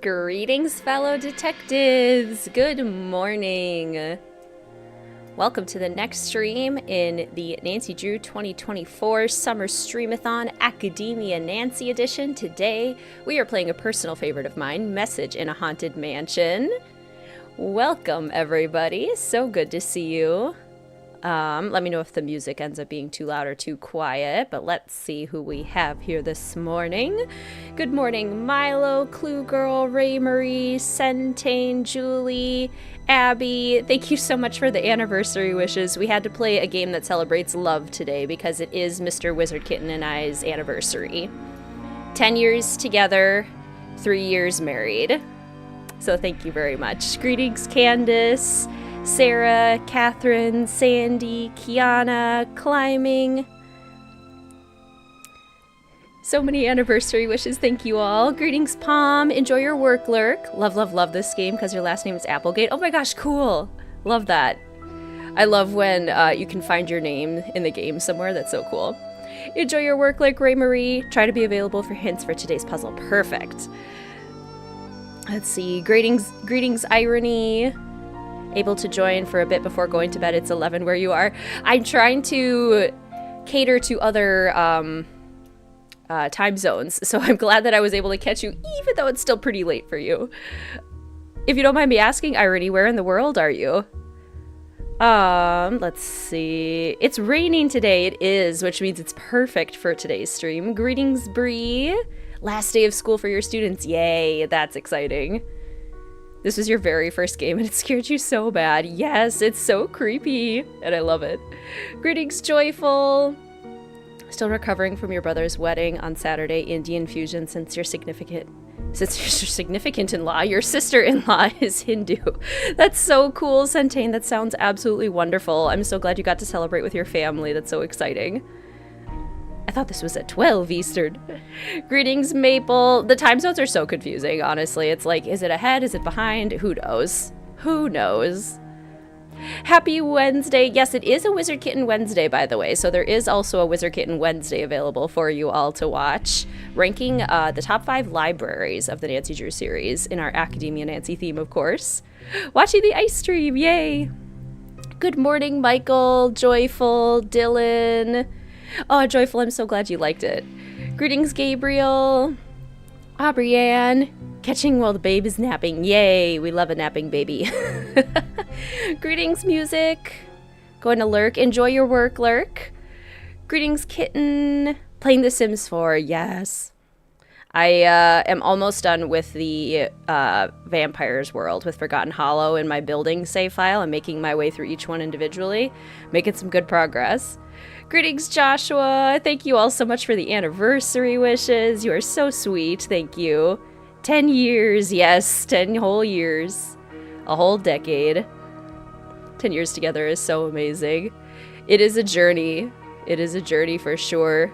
Greetings, fellow detectives! Good morning! Welcome to the next stream in the Nancy Drew 2024 Summer Streamathon Academia Nancy Edition. Today, we are playing a personal favorite of mine, Message in a Haunted Mansion. Welcome, everybody. So good to see you. Let me know if the music ends up being too loud or too quiet, but let's see who we have here this morning. Good morning, Milo, Clue Girl, Ray Marie, Centane, Julie, Abby. Thank you so much for the anniversary wishes. We had to play a game that celebrates love today because it is Mr. Wizard Kitten and I's anniversary. 10 years together, 3 years married. So thank you very much. Greetings, Candace, Sarah, Catherine, Sandy, Kiana, Climbing. So many anniversary wishes, thank you all. Greetings, Palm. Enjoy your work, Lurk. Love, love, love this game because your last name is Applegate. Oh my gosh, cool. Love that. I love when you can find your name in the game somewhere. That's so cool. Enjoy your work, like Ray Marie. Try to be available for hints for today's puzzle. Perfect. Let's see. Greetings, Irony. Able to join for a bit before going to bed. It's 11 where you are. I'm trying to cater to other time zones, so I'm glad that I was able to catch you, even though it's still pretty late for you. If you don't mind me asking, Irony, where in the world are you? Let's see. It's raining today. It is, which means it's perfect for today's stream. Greetings, Bree. Last day of school for your students. Yay, that's exciting. This was your very first game and it scared you so bad. Yes, it's so creepy and I love it. Greetings, Joyful. Still recovering from your brother's wedding on Saturday. Indian fusion since your significant-in-law, your sister-in-law is Hindu. That's so cool, Centane. That sounds absolutely wonderful. I'm so glad you got to celebrate with your family. That's so exciting. I thought this was at 12 Eastern. Greetings, Maple. The time zones are so confusing, honestly. It's like, is it ahead? Is it behind? Who knows? Who knows? Happy Wednesday. Yes, it is a Wizard Kitten Wednesday, by the way. So there is also a Wizard Kitten Wednesday available for you all to watch. Ranking the top 5 libraries of the Nancy Drew series in our Academia Nancy theme, of course. Watching the ice stream. Yay. Good morning, Michael, Joyful, Dylan. Oh, Joyful, I'm so glad you liked it. Greetings, Gabriel. Aubrey-Ann. Catching while the babe is napping. Yay, we love a napping baby. Greetings, Music. Going to Lurk. Enjoy your work, Lurk. Greetings, Kitten. Playing The Sims 4. Yes. I am almost done with the Vampires World with Forgotten Hollow in my building save file. I'm making my way through each one individually. Making some good progress. Greetings, Joshua. Thank you all so much for the anniversary wishes. You are so sweet. Thank you. 10 years. Yes, 10 whole years. A whole decade. 10 years together is so amazing. It is a journey. It is a journey for sure.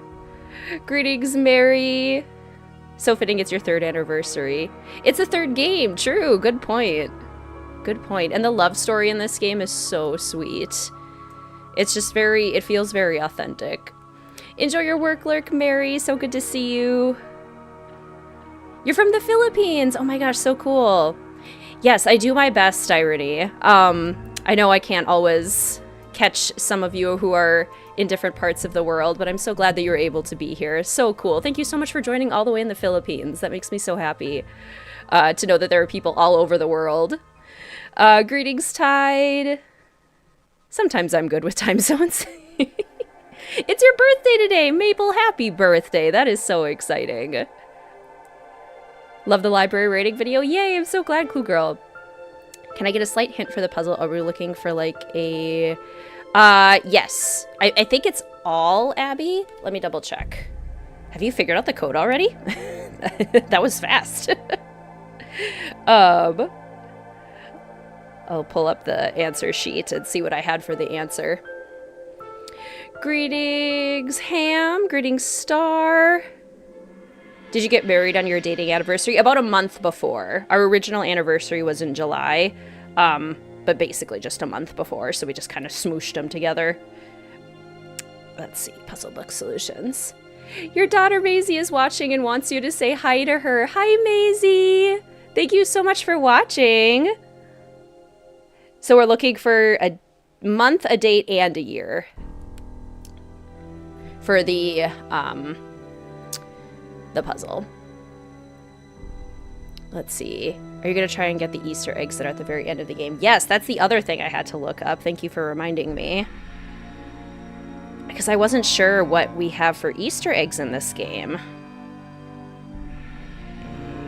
Greetings, Mary. So fitting it's your 3rd anniversary. It's a 3rd game. True. Good point. Good point. And the love story in this game is so sweet. It's just it feels very authentic. Enjoy your work, Lurk, Mary. So good to see you. You're from the Philippines. Oh my gosh, so cool. Yes, I do my best, Irony. I know I can't always catch some of you who are in different parts of the world, but I'm so glad that you're able to be here. So cool. Thank you so much for joining all the way in the Philippines. That makes me so happy to know that there are people all over the world. Greetings, Tide. Sometimes I'm good with time zones. It's your birthday today, Maple. Happy birthday. That is so exciting. Love the library rating video. Yay, I'm so glad, Clue Girl. Can I get a slight hint for the puzzle? Are we looking for like a... yes. I think it's all Abby. Let me double check. Have you figured out the code already? That was fast. I'll pull up the answer sheet and see what I had for the answer. Greetings, Ham. Greetings, Star. Did you get married on your dating anniversary? About a month before. Our original anniversary was in July, but basically just a month before, so we just kind of smooshed them together. Let's see, puzzle book solutions. Your daughter Maisie is watching and wants you to say hi to her. Hi, Maisie. Thank you so much for watching. So we're looking for a month, a date, and a year for the puzzle. Let's see. Are you going to try and get the Easter eggs that are at the very end of the game? Yes, that's the other thing I had to look up. Thank you for reminding me. Because I wasn't sure what we have for Easter eggs in this game.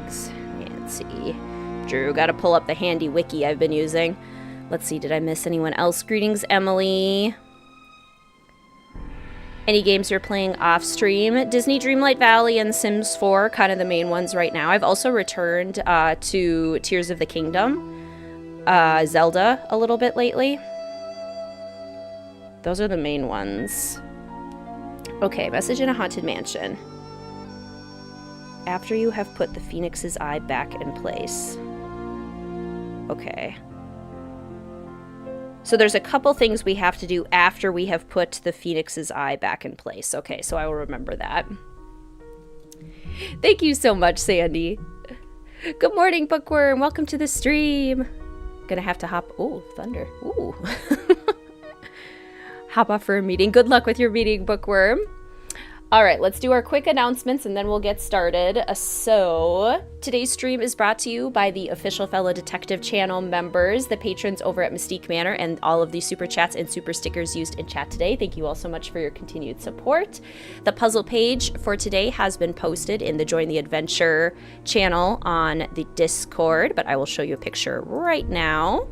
Eggs, Nancy. Drew, got to pull up the handy wiki I've been using. Let's see, did I miss anyone else? Greetings, Emily. Any games you're playing off stream? Disney Dreamlight Valley and Sims 4, kind of the main ones right now. I've also returned to Tears of the Kingdom, Zelda a little bit lately. Those are the main ones. Okay, message in a haunted mansion. After you have put the Phoenix's eye back in place. Okay. So there's a couple things we have to do after we have put the Phoenix's eye back in place. Okay, so I will remember that. Thank you so much, Sandy. Good morning, Bookworm. Welcome to the stream. Gonna have to hop... Oh, thunder. Ooh. Hop off for a meeting. Good luck with your meeting, Bookworm. All right, let's do our quick announcements and then we'll get started. So today's stream is brought to you by the official Fellow Detective channel members, the patrons over at Mystique Manor, and all of the super chats and super stickers used in chat today. Thank you all so much for your continued support. The puzzle page for today has been posted in the Join the Adventure channel on the Discord, but I will show you a picture right now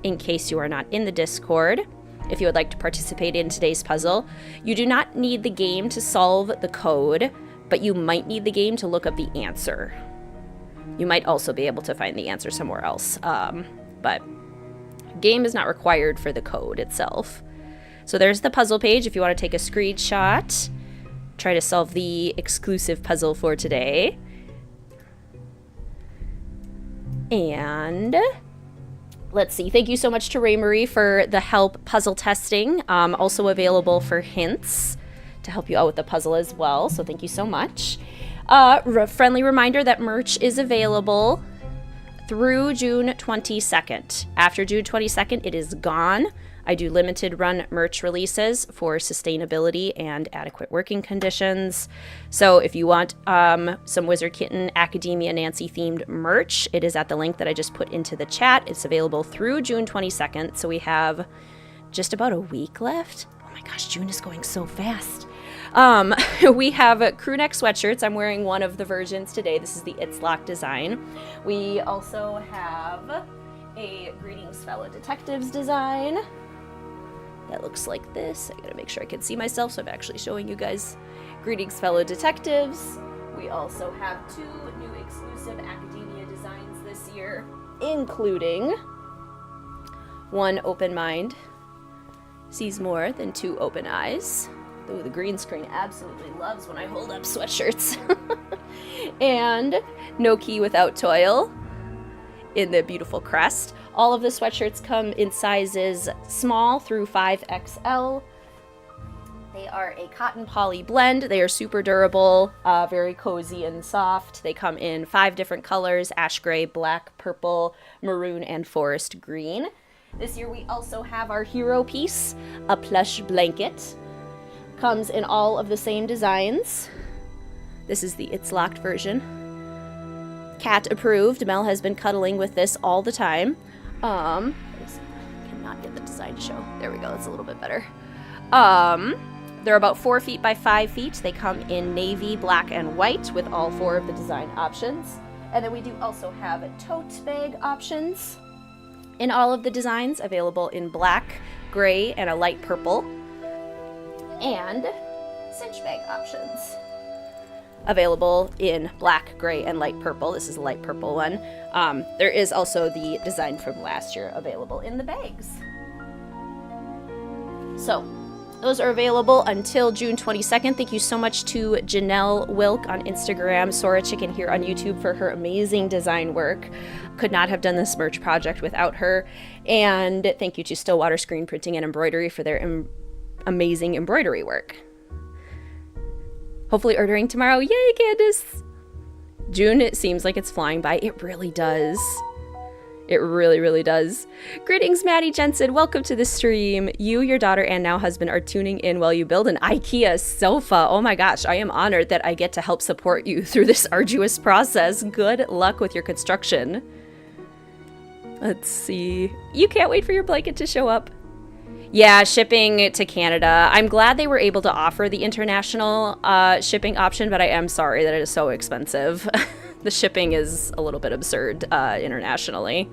in case you are not in the Discord. If you would like to participate in today's puzzle, you do not need the game to solve the code, but you might need the game to look up the answer. You might also be able to find the answer somewhere else, but game is not required for the code itself. So there's the puzzle page if you want to take a screenshot. Try to solve the exclusive puzzle for today. And... let's see. Thank you so much to Ray Marie for the help puzzle testing. Also available for hints to help you out with the puzzle as well. So thank you so much. Friendly reminder that merch is available through June 22nd. After June 22nd, it is gone. I do limited run merch releases for sustainability and adequate working conditions. So if you want some Wizard Kitten Academia Nancy themed merch, it is at the link that I just put into the chat. It's available through June 22nd. So we have just about a week left. Oh my gosh, June is going so fast. We have crew neck sweatshirts. I'm wearing one of the versions today. This is the It's Lock design. We also have a Greetings Fellow Detectives design that looks like this. I gotta make sure I can see myself, so I'm actually showing you guys Greetings Fellow Detectives. We also have 2 new exclusive Academia designs this year, including one open mind sees more than 2 open eyes. Though the green screen absolutely loves when I hold up sweatshirts. And no key without toil in the beautiful crest. All of the sweatshirts come in sizes small through 5XL. They are a cotton poly blend. They are super durable, very cozy and soft. They come in 5 different colors: ash gray, black, purple, maroon, and forest green. This year we also have our hero piece, a plush blanket. Comes in all of the same designs. This is the It's Locked version. Cat approved. Mel has been cuddling with this all the time. I cannot get the design to show. There we go. That's a little bit better. They're about 4 feet by 5 feet. They come in navy, black, and white with all 4 of the design options. And then we do also have tote bag options in all of the designs, available in black, gray, and a light purple. And cinch bag options, available in black, gray, and light purple. This is a light purple one. There is also the design from last year available in the bags. So those are available until June 22nd. Thank you so much to Janelle Wilk on Instagram, Sora Chicken here on YouTube for her amazing design work. Could not have done this merch project without her. And thank you to Stillwater Screen Printing and Embroidery for their amazing embroidery work. Hopefully ordering tomorrow. Yay, Candace! June, it seems like it's flying by. It really does. It really, really does. Greetings, Maddie Jensen. Welcome to the stream. You, your daughter, and now husband are tuning in while you build an IKEA sofa. Oh my gosh, I am honored that I get to help support you through this arduous process. Good luck with your construction. Let's see. You can't wait for your blanket to show up. Yeah, shipping to Canada. I'm glad they were able to offer the international shipping option, but I am sorry that it is so expensive. The shipping is a little bit absurd internationally.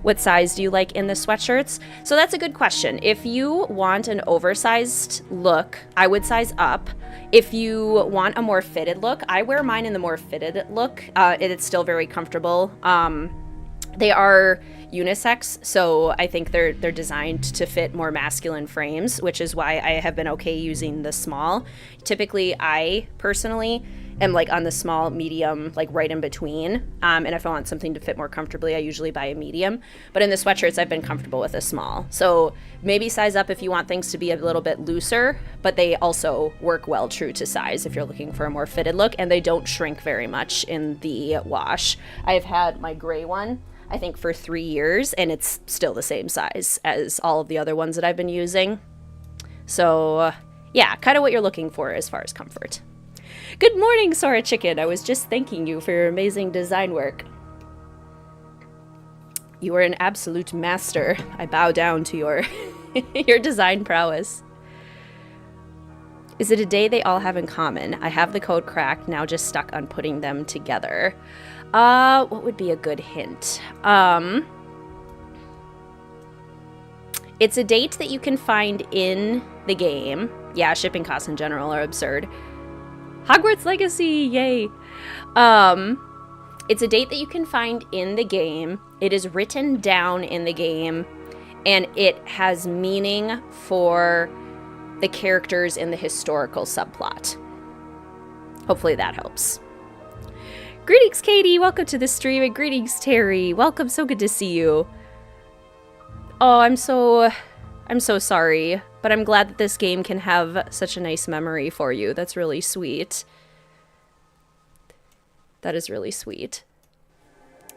What size do you like in the sweatshirts? So that's a good question. If you want an oversized look, I would size up. If you want a more fitted look, I wear mine in the more fitted look. It's still very comfortable. They are unisex, so I think they're designed to fit more masculine frames, which is why I have been okay using the small. Typically, I personally am like on the small, medium, like right in between. And if I want something to fit more comfortably, I usually buy a medium. But in the sweatshirts, I've been comfortable with a small. So maybe size up if you want things to be a little bit looser, but they also work well true to size if you're looking for a more fitted look, and they don't shrink very much in the wash. I've had my gray one, I think, for 3 years, and it's still the same size as all of the other ones that I've been using. So yeah, kind of what you're looking for as far as comfort. Good morning, Sora Chicken. I was just thanking you for your amazing design work. You are an absolute master. I bow down to your your design prowess. Is it a day they all have in common? I have the code cracked, now just stuck on putting them together. What would be a good hint? It's a date that you can find in the game. Yeah, shipping costs in general are absurd. Hogwarts Legacy, yay! It's a date that you can find in the game. It is written down in the game, and it has meaning for the characters in the historical subplot. Hopefully that helps. Greetings, Katie. Welcome to the stream, and greetings, Terry. Welcome. So good to see you. Oh, I'm so sorry, but I'm glad that this game can have such a nice memory for you. That's really sweet. That is really sweet.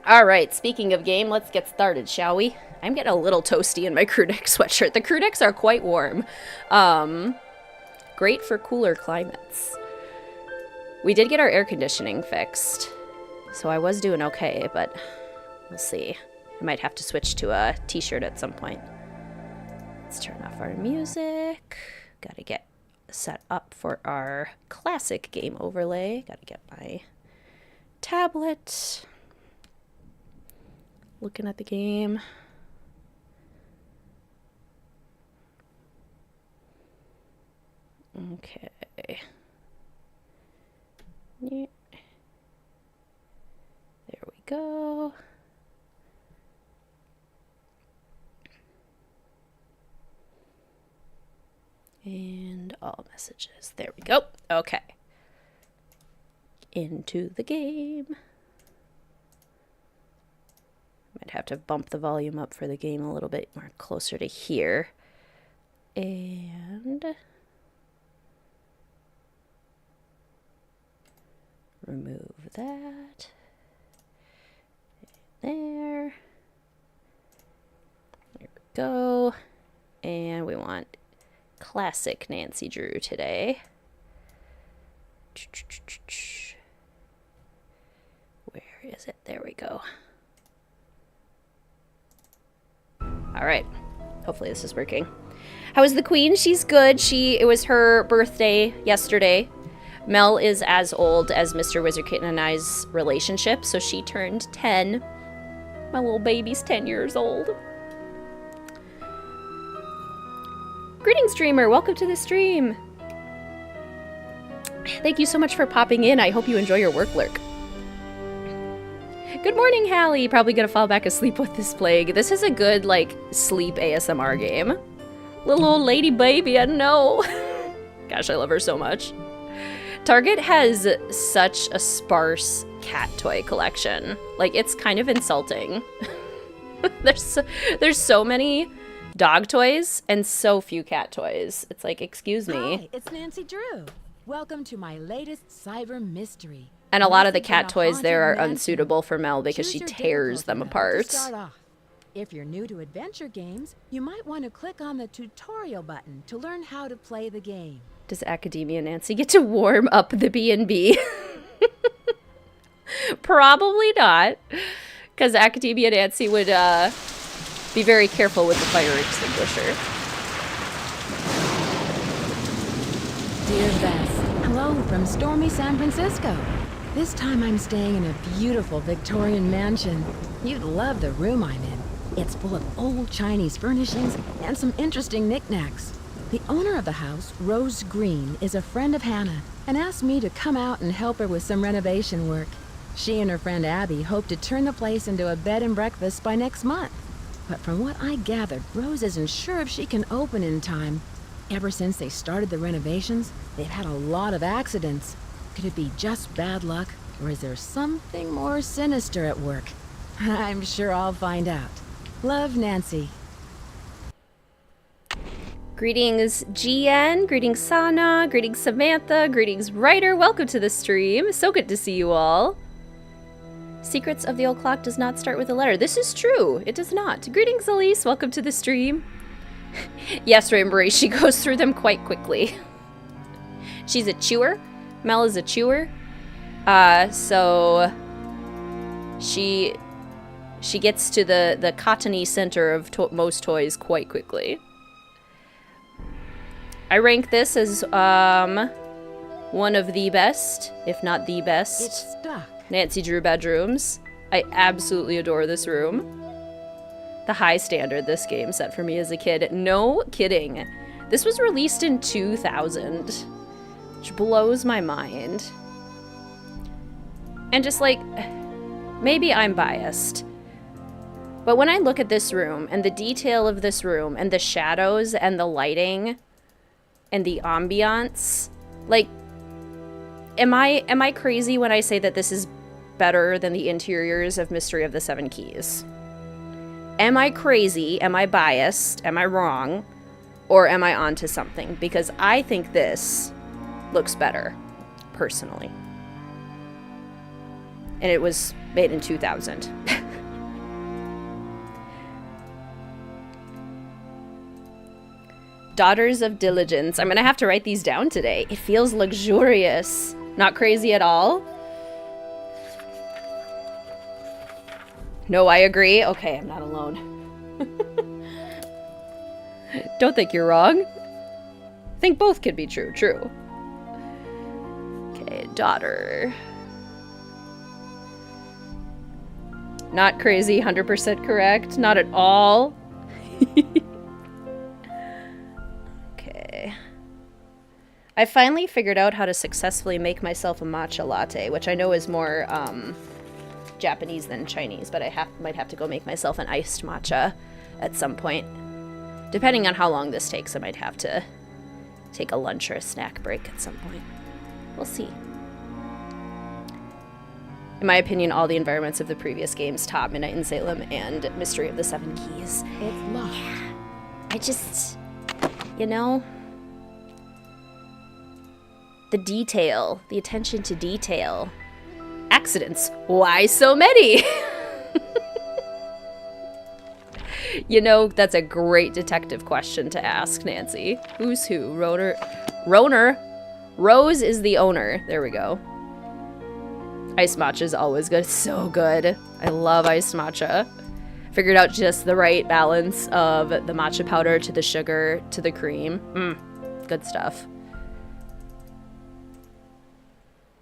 All right, speaking of game, let's get started, shall we? I'm getting a little toasty in my crew neck sweatshirt. The crew necks are quite warm. Great for cooler climates. We did get our air conditioning fixed, so I was doing okay, but we'll see. I might have to switch to a t-shirt at some point. Let's turn off our music. Gotta get set up for our classic game overlay. Gotta get my tablet. Looking at the game. Okay. Yeah. There we go. And all messages. There we go. Okay. Into the game. Might have to bump the volume up for the game a little bit more closer to here. And remove that. There. There we go. And we want classic Nancy Drew today. Where is it? There we go. All right. Hopefully this is working. How is the queen? She's good. It was her birthday yesterday. Mel is as old as Mr. Wizard Kitten and I's relationship, so she turned 10. My little baby's 10 years old. Greetings, streamer. Welcome to the stream. Thank you so much for popping in. I hope you enjoy your work lurk. Good morning, Hallie. Probably gonna fall back asleep with this plague. This is a good, like, sleep ASMR game. Little old lady baby, I know. Gosh, I love her so much. Target has such a sparse cat toy collection. Like, it's kind of insulting. There's so many dog toys and so few cat toys. It's like, excuse me. Hi, it's Nancy Drew. Welcome to my latest cyber mystery. And a lot of the cat toys there are unsuitable for Mel because she tears them apart. If you're new to adventure games, you might want to click on the tutorial button to learn how to play the game. Does Academia Nancy get to warm up the B&B? Probably not, because Academia Nancy would be very careful with the fire extinguisher. Dear Bess, hello from stormy San Francisco. This time I'm staying in a beautiful Victorian mansion. You'd love the room I'm in. It's full of old Chinese furnishings and some interesting knickknacks. The owner of the house, Rose Green, is a friend of Hannah and asked me to come out and help her with some renovation work. She and her friend Abby hope to turn the place into a bed and breakfast by next month. But from what I gathered, Rose isn't sure if she can open in time. Ever since they started the renovations, they've had a lot of accidents. Could it be just bad luck, or is there something more sinister at work? I'm sure I'll find out. Love, Nancy. Greetings, GN. Greetings, Sana. Greetings, Samantha. Greetings, Ryder. Welcome to the stream. So good to see you all. Secrets of the Old Clock does not start with a letter. This is true. It does not. Greetings, Elise. Welcome to the stream. Yes, Rainbow, she goes through them quite quickly. She's a chewer. Mel is a chewer. So she gets to the cottony center of most toys quite quickly. I rank this as one of the best, if not the best, It's stuck. Nancy Drew bedrooms. I absolutely adore this room. The high standard this game set for me as a kid. No kidding. This was released in 2000, which blows my mind. And just like, maybe I'm biased, but when I look at this room and the detail of this room and the shadows and the lighting and the ambiance, like, am I crazy when I say that this is better than the interiors of Mystery of the Seven Keys? Am I crazy? Am I biased? Am I wrong? Or am I onto something? Because I think this looks better, personally. And it was made in 2000. Daughters of Diligence. I'm gonna have to write these down today. It feels luxurious. Not crazy at all. No, I agree. Okay, I'm not alone. Don't think you're wrong. Think both could be true. True. Okay, daughter. Not crazy, 100% correct. Not at all. Okay. I finally figured out how to successfully make myself a matcha latte, which I know is more Japanese than Chinese, but I might have to go make myself an iced matcha at some point. Depending on how long this takes, I might have to take a lunch or a snack break at some point. We'll see. In my opinion, all the environments of the previous games top Midnight in Salem and Mystery of the Seven Keys. It's locked. Yeah. I just, you know, the detail, the attention to detail. Accidents. Why so many? You know, that's a great detective question to ask, Nancy. Who's who? Roner. Rose is the owner. There we go. Iced matcha is always good. So good. I love iced matcha. Figured out just the right balance of the matcha powder to the sugar to the cream. Good stuff.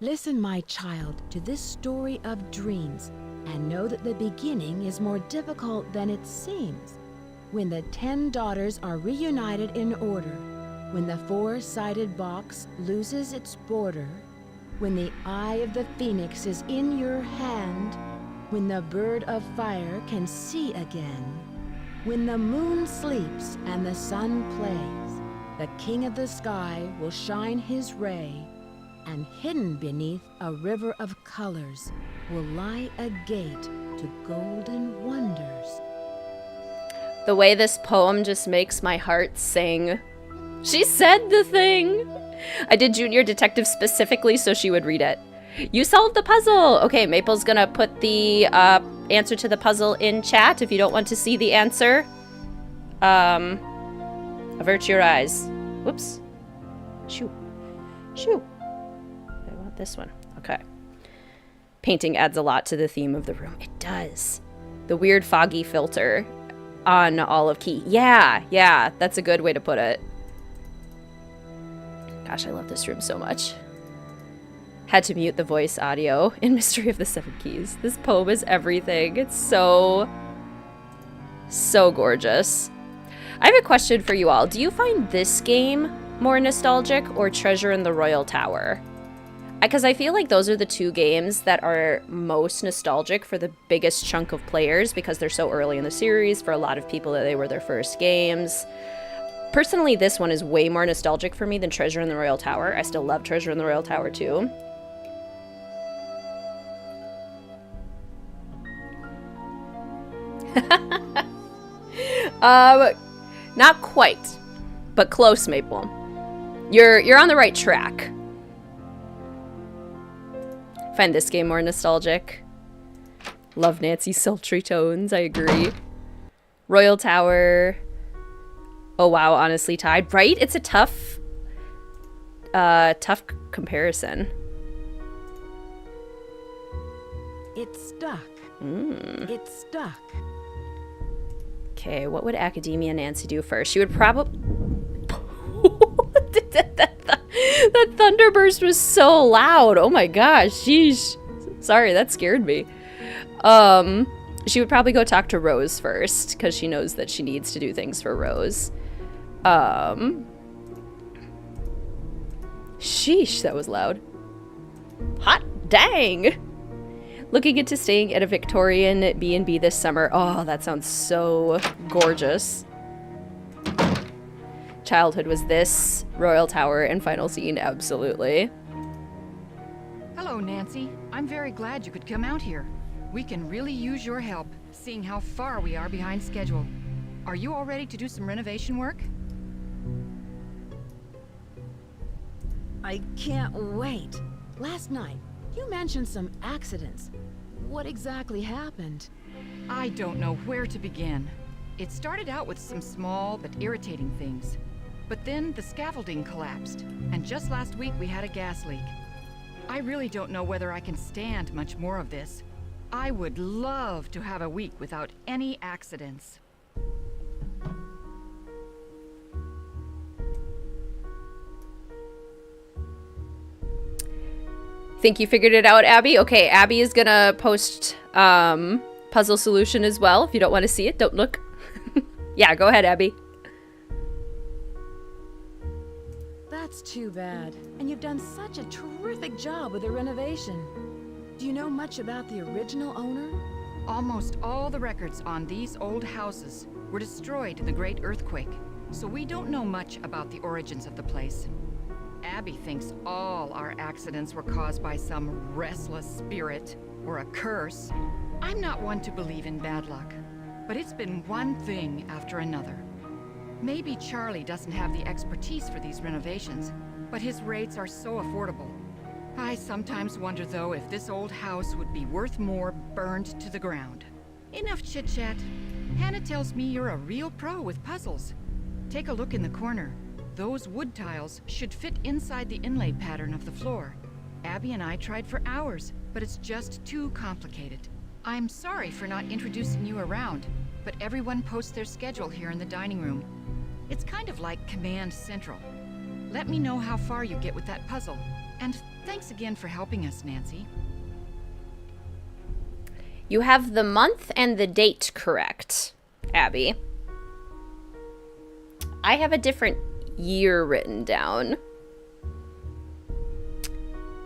Listen, my child, to this story of dreams, and know that the beginning is more difficult than it seems. When the 10 daughters are reunited in order, when the 4-sided box loses its border, when the eye of the phoenix is in your hand, when the bird of fire can see again, when the moon sleeps and the sun plays, the king of the sky will shine his ray, and hidden beneath a river of colors will lie a gate to golden wonders. The way this poem just makes my heart sing. She said the thing. I did Junior Detective specifically so she would read it. You solved the puzzle! Okay, Maple's gonna put the answer to the puzzle in chat if you don't want to see the answer. Avert your eyes. Whoops. Shoo. Shoo. I want this one. Okay. Painting adds a lot to the theme of the room. It does. The weird foggy filter on Olive Key. Yeah, that's a good way to put it. Gosh, I love this room so much. Had to mute the voice audio in Mystery of the Seven Keys. This poem is everything. It's so gorgeous. I have a question for you all. Do you find this game more nostalgic or Treasure in the Royal Tower? Because I feel like those are the two games that are most nostalgic for the biggest chunk of players because they're so early in the series. For a lot of people, that they were their first games. Personally, this one is way more nostalgic for me than Treasure in the Royal Tower. I still love Treasure in the Royal Tower too. Not quite, but close, Maple. You're on the right track. Find this game more nostalgic. Love Nancy's sultry tones, I agree. Royal Tower. Oh wow, honestly tied. Right? It's a tough comparison. It's stuck. It's stuck. Okay, what would Academia Nancy do first? She would probably... That thunderburst was so loud. Oh my gosh, sheesh. Sorry, that scared me. She would probably go talk to Rose first, because she knows that she needs to do things for Rose. Sheesh, that was loud. Hot dang! Looking into staying at a Victorian B&B this summer. Oh, that sounds so gorgeous. Childhood was this, Royal Tower, and final scene, absolutely. Hello, Nancy. I'm very glad you could come out here. We can really use your help, seeing how far we are behind schedule. Are you all ready to do some renovation work? I can't wait. Last night, you mentioned some accidents. What exactly happened? I don't know where to begin. It started out with some small but irritating things. But then the scaffolding collapsed, and just last week we had a gas leak. I really don't know whether I can stand much more of this. I would love to have a week without any accidents. Think you figured it out, Abby? Okay, Abby is gonna post puzzle solution as well. If you don't want to see it, don't look. Yeah, go ahead, Abby. That's too bad. And you've done such a terrific job with the renovation. Do you know much about the original owner? Almost all the records on these old houses were destroyed in the Great Earthquake, so we don't know much about the origins of the place. Abby thinks all our accidents were caused by some restless spirit or a curse. I'm not one to believe in bad luck, but it's been one thing after another. Maybe Charlie doesn't have the expertise for these renovations, but his rates are so affordable. I sometimes wonder, though, if this old house would be worth more burned to the ground. Enough chit-chat. Hannah tells me you're a real pro with puzzles. Take a look in the corner. Those wood tiles should fit inside the inlay pattern of the floor. Abby and I tried for hours, but it's just too complicated. I'm sorry for not introducing you around, but everyone posts their schedule here in the dining room. It's kind of like Command Central. Let me know how far you get with that puzzle. And thanks again for helping us, Nancy. You have the month and the date correct, Abby. I have a different year written down.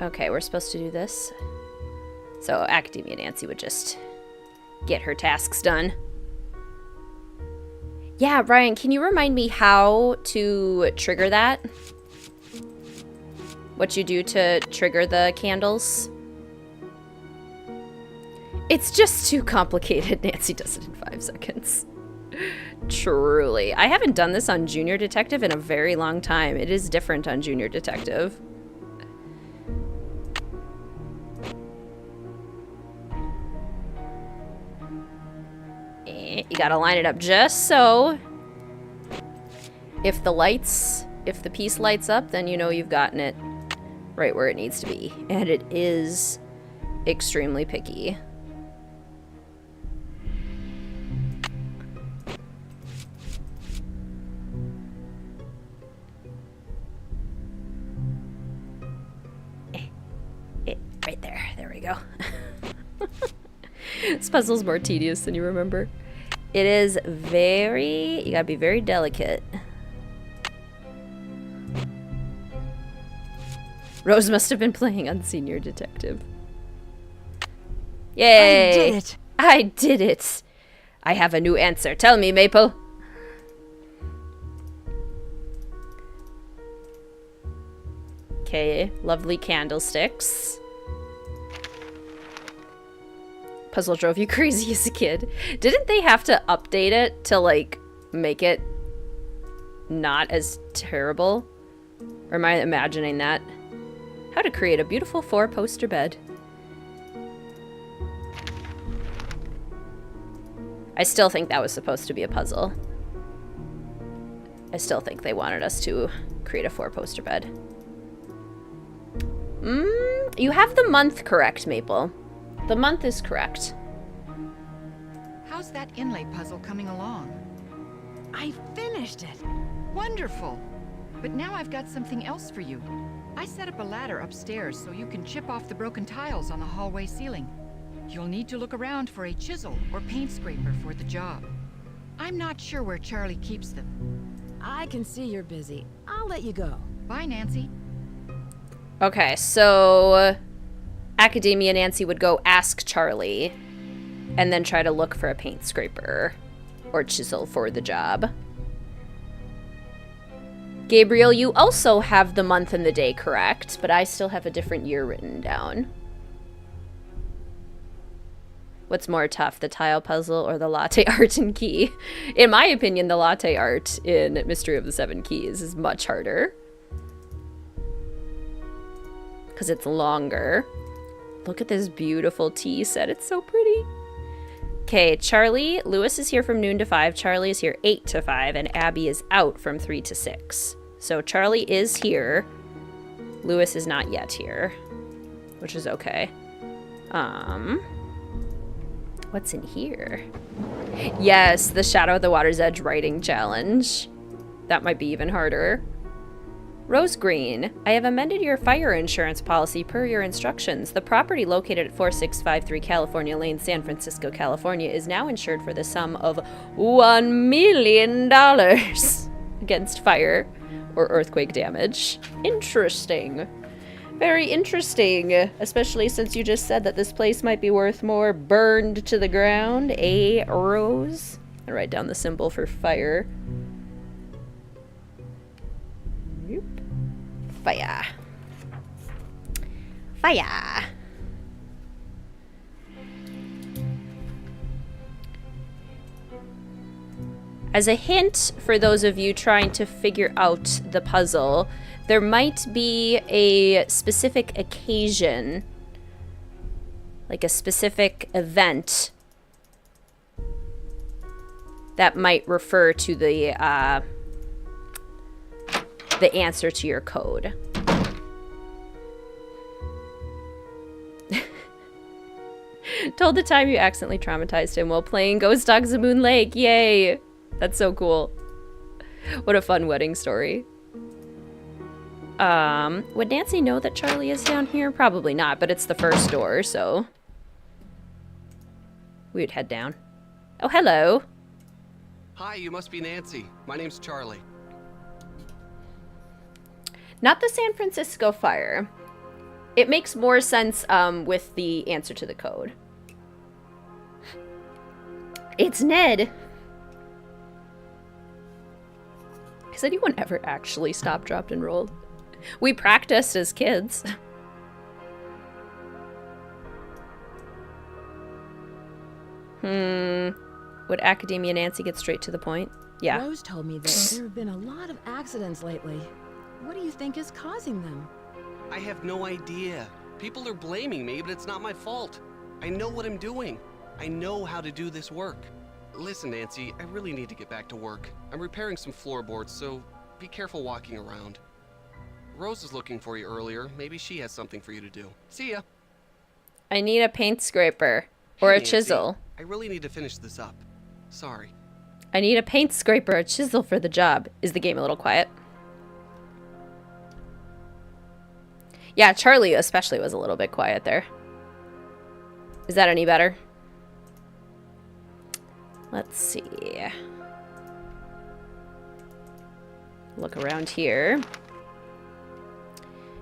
Okay, we're supposed to do this. So Academia Nancy would just get her tasks done. Yeah, Brian, can you remind me how to trigger that? What you do to trigger the candles? It's just too complicated. Nancy does it in 5 seconds. Truly. I haven't done this on Junior Detective in a very long time. It is different on Junior Detective. You gotta line it up just so. If the piece lights up, then you know you've gotten it right where it needs to be. And it is extremely picky. Right there. There we go. This puzzle's more tedious than you remember. It is you gotta be very delicate. Rose must have been playing on Senior Detective. Yay! I did it! I did it! I have a new answer. Tell me, Maple. Okay, lovely candlesticks. Puzzle drove you crazy as a kid. Didn't they have to update it to, like, make it not as terrible? Or am I imagining that? How to create a beautiful 4-poster bed. I still think that was supposed to be a puzzle. I still think they wanted us to create a 4-poster bed. You have the month correct, Maple. The month is correct. How's that inlay puzzle coming along? I finished it. Wonderful! But now I've got something else for you. I set up a ladder upstairs so you can chip off the broken tiles on the hallway ceiling. You'll need to look around for a chisel or paint scraper for the job. I'm not sure where Charlie keeps them. I can see you're busy. I'll let you go. Bye, Nancy. Okay, so Academia Nancy would go ask Charlie and then try to look for a paint scraper or chisel for the job. Gabriel, you also have the month and the day correct, but I still have a different year written down. What's more tough, the tile puzzle or the latte art and key? In my opinion, the latte art in Mystery of the Seven Keys is much harder. Because it's longer. Look at this beautiful tea set. It's so pretty. Okay, Charlie. Lewis is here from noon to 5. Charlie is here 8 to 5. And Abby is out from 3 to 6. So Charlie is here. Lewis is not yet here. Which is okay. What's in here? Yes, the Shadow of the Water's Edge writing challenge. That might be even harder. Rose Green, I have amended your fire insurance policy per your instructions. The property located at 4653 California Lane, San Francisco, California is now insured for the sum of $1 million against fire or earthquake damage. Interesting. Very interesting, especially since you just said that this place might be worth more burned to the ground. A Rose. I write down the symbol for fire. Fire. Fire. As a hint for those of you trying to figure out the puzzle, there might be a specific occasion, like a specific event, that might refer to the answer to your code. Told the time you accidentally traumatized him while playing Ghost Dogs of Moon Lake. Yay! That's so cool. What a fun wedding story. Would Nancy know that Charlie is down here? Probably not, but it's the first door, so we would head down. Oh, hello. Hi, you must be Nancy. My name's Charlie. Not the San Francisco fire. It makes more sense with the answer to the code. It's Ned. Has anyone ever actually stopped, dropped, and rolled? We practiced as kids. Would Academia Nancy get straight to the point? Yeah. Rose told me that there have been a lot of accidents lately. What do you think is causing them? I have no idea. People are blaming me, but it's not my fault. I know what I'm doing. I know how to do this work. Listen, Nancy, I really need to get back to work. I'm repairing some floorboards, so be careful walking around. Rose was looking for you earlier. Maybe she has something for you to do. See ya. I need a paint scraper. Or Hey, a Nancy, chisel. I really need to finish this up. Sorry. I need a paint scraper, a chisel for the job. Is the game a little quiet? Yeah, Charlie especially was a little bit quiet there. Is that any better? Let's see. Look around here.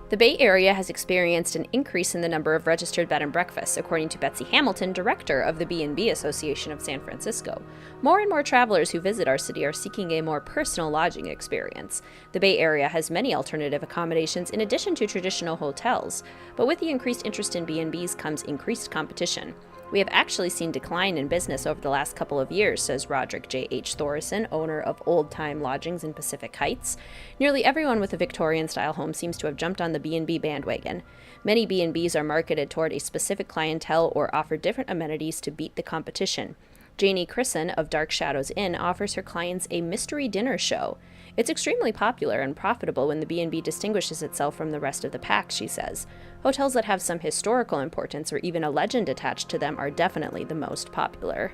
The Bay Area has experienced an increase in the number of registered bed and breakfasts, according to Betsy Hamilton, director of the B&B Association of San Francisco. More and more travelers who visit our city are seeking a more personal lodging experience. The Bay Area has many alternative accommodations in addition to traditional hotels, but with the increased interest in B&Bs comes increased competition. We have actually seen decline in business over the last couple of years, says Roderick J. H. Thorison, owner of Old Time Lodgings in Pacific Heights. Nearly everyone with a Victorian-style home seems to have jumped on the B&B bandwagon. Many B&Bs are marketed toward a specific clientele or offer different amenities to beat the competition. Janie Crisson of Dark Shadows Inn offers her clients a mystery dinner show. It's extremely popular and profitable when the B&B distinguishes itself from the rest of the pack, she says. Hotels that have some historical importance or even a legend attached to them are definitely the most popular.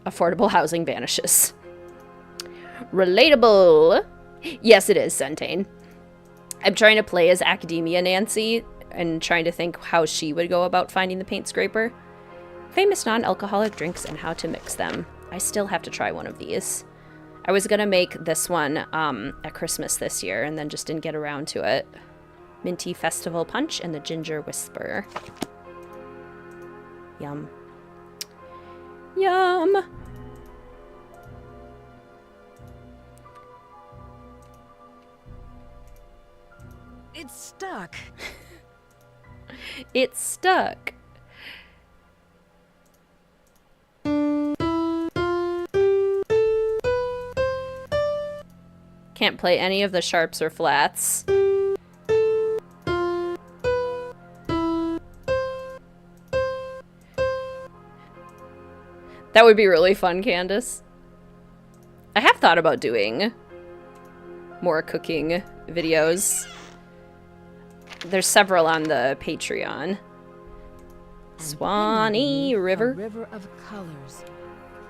Affordable housing vanishes. Relatable. Yes, it is, Centane. I'm trying to play as Academia Nancy and trying to think how she would go about finding the paint scraper. Famous non-alcoholic drinks and how to mix them. I still have to try one of these. I was gonna make this one at Christmas this year and then just didn't get around to it. Minty Festival Punch and the Ginger Whisper. Yum. Yum! It's stuck. It's stuck. Can't play any of the sharps or flats. That would be really fun, Candace. I have thought about doing more cooking videos. There's several on the Patreon. Swanee River. A river of colors.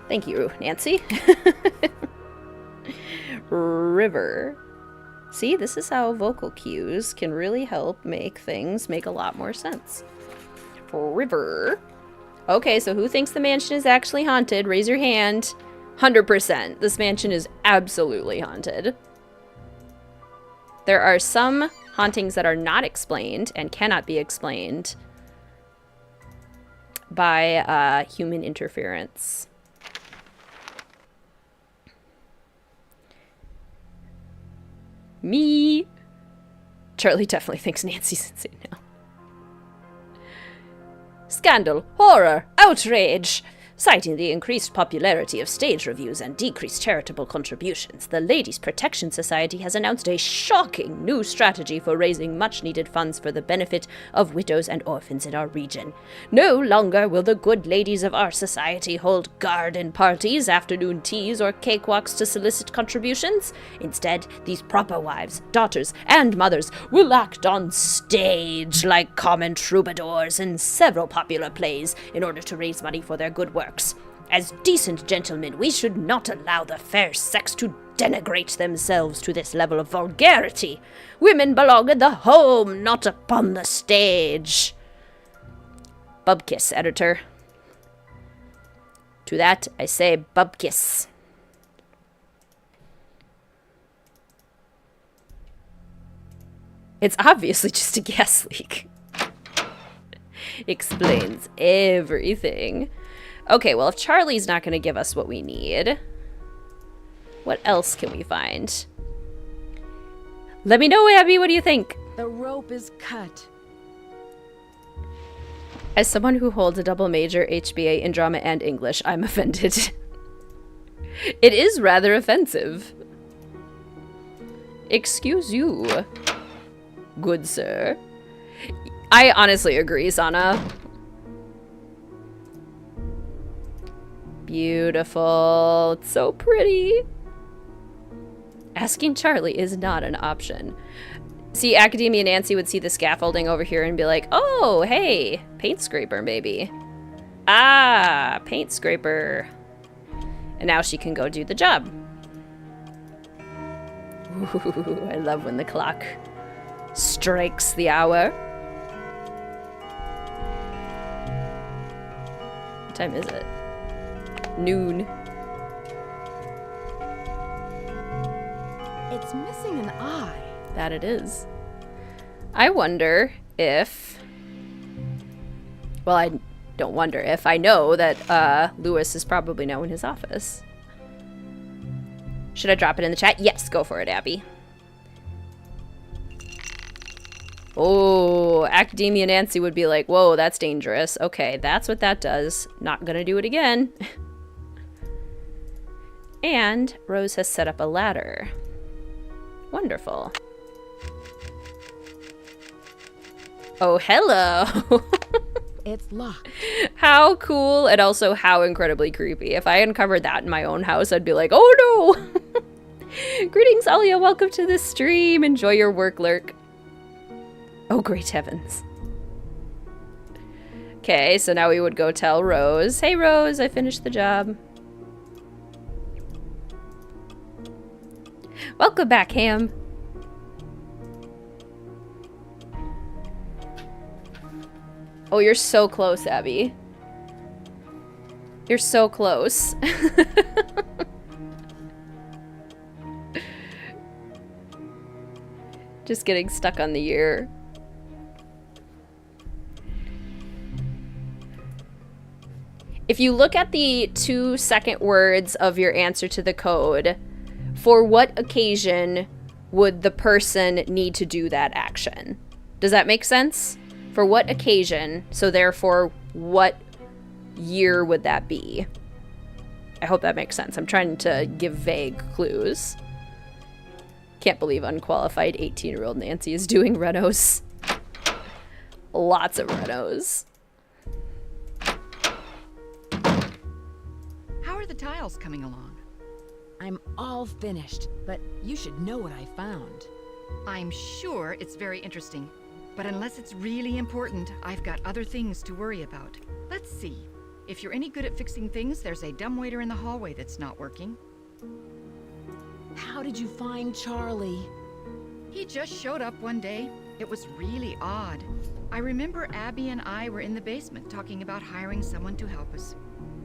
Thank you, Nancy. River. See, this is how vocal cues can really help make things make a lot more sense. River. Okay, so who thinks the mansion is actually haunted? Raise your hand. 100%. This mansion is absolutely haunted. There are some hauntings that are not explained and cannot be explained by human interference. Me. Charlie definitely thinks Nancy's insane now. Scandal, horror, outrage. Citing the increased popularity of stage reviews and decreased charitable contributions, the Ladies Protection Society has announced a shocking new strategy for raising much-needed funds for the benefit of widows and orphans in our region. No longer will the good ladies of our society hold garden parties, afternoon teas, or cakewalks to solicit contributions. Instead, these proper wives, daughters, and mothers will act on stage like common troubadours in several popular plays in order to raise money for their good work. As decent gentlemen, we should not allow the fair sex to denigrate themselves to this level of vulgarity. Women belong in the home, not upon the stage. Bubkiss, editor. To that, I say bubkiss. It's obviously just a gas leak. Explains everything. Okay, well, if Charlie's not going to give us what we need, what else can we find? Let me know, Abby, what do you think? The rope is cut. As someone who holds a double major HBA in drama and English, I'm offended. It is rather offensive. Excuse you, good sir. I honestly agree, Sana. Beautiful. It's so pretty. Asking Charlie is not an option. See, Academia Nancy would see the scaffolding over here and be like, oh, hey, paint scraper maybe. Ah, paint scraper. And now she can go do the job. Ooh, I love when the clock strikes the hour. What time is it? Noon. It's missing an eye. That it is. I wonder if... Well, I don't wonder if. I know that Lewis is probably now in his office. Should I drop it in the chat? Yes, go for it, Abby. Oh, Academia Nancy would be like, whoa, that's dangerous. Okay, that's what that does. Not gonna do it again. And Rose has set up a ladder. Wonderful. Oh, hello. It's locked. How cool and also how incredibly creepy. If I uncovered that in my own house, I'd be like, oh no. Greetings, Alia. Welcome to the stream. Enjoy your work, Lurk. Oh, great heavens. Okay, so now we would go tell Rose. Hey, Rose, I finished the job. Welcome back, Ham. Oh, you're so close, Abby. You're so close. Just getting stuck on the year. If you look at the 2-second words of your answer to the code, for what occasion would the person need to do that action? Does that make sense? For what occasion, so therefore, what year would that be? I hope that makes sense. I'm trying to give vague clues. Can't believe unqualified 18-year-old Nancy is doing renos. Lots of renos. How are the tiles coming along? I'm all finished, but you should know what I found. I'm sure it's very interesting, but unless it's really important, I've got other things to worry about. Let's see. If you're any good at fixing things, there's a dumbwaiter in the hallway that's not working. How did you find Charlie? He just showed up one day. It was really odd. I remember Abby and I were in the basement talking about hiring someone to help us.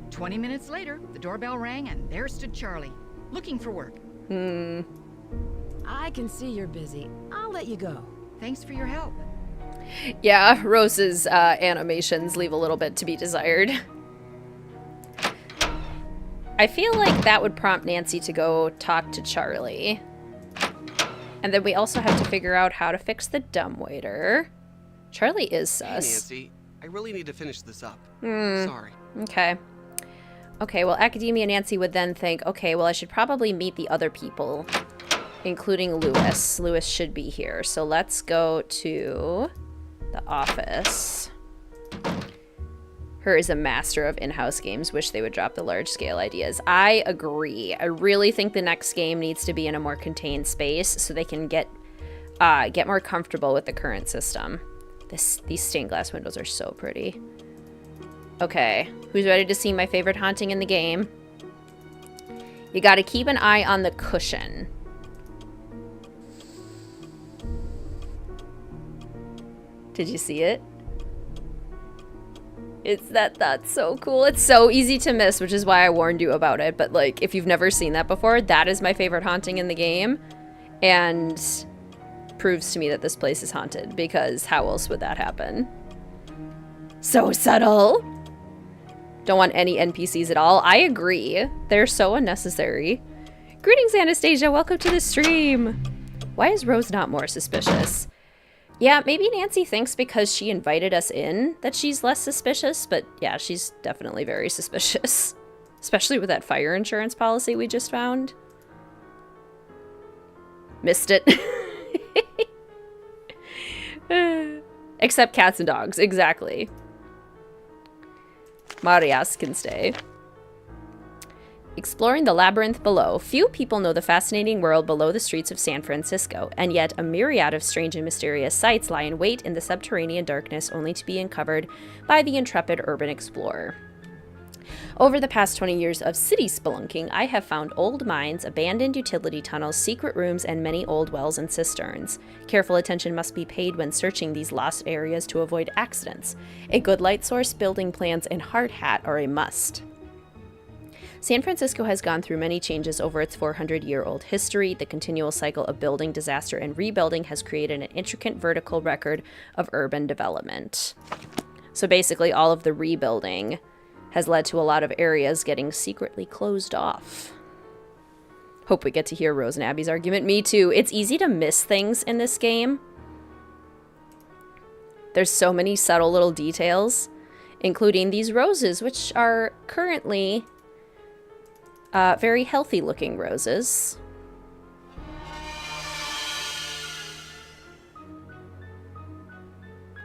20 minutes later, the doorbell rang and there stood Charlie, looking for work. I can see you're busy. I'll let you go. Thanks for your help. Yeah, Rose's animations leave a little bit to be desired. I feel like that would prompt Nancy to go talk to Charlie. And then we also have to figure out how to fix the dumbwaiter. Charlie is sus. Hey, Nancy, I really need to finish this up. Sorry. Okay. Okay, well, Academia Nancy would then think, okay, well, I should probably meet the other people, including Lewis. Lewis should be here. So let's go to the office. Her is a master of in-house games. Wish they would drop the large-scale ideas. I agree. I really think the next game needs to be in a more contained space so they can get more comfortable with the current system. These stained glass windows are so pretty. Okay, who's ready to see my favorite haunting in the game? You gotta keep an eye on the cushion. Did you see it? That's so cool. It's so easy to miss, which is why I warned you about it. But like, if you've never seen that before, that is my favorite haunting in the game. And proves to me that this place is haunted, because how else would that happen? So subtle. Don't want any NPCs at all. I agree. They're so unnecessary. Greetings, Anastasia. Welcome to the stream. Why is Rose not more suspicious? Yeah, maybe Nancy thinks because she invited us in that she's less suspicious, but yeah, she's definitely very suspicious. Especially with that fire insurance policy we just found. Missed it. Except cats and dogs, exactly. Marias can stay. Exploring the labyrinth below, few people know the fascinating world below the streets of San Francisco, and yet a myriad of strange and mysterious sights lie in wait in the subterranean darkness only to be uncovered by the intrepid urban explorer. Over the past 20 years of city spelunking, I have found old mines, abandoned utility tunnels, secret rooms, and many old wells and cisterns. Careful attention must be paid when searching these lost areas to avoid accidents. A good light source, building plans, and hard hat are a must. San Francisco has gone through many changes over its 400-year-old history. The continual cycle of building, disaster, and rebuilding has created an intricate vertical record of urban development. So basically, all of the rebuilding has led to a lot of areas getting secretly closed off. Hope we get to hear Rose and Abby's argument. Me too. It's easy to miss things in this game. There's so many subtle little details, including these roses, which are currently very healthy looking roses.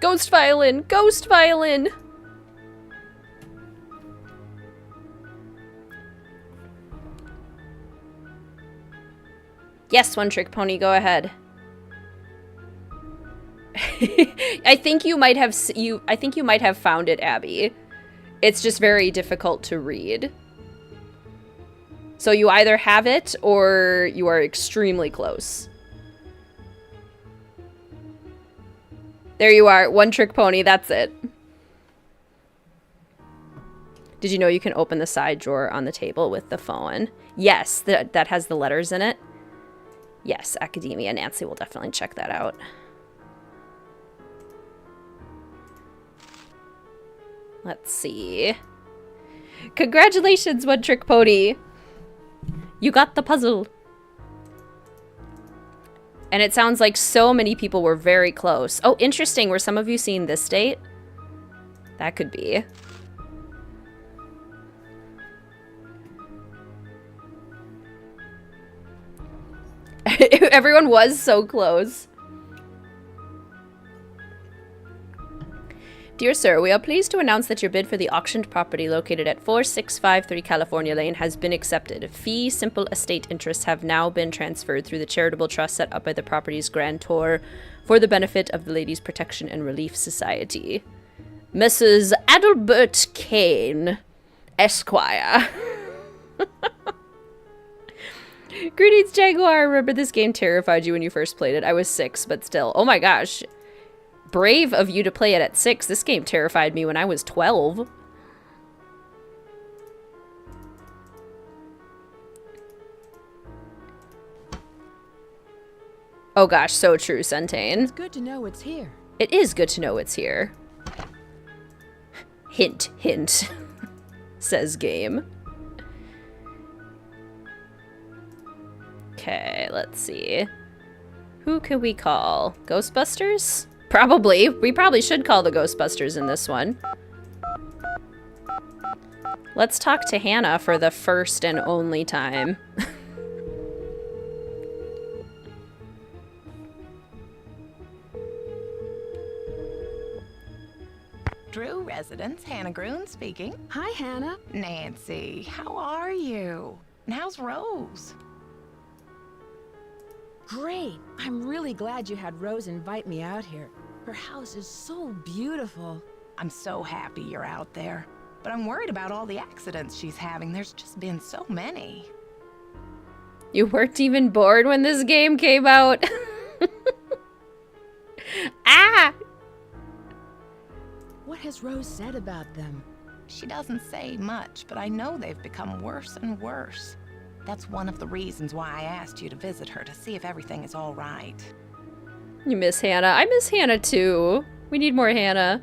Ghost violin! Ghost violin! Yes, One Trick Pony, go ahead. I think you might have found it, Abby. It's just very difficult to read. So you either have it or you are extremely close. There you are, One Trick Pony, that's it. Did you know you can open the side drawer on the table with the phone? Yes, that has the letters in it. Yes, Academia. Nancy will definitely check that out. Let's see. Congratulations, One Trick Pony. You got the puzzle. And it sounds like so many people were very close. Oh, interesting. Were some of you seeing this date? That could be. Everyone was so close. Dear sir, we are pleased to announce that your bid for the auctioned property located at 4653 California Lane has been accepted. Fee simple estate interests have now been transferred through the charitable trust set up by the property's grantor for the benefit of the Ladies Protection and Relief Society. Mrs. Adelbert Kane, Esquire. Greetings, Jaguar. I remember this game terrified you when you first played it. I was 6, but still. Oh my gosh. Brave of you to play it at 6. This game terrified me when I was 12. Oh gosh, so true, Centane. It's good to know it's here. It is good to know it's here. Hint, hint, says game. Okay, let's see. Who can we call? Ghostbusters? Probably. We probably should call the Ghostbusters in this one. Let's talk to Hannah for the first and only time. Drew residence, Hannah Groon speaking. Hi, Hannah. Nancy, how are you? And how's Rose? Great. I'm really glad you had Rose invite me out here. Her house is so beautiful. I'm so happy you're out there. But I'm worried about all the accidents she's having. There's just been so many. You weren't even bored when this game came out. Ah! What has Rose said about them? She doesn't say much, but I know they've become worse and worse. That's one of the reasons why I asked you to visit her, to see if everything is all right. You miss Hannah. I miss Hannah too. We need more Hannah.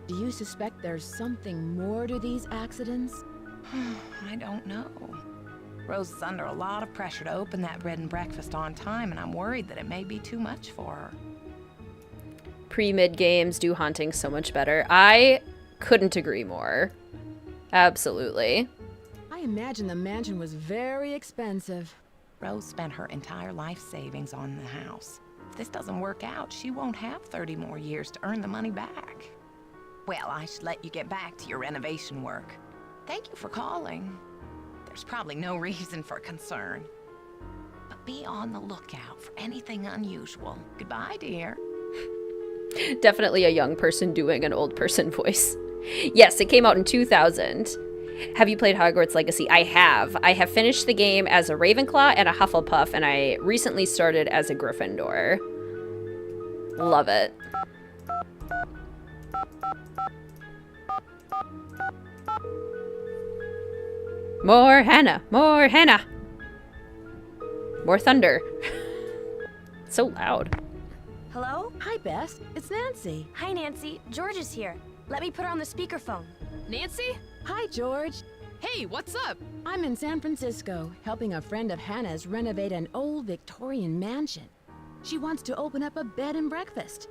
Do you suspect there's something more to these accidents? I don't know. Rose is under a lot of pressure to open that bed and breakfast on time, and I'm worried that it may be too much for her. Pre-mid games do haunting so much better. I couldn't agree more. Absolutely. I imagine the mansion was very expensive. Rose spent her entire life savings on the house. If this doesn't work out, she won't have 30 more years to earn the money back. Well, I should let you get back to your renovation work. Thank you for calling. There's probably no reason for concern. But be on the lookout for anything unusual. Goodbye, dear. Definitely a young person doing an old person voice. Yes, it came out in 2000. Have you played Hogwarts Legacy? I have. I have finished the game as a Ravenclaw and a Hufflepuff, and I recently started as a Gryffindor. Love it. More Hannah! More Hannah! More thunder. So loud. Hello? Hi, Bess. It's Nancy. Hi, Nancy. George is here. Let me put her on the speakerphone. Nancy? Hi, George. Hey, what's up? I'm in San Francisco, helping a friend of Hannah's renovate an old Victorian mansion. She wants to open up a bed and breakfast.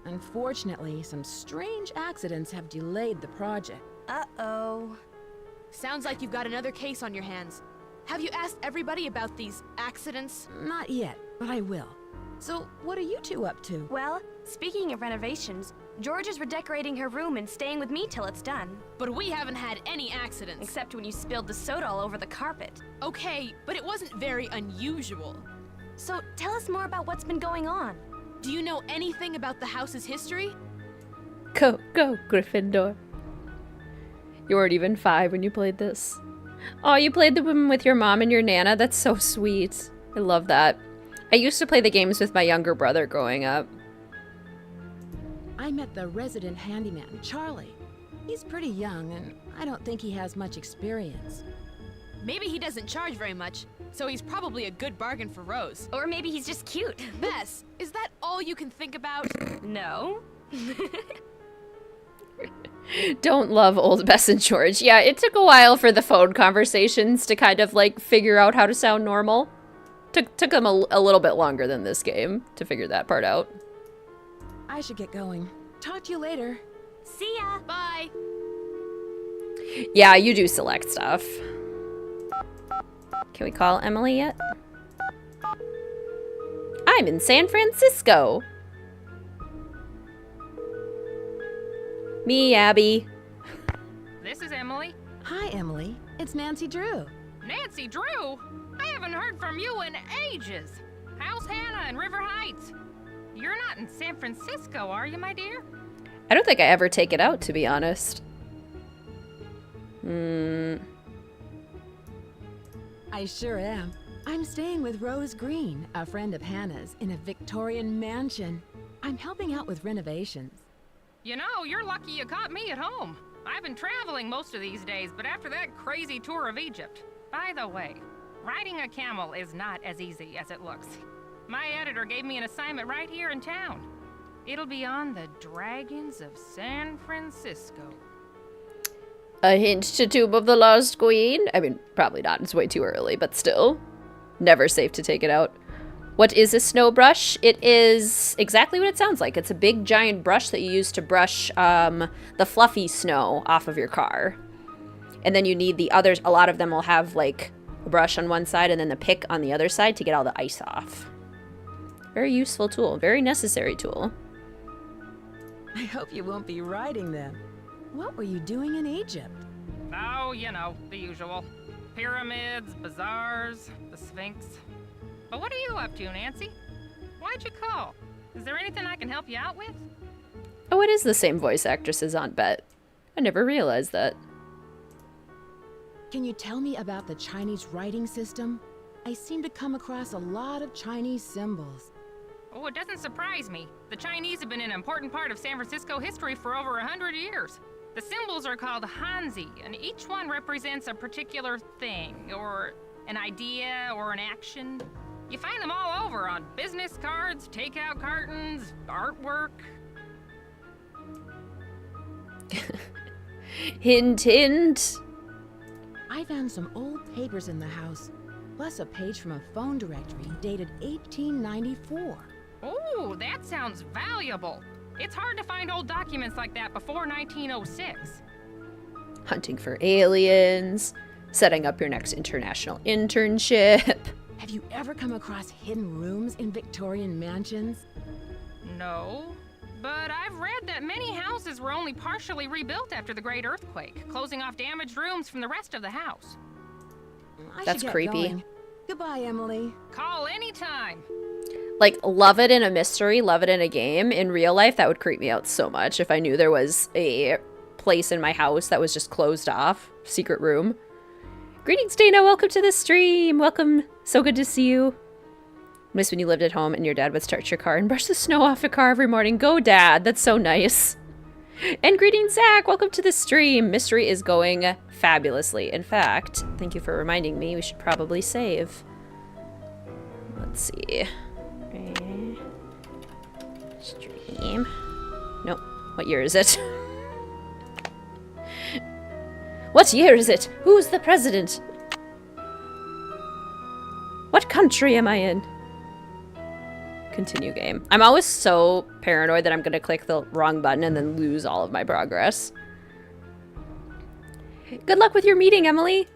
Unfortunately, some strange accidents have delayed the project. Uh-oh. Sounds like you've got another case on your hands. Have you asked everybody about these accidents? Not yet, but I will. So, what are you two up to? Well, speaking of renovations, George is redecorating her room and staying with me till it's done. But we haven't had any accidents. Except when you spilled the soda all over the carpet. Okay, but it wasn't very unusual. So, tell us more about what's been going on. Do you know anything about the house's history? Go, go, Gryffindor. You weren't even 5 when you played this. Oh, you played the one with your mom and your Nana? That's so sweet. I love that. I used to play the games with my younger brother growing up. I met the resident handyman, Charlie. He's pretty young, and I don't think he has much experience. Maybe he doesn't charge very much, so he's probably a good bargain for Rose. Or maybe he's just cute. Bess, is that all you can think about? No. Don't love old Bess and George. Yeah, it took a while for the phone conversations to kind of like figure out how to sound normal. Took them a little bit longer than this game to figure that part out. I should get going. Talk to you later. See ya. Bye. Yeah, you do select stuff. Can we call Emily yet? I'm in San Francisco. Me, Abby. This is Emily. Hi, Emily. It's Nancy Drew. Nancy Drew? I haven't heard from you in ages. How's Hannah in River Heights? You're not in San Francisco, are you, my dear? I don't think I ever take it out, to be honest. I sure am. I'm staying with Rose Green, a friend of Hannah's, in a Victorian mansion. I'm helping out with renovations. You know, you're lucky you caught me at home. I've been traveling most of these days, but after that crazy tour of Egypt. By the way, riding a camel is not as easy as it looks. My editor gave me an assignment right here in town. It'll be on the Dragons of San Francisco. A hint to Tomb of the Lost Queen? I mean, probably not. It's way too early, but still. Never safe to take it out. What is a snow brush? It is exactly what it sounds like. It's a big giant brush that you use to brush the fluffy snow off of your car. And then you need the others. A lot of them will have like a brush on one side and then the pick on the other side to get all the ice off. Very useful tool. Very necessary tool. I hope you won't be riding them. What were you doing in Egypt? Oh, you know, the usual. Pyramids, bazaars, the Sphinx. But what are you up to, Nancy? Why'd you call? Is there anything I can help you out with? Oh, it is the same voice actress as Aunt Bet. I never realized that. Can you tell me about the Chinese writing system? I seem to come across a lot of Chinese symbols. Oh, it doesn't surprise me. The Chinese have been an important part of San Francisco history for over 100 years. The symbols are called Hanzi, and each one represents a particular thing, or an idea, or an action. You find them all over on business cards, takeout cartons, artwork. Hint, hint. I found some old papers in the house, plus a page from a phone directory dated 1894. Oh, that sounds valuable. It's hard to find old documents like that before 1906. Hunting for aliens. Setting up your next international internship. Have you ever come across hidden rooms in Victorian mansions? No, but I've read that many houses were only partially rebuilt after the Great Earthquake, closing off damaged rooms from the rest of the house. I That's should get creepy. going. Goodbye, Emily. Call anytime. Like, love it in a mystery, love it in a game. In real life, that would creep me out so much if I knew there was a place in my house that was just closed off. Secret room. Greetings, Dana. Welcome to the stream. Welcome. So good to see you. Miss when you lived at home and your dad would start your car and brush the snow off the car every morning. Go, Dad. That's so nice. And greetings, Zach. Welcome to the stream. Mystery is going fabulously. In fact, thank you for reminding me. We should probably save. Let's see. Stream. Nope. What year is it? What year is it? Who's the president? What country am I in? Continue game. I'm always so paranoid that I'm going to click the wrong button and then lose all of my progress. Good luck with your meeting, Emily.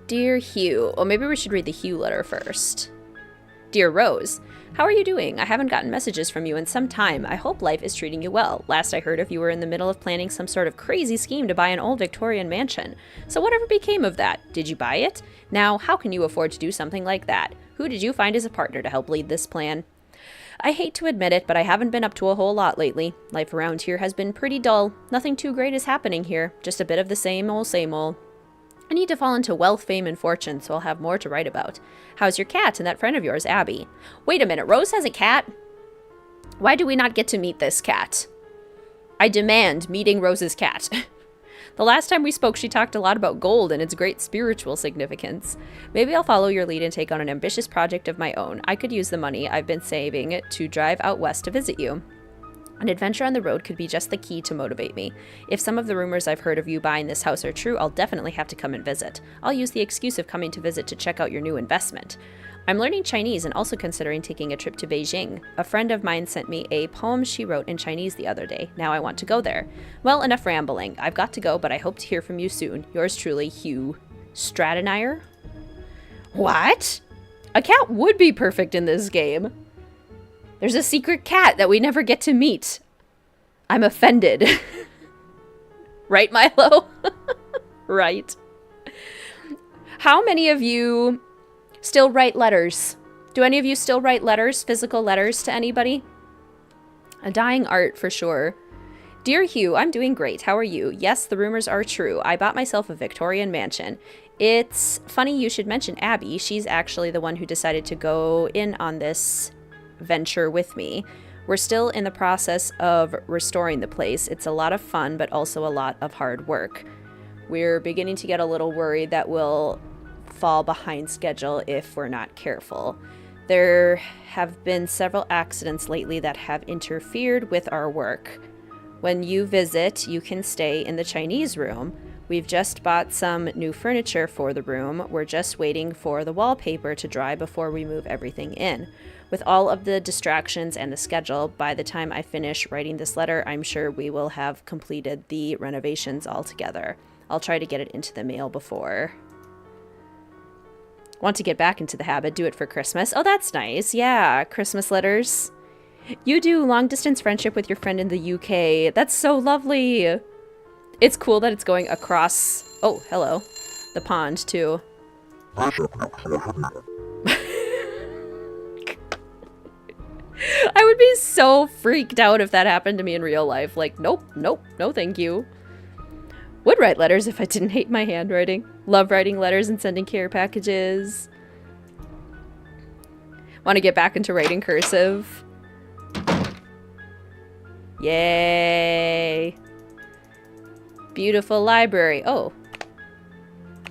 Dear Hugh. Oh, maybe we should read the Hugh letter first. Dear Rose. How are you doing? I haven't gotten messages from you in some time. I hope life is treating you well. Last I heard of you were in the middle of planning some sort of crazy scheme to buy an old Victorian mansion. So whatever became of that? Did you buy it? Now, how can you afford to do something like that? Who did you find as a partner to help lead this plan? I hate to admit it, but I haven't been up to a whole lot lately. Life around here has been pretty dull. Nothing too great is happening here. Just a bit of the same old, same old. I need to fall into wealth, fame, and fortune, so I'll have more to write about. How's your cat and that friend of yours, Abby? Wait a minute, Rose has a cat? Why do we not get to meet this cat? I demand meeting Rose's cat. The last time we spoke, she talked a lot about gold and its great spiritual significance. Maybe I'll follow your lead and take on an ambitious project of my own. I could use the money I've been saving to drive out west to visit you. An adventure on the road could be just the key to motivate me. If some of the rumors I've heard of you buying this house are true, I'll definitely have to come and visit. I'll use the excuse of coming to visit to check out your new investment. I'm learning Chinese and also considering taking a trip to Beijing. A friend of mine sent me a poem she wrote in Chinese the other day. Now I want to go there. Well, enough rambling. I've got to go, but I hope to hear from you soon. Yours truly, Hugh Stratenire. What? A cat would be perfect in this game. There's a secret cat that we never get to meet. I'm offended. Right, Milo? Right. How many of you still write letters? Do any of you still write letters, physical letters to anybody? A dying art for sure. Dear Hugh, I'm doing great. How are you? Yes, the rumors are true. I bought myself a Victorian mansion. It's funny you should mention Abby. She's actually the one who decided to go in on this venture with me. We're still in the process of restoring the place. It's a lot of fun, but also a lot of hard work. We're beginning to get a little worried that we'll fall behind schedule if we're not careful. There have been several accidents lately that have interfered with our work. When you visit, you can stay in the Chinese room. We've just bought some new furniture for the room. We're just waiting for the wallpaper to dry before we move everything in. With all of the distractions and the schedule, by the time I finish writing this letter, I'm sure we will have completed the renovations altogether. I'll try to get it into the mail before. Want to get back into the habit, do it for Christmas. Oh, that's nice. Yeah, Christmas letters. You do long-distance friendship with your friend in the UK. That's so lovely. It's cool that it's going across... Oh, hello. The pond, too. I would be so freaked out if that happened to me in real life. Like, nope, no thank you. Would write letters if I didn't hate my handwriting. Love writing letters and sending care packages. Want to get back into writing cursive. Yay. Beautiful library. Oh.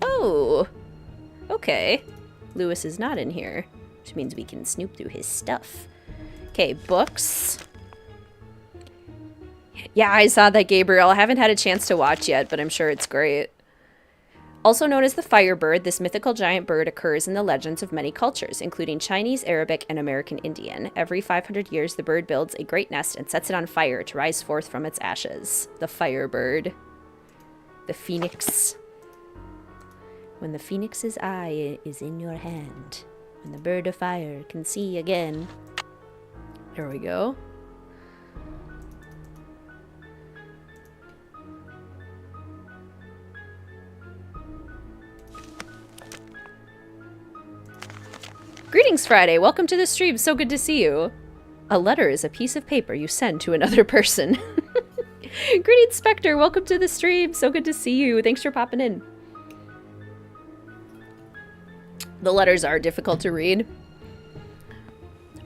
Oh. Okay. Lewis is not in here, which means we can snoop through his stuff. Okay, books. Yeah, I saw that, Gabriel. I haven't had a chance to watch yet, but I'm sure it's great. Also known as the Firebird, this mythical giant bird occurs in the legends of many cultures, including Chinese, Arabic, and American Indian. Every 500 years, the bird builds a great nest and sets it on fire to rise forth from its ashes. The Firebird. The Phoenix. When the phoenix's eye is in your hand, when the bird of fire can see again. There we go. Greetings, Friday. Welcome to the stream. So good to see you. A letter is a piece of paper you send to another person. Greetings, Spectre. Welcome to the stream. So good to see you. Thanks for popping in. The letters are difficult to read.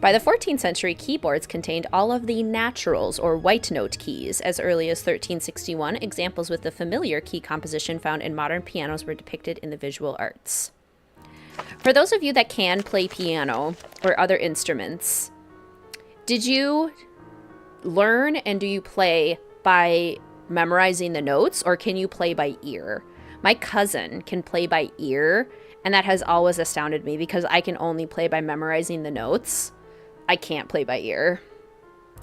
By the 14th century, keyboards contained all of the naturals, or white note keys. As early as 1361, examples with the familiar key composition found in modern pianos were depicted in the visual arts. For those of you that can play piano or other instruments, did you learn and do you play by memorizing the notes, or can you play by ear? My cousin can play by ear, and that has always astounded me because I can only play by memorizing the notes. I can't play by ear.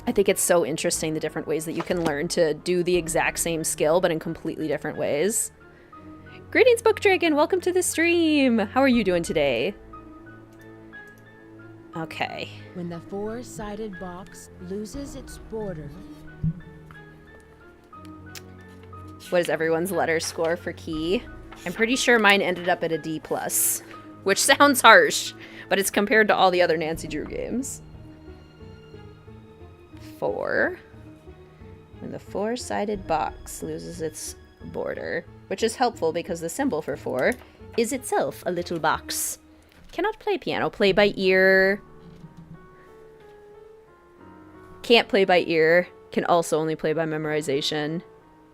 I think it's so interesting the different ways that you can learn to do the exact same skill, but in completely different ways. Greetings, Book Dragon. Welcome to the stream. How are you doing today? Okay. When the four-sided box loses its border. What is everyone's letter score for key? I'm pretty sure mine ended up at a D+, which sounds harsh, but it's compared to all the other Nancy Drew games. 4. When the four-sided box loses its border, which is helpful because the symbol for 4 is itself a little box. Cannot play piano. Play by ear. Can't play by ear. Can also only play by memorization.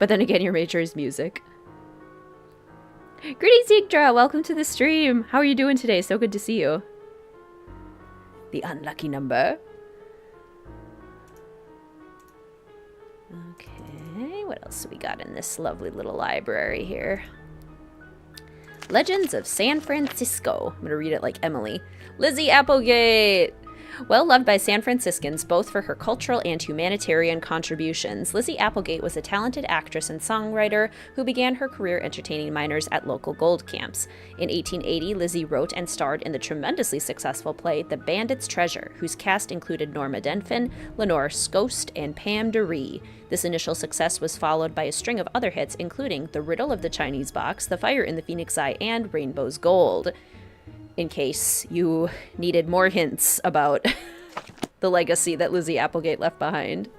But then again, your major is music. Greetings, Yggdra! Welcome to the stream! How are you doing today? So good to see you. The unlucky number. Okay, what else do we got in this lovely little library here? Legends of San Francisco. I'm going to read it like Emily. Lizzie Applegate! Well loved by San Franciscans, both for her cultural and humanitarian contributions, Lizzie Applegate was a talented actress and songwriter who began her career entertaining miners at local gold camps. In 1880, Lizzie wrote and starred in the tremendously successful play The Bandit's Treasure, whose cast included Norma Denfin, Lenore Scost, and Pam DeRee. This initial success was followed by a string of other hits, including The Riddle of the Chinese Box, The Fire in the Phoenix Eye, and Rainbow's Gold. In case you needed more hints about the legacy that Lizzie Applegate left behind.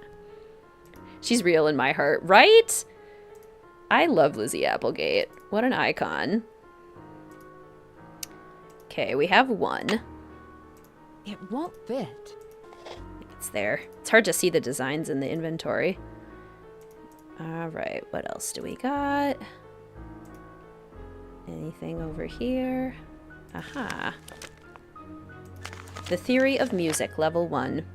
She's real in my heart, right? I love Lizzie Applegate. What an icon. Okay, we have 1. It won't fit. It's there. It's hard to see the designs in the inventory. All right, what else do we got? Anything over here? Aha. The Theory of Music, Level 1.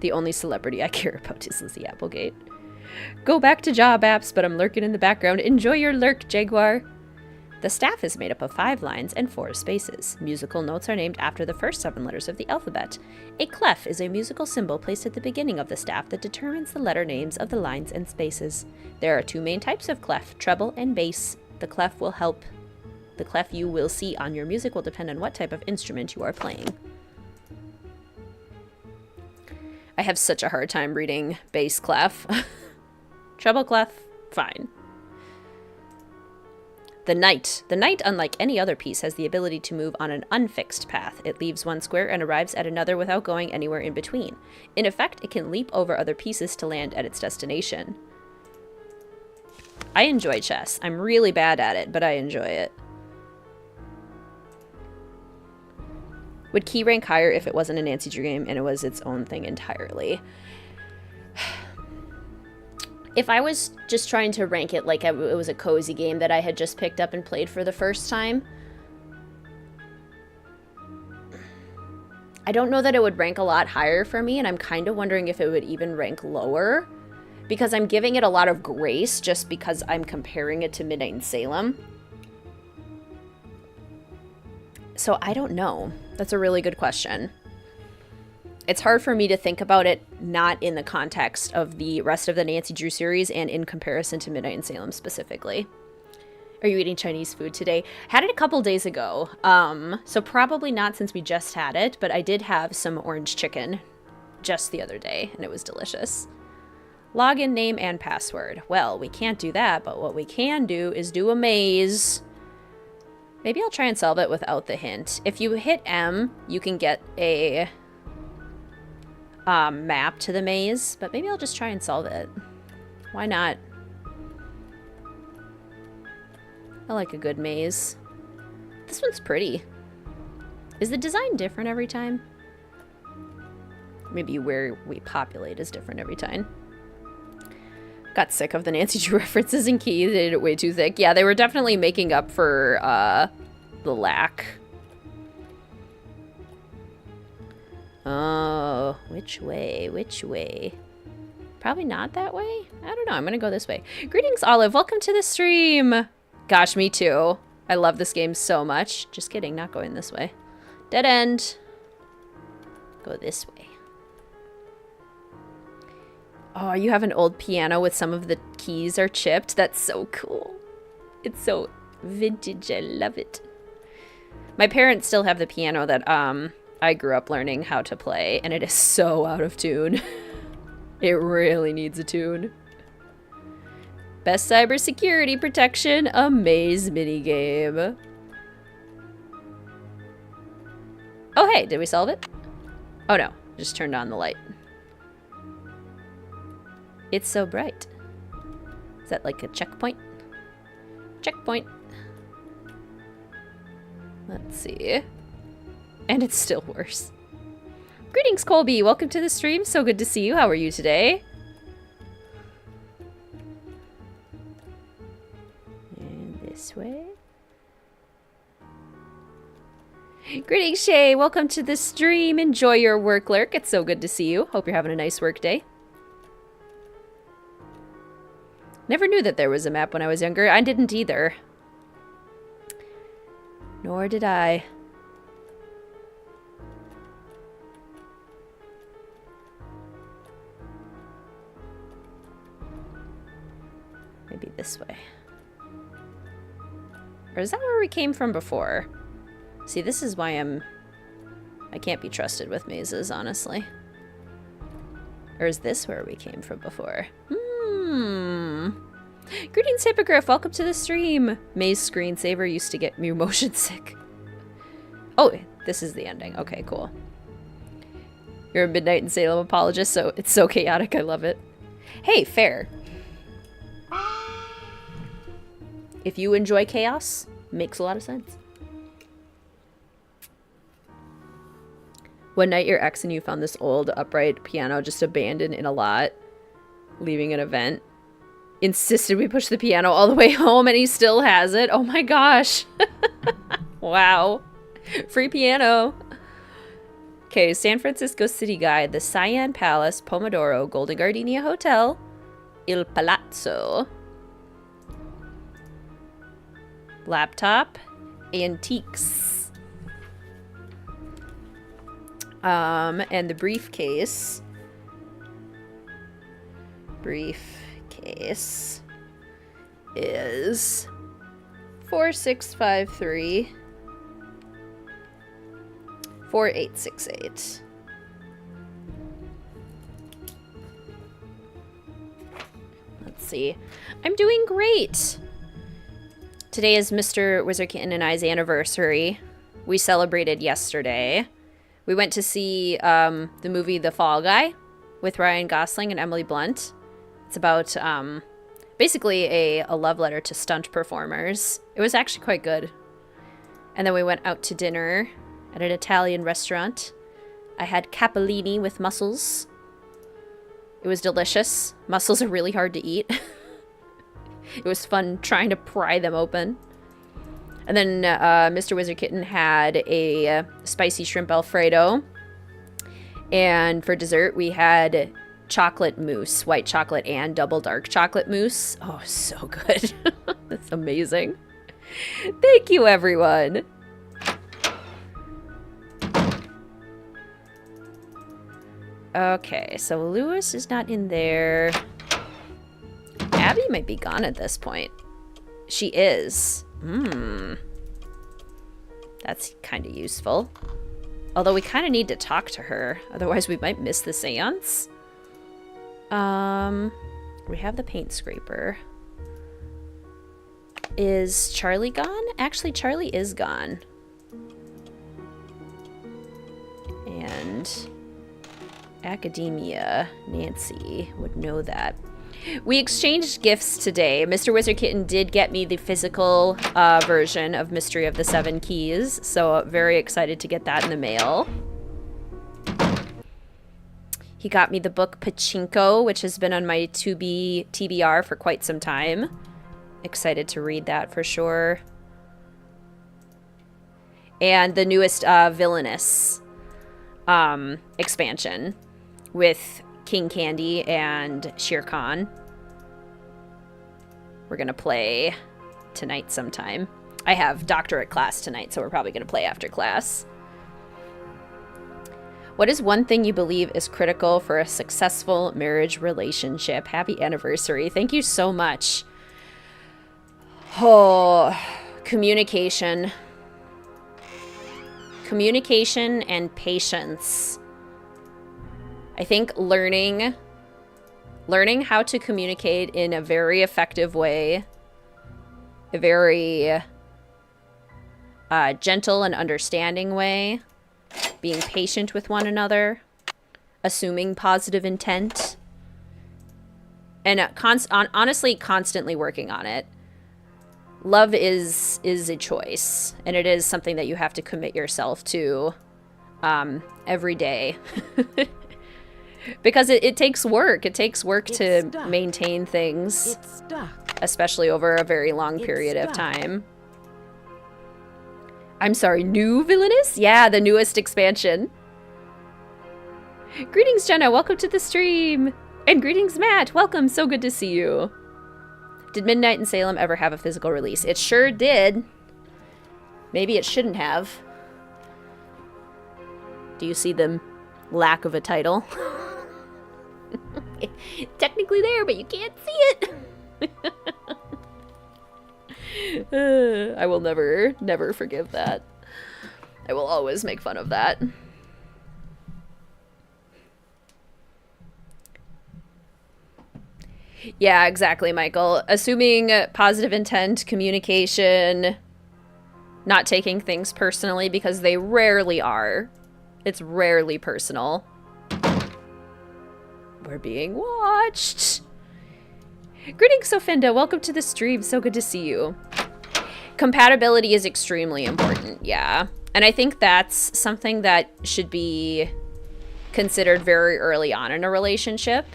The only celebrity I care about is Lizzie Applegate. Go back to job apps, but I'm lurking in the background. Enjoy your lurk, Jaguar. The staff is made up of 5 lines and 4 spaces. Musical notes are named after the first 7 letters of the alphabet. A clef is a musical symbol placed at the beginning of the staff that determines the letter names of the lines and spaces. There are 2 main types of clef, treble and bass. The clef you will see on your music will depend on what type of instrument you are playing. I have such a hard time reading bass clef. Treble clef, fine. The Knight. The Knight, unlike any other piece, has the ability to move on an unfixed path. It leaves one square and arrives at another without going anywhere in between. In effect, it can leap over other pieces to land at its destination. I enjoy chess. I'm really bad at it, but I enjoy it. Would key rank higher if it wasn't a Nancy Drew game and it was its own thing entirely? If I was just trying to rank it like it was a cozy game that I had just picked up and played for the first time, I don't know that it would rank a lot higher for me, and I'm kind of wondering if it would even rank lower, because I'm giving it a lot of grace just because I'm comparing it to Midnight in Salem. So I don't know. That's a really good question. It's hard for me to think about it not in the context of the rest of the Nancy Drew series and in comparison to Midnight in Salem specifically. Are you eating Chinese food today? Had it a couple days ago. So probably not since we just had it, but I did have some orange chicken just the other day, and it was delicious. Login name and password. Well, we can't do that, but what we can do is do a maze. Maybe I'll try and solve it without the hint. If you hit M, you can get a map to the maze, but maybe I'll just try and solve it. Why not? I like a good maze. This one's pretty. Is the design different every time? Maybe where we populate is different every time. Got sick of the Nancy Drew references in Key. They did it way too thick. Yeah, they were definitely making up for the lack. Oh, which way? Which way? Probably not that way? I don't know. I'm going to go this way. Greetings, Olive. Welcome to the stream. Gosh, me too. I love this game so much. Just kidding. Not going this way. Dead end. Go this way. Oh, you have an old piano with some of the keys are chipped. That's so cool. It's so vintage. I love it. My parents still have the piano that I grew up learning how to play, and it is so out of tune. It really needs a tune. Best cybersecurity protection, a maze minigame. Oh, hey, did we solve it? Oh no, just turned on the light. It's so bright. Is that like a checkpoint? Checkpoint. Let's see. And it's still worse. Greetings, Colby. Welcome to the stream. So good to see you. How are you today? And this way. Greetings, Shay. Welcome to the stream. Enjoy your work, Lurk. It's so good to see you. Hope you're having a nice work day. Never knew that there was a map when I was younger. I didn't either. Nor did I. Maybe this way. Or is that where we came from before? See, this is why I can't be trusted with mazes, honestly. Or is this where we came from before? Greetings, Hippogriff. Welcome to the stream. Maze screensaver used to get me motion sick. Oh, this is the ending. Okay, cool. You're a Midnight in Salem apologist, so it's so chaotic. I love it. Hey, fair. If you enjoy chaos, makes a lot of sense. One night your ex and you found this old upright piano just abandoned in a lot, leaving an event. Insisted we push the piano all the way home and he still has it. Oh my gosh. Wow. Free piano. Okay, San Francisco City Guide, the Cyan Palace, Pomodoro, Golden Gardenia Hotel, Il Palazzo. Laptop, antiques. And the briefcase. Briefcase is 4653 4868. Let's see. I'm doing great. Today is Mr. Wizard Kitten and I's anniversary. We celebrated yesterday. We went to see the movie The Fall Guy with Ryan Gosling and Emily Blunt. It's about basically a love letter to stunt performers. It was actually quite good. And then we went out to dinner at an Italian restaurant. I had capellini with mussels. It was delicious. Mussels are really hard to eat. It was fun trying to pry them open. And then Mr. Wizard Kitten had a spicy shrimp Alfredo. And for dessert, we had chocolate mousse, white chocolate and double dark chocolate mousse. Oh, so good. That's amazing. Thank you, everyone. Okay, so Lewis is not in there. Abby might be gone at this point. She is. That's kind of useful. Although we kind of need to talk to her. Otherwise we might miss the seance. We have the paint scraper. Is Charlie gone? Actually, Charlie is gone. And Academia, Nancy would know that. We exchanged gifts today. Mr. Wizard Kitten did get me the physical version of Mystery of the Seven Keys, so very excited to get that in the mail. He got me the book Pachinko, which has been on my TBR for quite some time. Excited to read that for sure. And the newest Villainous expansion with King Candy and Shere Khan. We're gonna play tonight sometime. I have doctorate class tonight, so we're probably gonna play after class. What is one thing you believe is critical for a successful marriage relationship? Happy anniversary. Thank you so much. Oh, communication. Communication and patience. I think learning how to communicate in a very effective way, a very gentle and understanding way, being patient with one another, assuming positive intent, and honestly constantly working on it. Love is a choice, and it is something that you have to commit yourself to every day. Because it takes work. It takes work to maintain things, especially over a very long period of time. I'm sorry, new Villainous? Yeah, the newest expansion. Greetings, Jenna. Welcome to the stream. And greetings, Matt. Welcome. So good to see you. Did Midnight in Salem ever have a physical release? It sure did. Maybe it shouldn't have. Do you see the lack of a title? Technically there, but you can't see it. I will never forgive that. I will always make fun of that. Yeah, exactly, Michael. Assuming positive intent, communication, not taking things personally, because they rarely are. It's rarely personal. We're being watched. Greetings, Sofinda. Welcome to the stream. So good to see you. Compatibility is extremely important, yeah. And I think that's something that should be considered very early on in a relationship,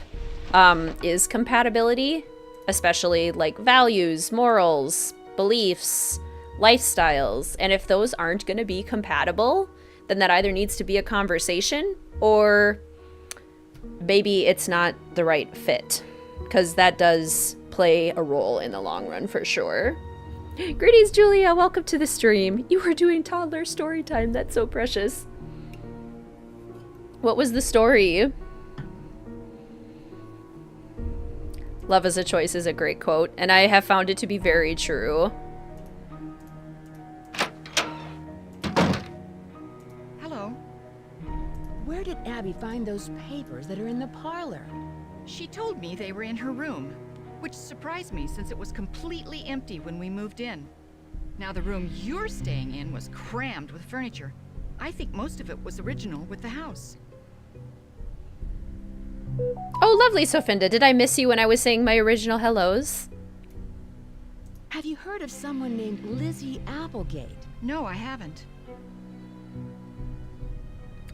is compatibility, especially like values, morals, beliefs, lifestyles. And if those aren't going to be compatible, then that either needs to be a conversation or maybe it's not the right fit, because that does play a role in the long run for sure. Greetings, Julia. Welcome to the stream. You were doing toddler story time. That's so precious. What was the story? Love is a choice is a great quote, and I have found it to be very true. Hello. Where did Abby find those papers that are in the parlor? She told me they were in her room, which surprised me since it was completely empty when we moved in. Now the room you're staying in was crammed with furniture. I think most of it was original with the house. Oh, lovely, Sofinda. Did I miss you when I was saying my original hellos? Have you heard of someone named Lizzie Applegate? No, I haven't.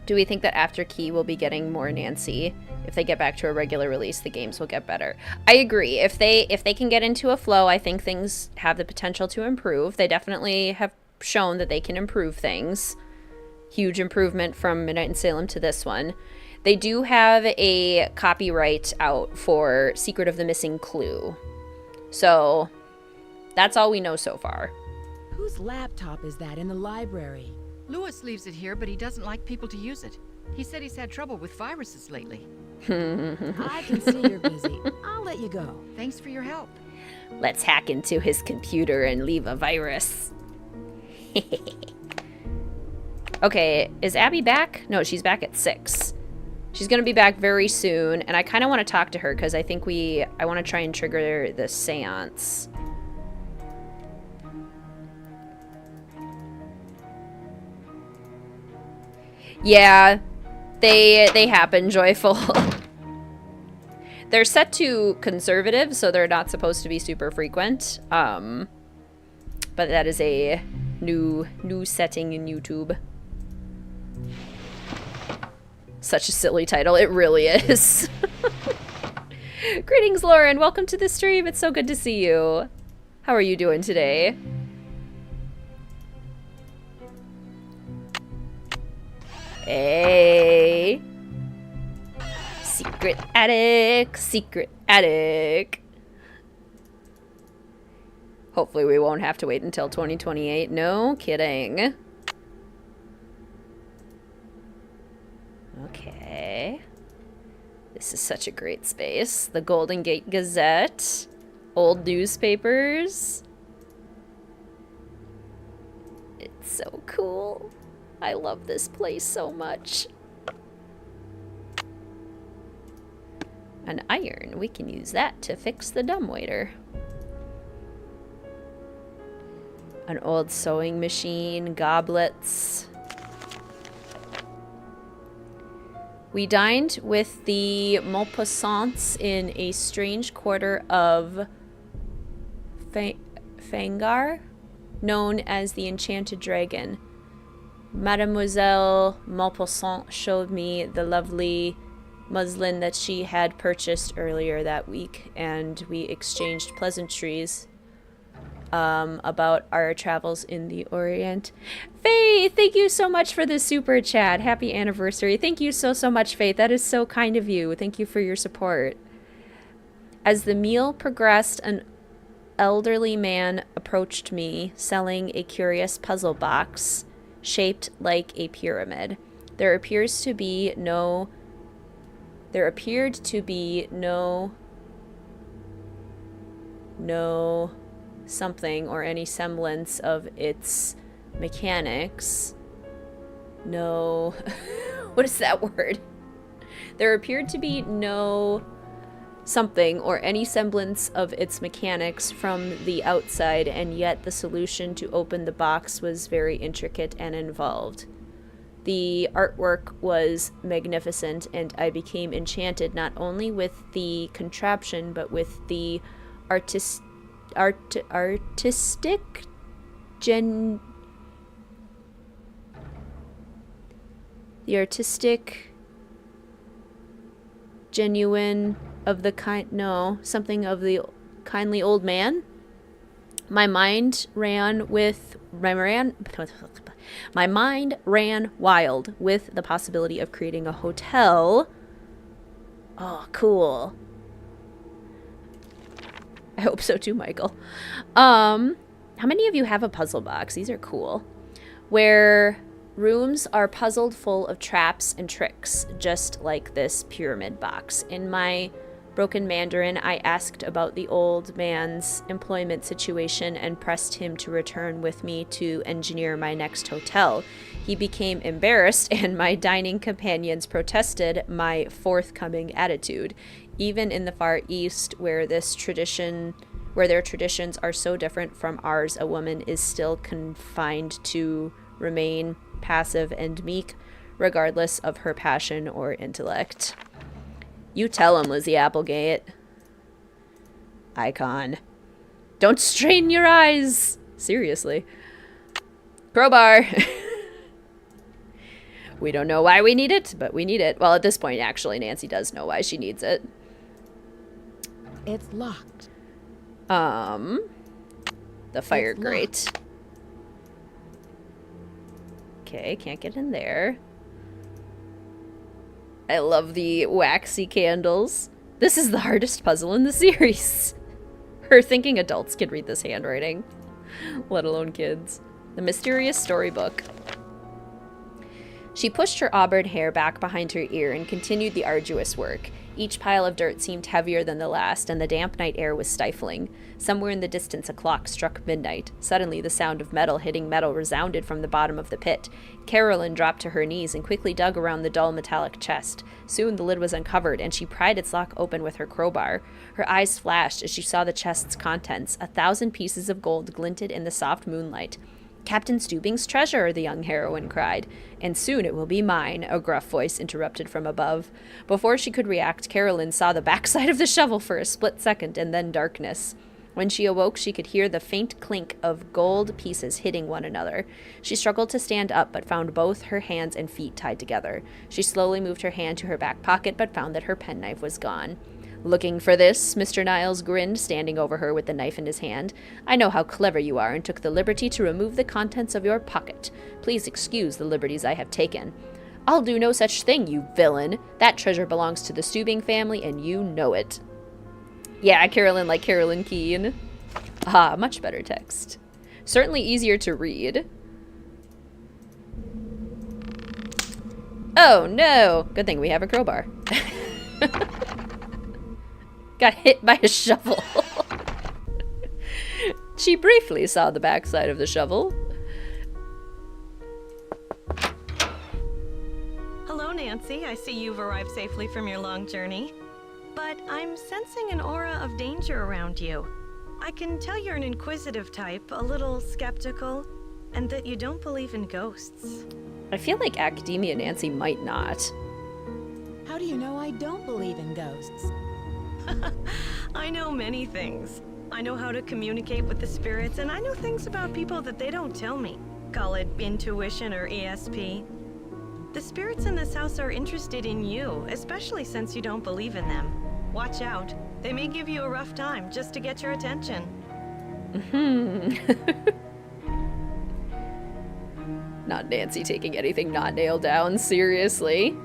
Do we think that after Key will be getting more Nancy? If they get back to a regular release, the games will get better. I agree. If they can get into a flow, I think things have the potential to improve. They definitely have shown that they can improve things. Huge improvement from Midnight in Salem to this one. They do have a copyright out for Secret of the Missing Clue. So that's all we know so far. Whose laptop is that in the library? Lewis leaves it here, but he doesn't like people to use it. He said he's had trouble with viruses lately. I can see you're busy. I'll let you go. Thanks for your help. Let's hack into his computer and leave a virus. Okay, is Abby back? No, she's back at 6. She's gonna be back very soon, and I kind of want to talk to her because I think I want to try and trigger the seance. Yeah, they happen, Joyful. They're set to conservative, so they're not supposed to be super frequent. But that is a new setting in YouTube. Such a silly title. It really is. Greetings, Lauren. Welcome to the stream. It's so good to see you. How are you doing today? Hey. Secret attic. Secret attic. Hopefully we won't have to wait until 2028. No kidding. Okay. This is such a great space. The Golden Gate Gazette. Old newspapers. It's so cool. I love this place so much. An iron. We can use that to fix the dumbwaiter. An old sewing machine. Goblets. We dined with the Maupassants in a strange quarter of Fangar, known as the Enchanted Dragon. Mademoiselle Maupassant showed me the lovely muslin that she had purchased earlier that week, and we exchanged pleasantries about our travels in the Orient. Faith, thank you so much for the super chat. Happy anniversary. Thank you so much, Faith. That is so kind of you. Thank you for your support. As the meal progressed, an elderly man approached me, selling a curious puzzle box shaped like a pyramid. There appeared to be no something or any semblance of its mechanics. No. What is that word? There appeared to be no something or any semblance of its mechanics from the outside, and yet the solution to open the box was very intricate and involved. The artwork was magnificent, and I became enchanted not only with the contraption, but with the artistic genuine of the something of the kindly old man. My mind ran wild with the possibility of creating a hotel. Oh, cool. I hope so too, Michael. How many of you have a puzzle box? These are cool. Where rooms are puzzled full of traps and tricks, just like this pyramid box. In my broken Mandarin, I asked about the old man's employment situation and pressed him to return with me to engineer my next hotel. He became embarrassed, and my dining companions protested my forthcoming attitude. Even in the Far East, where their traditions are so different from ours, a woman is still confined to remain passive and meek, regardless of her passion or intellect. You tell him, Lizzie Applegate. Icon. Don't strain your eyes! Seriously. Crowbar! We don't know why we need it, but we need it. Well, at this point, actually, Nancy does know why she needs it. It's locked. The fire grate. Okay, can't get in there. I love the waxy candles. This is the hardest puzzle in the series. Her thinking adults can read this handwriting, let alone kids. The mysterious storybook. She pushed her auburn hair back behind her ear and continued the arduous work. Each pile of dirt seemed heavier than the last, and the damp night air was stifling. Somewhere in the distance, a clock struck midnight. Suddenly, the sound of metal hitting metal resounded from the bottom of the pit. Carolyn dropped to her knees and quickly dug around the dull metallic chest. Soon the lid was uncovered, and she pried its lock open with her crowbar. Her eyes flashed as she saw the chest's contents. 1,000 pieces of gold glinted in the soft moonlight. "Captain Stubing's treasure," the young heroine cried. "And soon it will be mine," a gruff voice interrupted from above. Before she could react, Carolyn saw the backside of the shovel for a split second and then darkness. When she awoke, she could hear the faint clink of gold pieces hitting one another. She struggled to stand up, but found both her hands and feet tied together. She slowly moved her hand to her back pocket, but found that her penknife was gone. "Looking for this?" Mr. Niles grinned, standing over her with the knife in his hand. "I know how clever you are and took the liberty to remove the contents of your pocket. Please excuse the liberties I have taken." "I'll do no such thing, you villain. That treasure belongs to the Stubing family, and you know it." Yeah, Carolyn like Carolyn Keene. Ah, much better text. Certainly easier to read. Oh no! Good thing we have a crowbar. Got hit by a shovel. She briefly saw the backside of the shovel. Hello, Nancy. I see you've arrived safely from your long journey. But I'm sensing an aura of danger around you. I can tell you're an inquisitive type, a little skeptical, and that you don't believe in ghosts. I feel like Academia Nancy might not. How do you know I don't believe in ghosts? I know many things. I know how to communicate with the spirits, and I know things about people that they don't tell me. Call it intuition or ESP. The spirits in this house are interested in you, especially since you don't believe in them. Watch out. They may give you a rough time just to get your attention. Not Nancy taking anything not nailed down, seriously.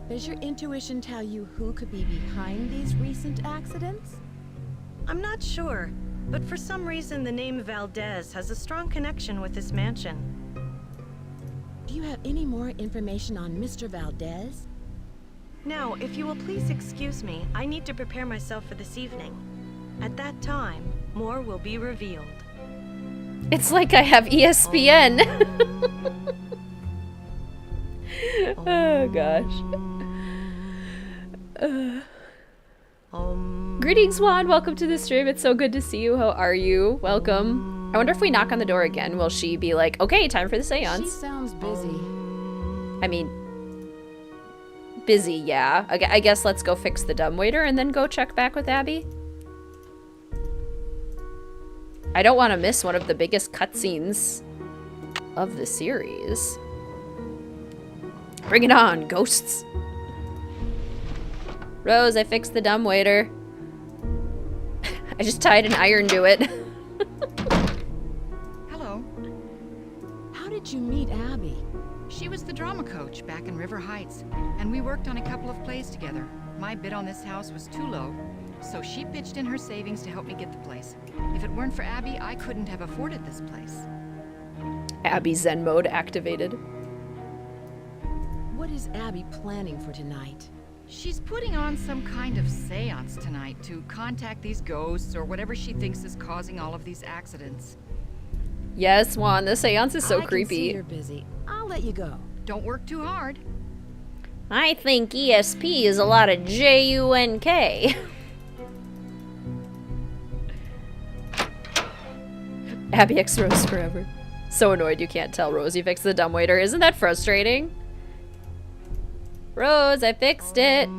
Does your intuition tell you who could be behind these recent accidents? I'm not sure, but for some reason the name Valdez has a strong connection with this mansion. Do you have any more information on Mr. Valdez? Now, if you will please excuse me, I need to prepare myself for this evening. At that time, more will be revealed. It's like I have ESPN. Oh gosh. Greetings, Juan. Welcome to the stream. It's so good to see you. How are you? Welcome. I wonder if we knock on the door again, will she be like, okay, time for the seance? She sounds busy. I mean, busy, yeah. I guess let's go fix the dumbwaiter and then go check back with Abby. I don't want to miss one of the biggest cutscenes of the series. Bring it on, ghosts. Rose, I fixed the dumbwaiter. I just tied an iron to it. Hello. How did you meet Abby? She was the drama coach back in River Heights, and we worked on a couple of plays together. My bid on this house was too low, so she pitched in her savings to help me get the place. If it weren't for Abby, I couldn't have afforded this place. Abby Zen mode activated. What is Abby planning for tonight? She's putting on some kind of seance tonight to contact these ghosts or whatever she thinks is causing all of these accidents. Yes, Juan, the seance is so I creepy. Can see you're busy. I'll let you go. Don't work too hard. I think ESP is a lot of JUNK. Abby X Rose forever. So annoyed you can't tell Rose you fixed the dumbwaiter. Isn't that frustrating? Rose, I fixed it.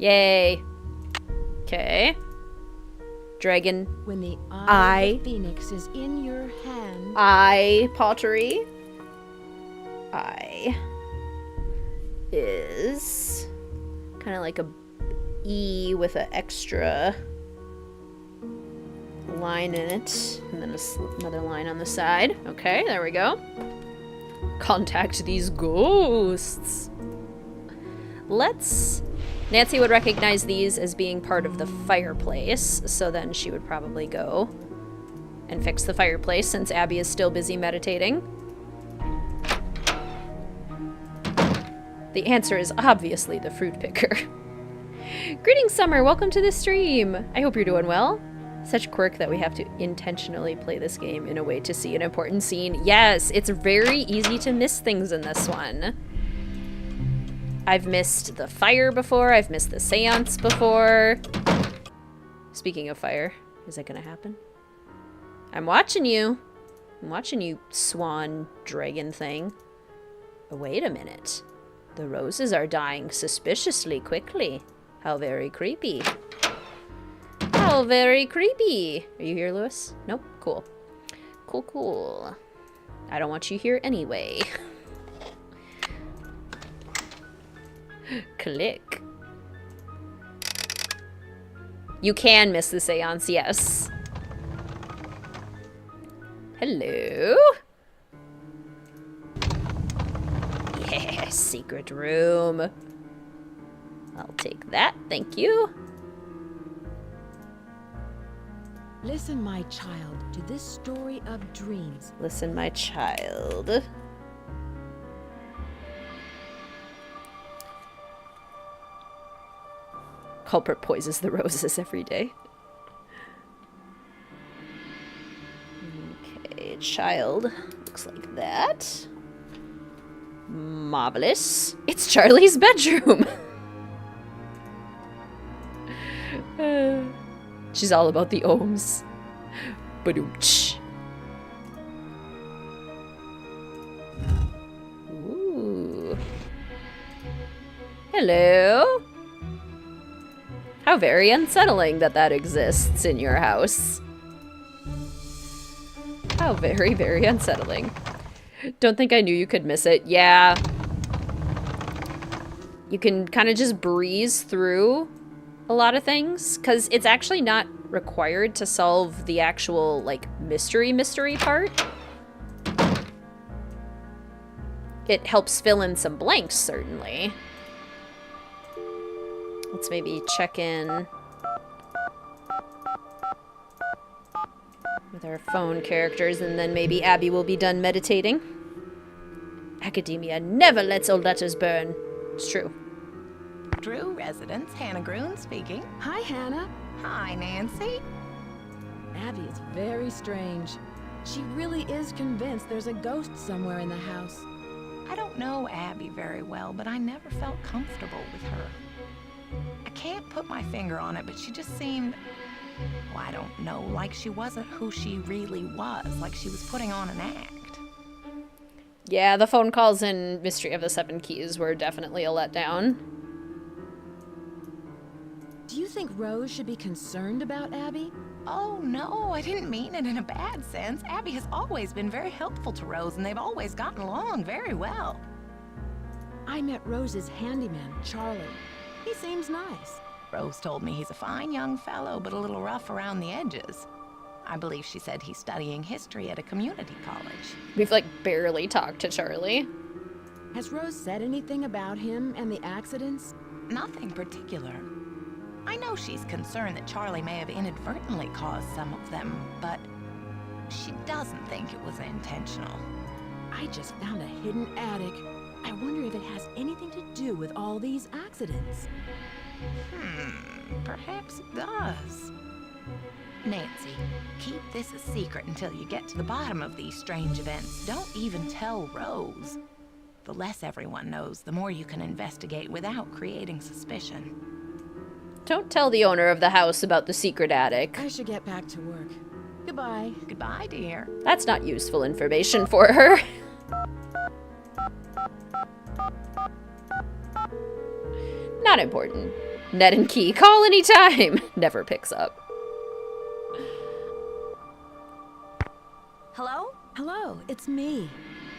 Yay. Okay. Dragon. When the eye of the phoenix is in your hand. Eye pottery. Eye is kind of like a E with an extra line in it, and then another line on the side. Okay, there we go. Contact these ghosts. Nancy would recognize these as being part of the fireplace, so then she would probably go and fix the fireplace since Abby is still busy meditating. The answer is obviously the fruit picker. Greetings, Summer. Welcome to the stream. I hope you're doing well. Such quirk that we have to intentionally play this game in a way to see an important scene. Yes, it's very easy to miss things in this one. I've missed the fire before. I've missed the seance before. Speaking of fire, is that gonna happen? I'm watching you. I'm watching you, swan dragon thing. Oh, wait a minute. The roses are dying suspiciously quickly. How very creepy. How very creepy. Are you here, Lewis? Nope. Cool. Cool, cool. I don't want you here anyway. Click. You can miss the seance, yes. Hello? Yeah, secret room. I'll take that, thank you. Listen, my child, to this story of dreams. Listen, my child. Culprit poisons the roses every day. Okay, child. Looks like that. Marvelous. It's Charlie's bedroom. She's all about the ohms. Badoomch. Ooh. Hello. How very unsettling that that exists in your house. How very, very unsettling. Don't think I knew you could miss it. Yeah. You can kind of just breeze through a lot of things, because it's actually not required to solve the actual, like, mystery part. It helps fill in some blanks, certainly. Let's maybe check in with our phone characters, and then maybe Abby will be done meditating. Academia never lets old letters burn. It's true. Drew residence, Hannah Groon speaking. Hi, Hannah. Hi, Nancy. Abby is very strange. She really is convinced there's a ghost somewhere in the house. I don't know Abby very well, but I never felt comfortable with her. I can't put my finger on it, but she just seemed, well, I don't know, like she wasn't who she really was, like she was putting on an act. Yeah, the phone calls in Mystery of the Seven Keys were definitely a letdown. Do you think Rose should be concerned about Abby? Oh, no, I didn't mean it in a bad sense. Abby has always been very helpful to Rose, and they've always gotten along very well. I met Rose's handyman, Charlie. He seems nice. Rose told me he's a fine young fellow, but a little rough around the edges. I believe she said he's studying history at a community college. We've, like, barely talked to Charlie. Has Rose said anything about him and the accidents? Nothing particular. I know she's concerned that Charlie may have inadvertently caused some of them, but she doesn't think it was intentional. I just found a hidden attic. I wonder if it has anything to do with all these accidents. Perhaps it does. Nancy, keep this a secret until you get to the bottom of these strange events. Don't even tell Rose. The less everyone knows, the more you can investigate without creating suspicion. Don't tell the owner of the house about the secret attic. I should get back to work. Goodbye. Goodbye, dear. That's not useful information for her. Not important. Ned and Key, call anytime. Never picks up. Hello? Hello, it's me.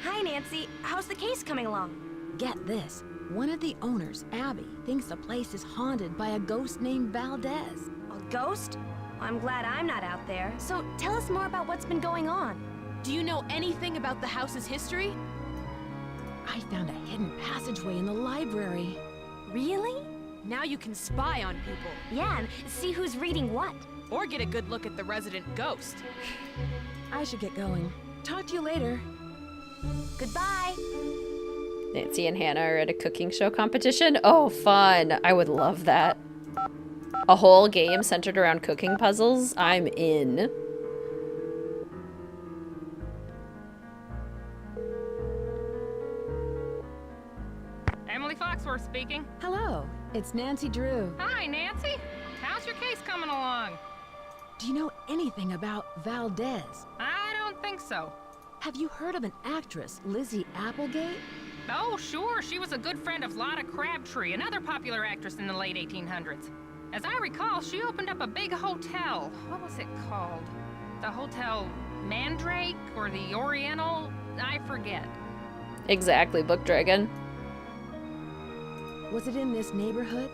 Hi, Nancy. How's the case coming along? Get this. One of the owners, Abby, thinks the place is haunted by a ghost named Valdez. A ghost? I'm glad I'm not out there. So tell us more about what's been going on. Do you know anything about the house's history? I found a hidden passageway in the library. Really? Now you can spy on people. Yeah, and see who's reading what. Or get a good look at the resident ghost. I should get going. Talk to you later. Goodbye. Nancy and Hannah are at a cooking show competition. Oh, fun. I would love that. A whole game centered around cooking puzzles. I'm in. Emily Foxworth speaking. Hello, it's Nancy Drew. Hi, Nancy. How's your case coming along? Do you know anything about Valdez? I don't think so. Have you heard of an actress, Lizzie Applegate? Oh, sure. She was a good friend of Lotta Crabtree, another popular actress in the late 1800s. As I recall, she opened up a big hotel. What was it called? The Hotel Mandrake or the Oriental? I forget. Exactly, Book Dragon. Was it in this neighborhood?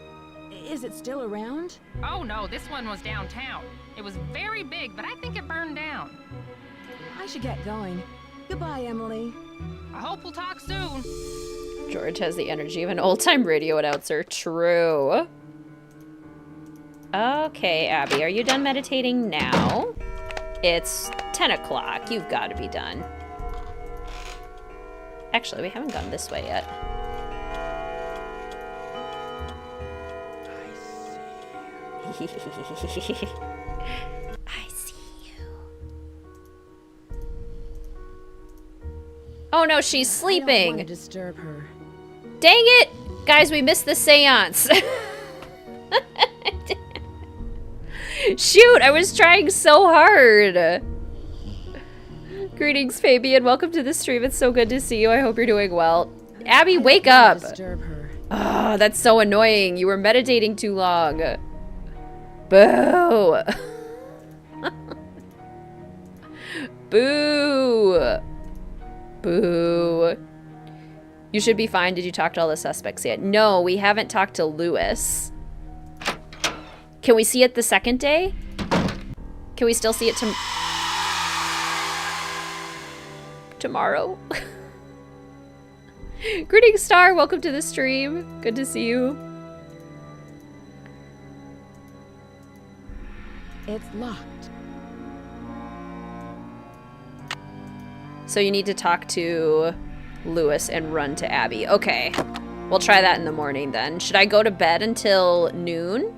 Is it still around? Oh no, this one was downtown. It was very big, but I think it burned down. I should get going. Goodbye, Emily. I hope we'll talk soon. George has the energy of an old-time radio announcer. True. Okay, Abby, are you done meditating now? It's 10 o'clock. You've got to be done. Actually, we haven't gone this way yet. I see you. Oh no, she's I don't sleeping. want to disturb her. Dang it! Guys, we missed the seance. Shoot, I was trying so hard. Greetings, Fabian. Welcome to the stream. It's so good to see you. I hope you're doing well. Abby, wake up. Disturb her. Oh, that's so annoying. You were meditating too long. Boo. Boo. Boo. You should be fine. Did you talk to all the suspects yet? No, we haven't talked to Lewis. Can we see it the second day? Can we still see it tomorrow? Greetings, Star. Welcome to the stream. Good to see you. It's locked. So you need to talk to Lewis and run to Abby. Okay. We'll try that in the morning then. Should I go to bed until noon?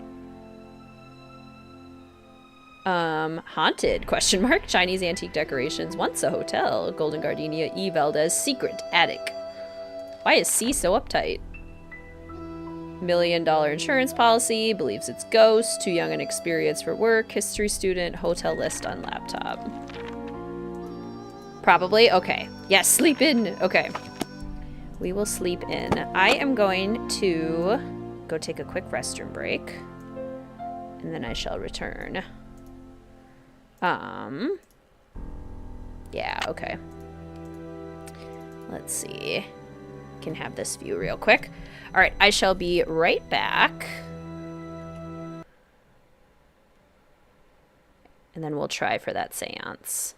Haunted, question mark. Chinese antique decorations. Once a hotel. Golden Gardenia, E. Valdez, secret attic. Why is C so uptight? $1 million insurance policy. Believes it's ghost. Too young and experienced for work. History student. Hotel list on laptop. Probably. Okay. Yes, sleep in. Okay. We will sleep in. I am going to go take a quick restroom break. And then I shall return. Yeah, okay. Let's see. Can have this view real quick. All right, I shall be right back. And then we'll try for that seance.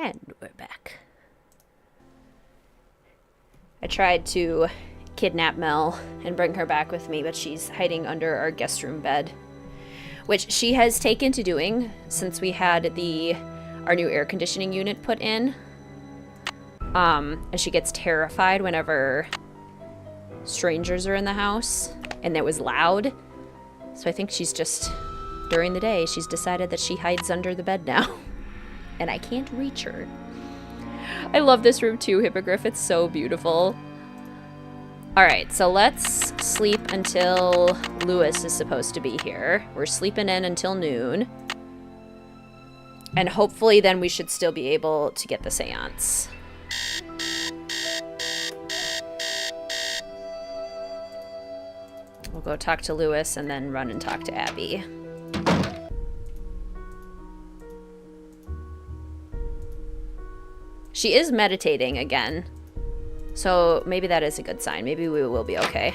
And we're back. I tried to kidnap Mel and bring her back with me, but she's hiding under our guest room bed, which she has taken to doing since we had our new air conditioning unit put in. And she gets terrified whenever strangers are in the house and it was loud. So I think she's just, during the day, she's decided that she hides under the bed now. And I can't reach her. I love this room too, Hippogriff. It's so beautiful. Alright, so let's sleep until Lewis is supposed to be here. We're sleeping in until noon. And hopefully then we should still be able to get the seance. We'll go talk to Lewis and then run and talk to Abby. She is meditating again. So maybe that is a good sign. Maybe we will be okay.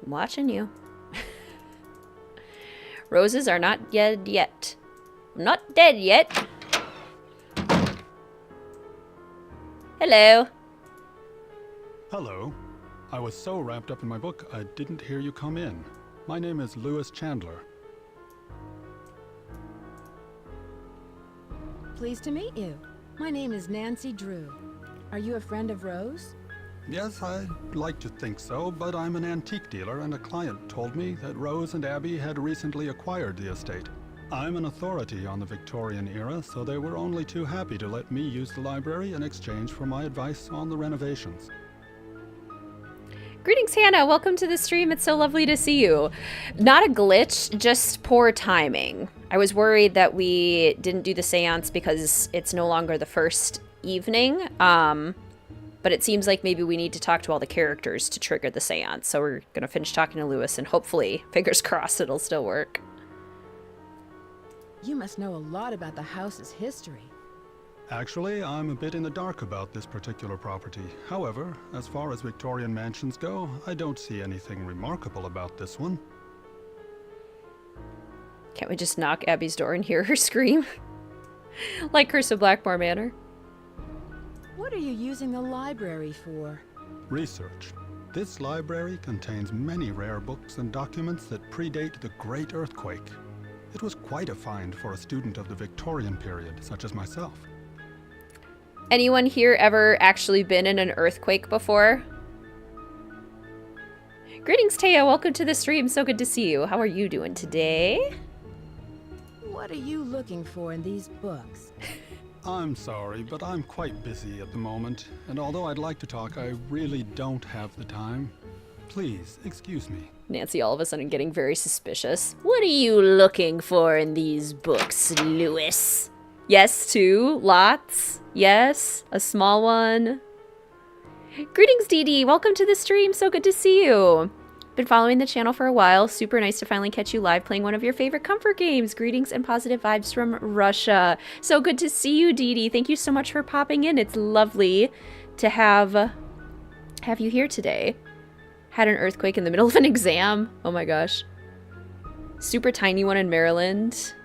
I'm watching you. Roses are not dead yet. I'm not dead yet. Hello. Hello. I was so wrapped up in my book, I didn't hear you come in. My name is Lewis Chandler. Pleased to meet you. My name is Nancy Drew. Are you a friend of Rose? Yes, I'd like to think so, but I'm an antique dealer and a client told me that Rose and Abby had recently acquired the estate. I'm an authority on the Victorian era, so they were only too happy to let me use the library in exchange for my advice on the renovations. Greetings, Hannah. Welcome to the stream. It's so lovely to see you. Not a glitch, just poor timing. I was worried that we didn't do the seance because it's no longer the first evening. But it seems like maybe we need to talk to all the characters to trigger the seance. So we're going to finish talking to Lewis and hopefully, fingers crossed, it'll still work. You must know a lot about the house's history. Actually, I'm a bit in the dark about this particular property. However, as far as Victorian mansions go, I don't see anything remarkable about this one. Can't we just knock Abby's door and hear her scream? Like Curse of Blackmore Manor. What are you using the library for? Research. This library contains many rare books and documents that predate the Great Earthquake. It was quite a find for a student of the Victorian period, such as myself. Anyone here ever actually been in an earthquake before? Greetings, Taya. Welcome to the stream. So good to see you. How are you doing today? What are you looking for in these books? I'm sorry, but I'm quite busy at the moment, and although I'd like to talk, I really don't have the time. Please, excuse me. Nancy all of a sudden getting very suspicious. What are you looking for in these books, Lewis? Yes, two. Lots. Yes. A small one. Greetings, Dee Dee. Welcome to the stream. So good to see you. Been following the channel for a while. Super nice to finally catch you live playing one of your favorite comfort games. Greetings and positive vibes from Russia. So good to see you, Dee Dee. Thank you so much for popping in. It's lovely to have you here today. Had an earthquake in the middle of an exam. Oh my gosh. Super tiny one in Maryland.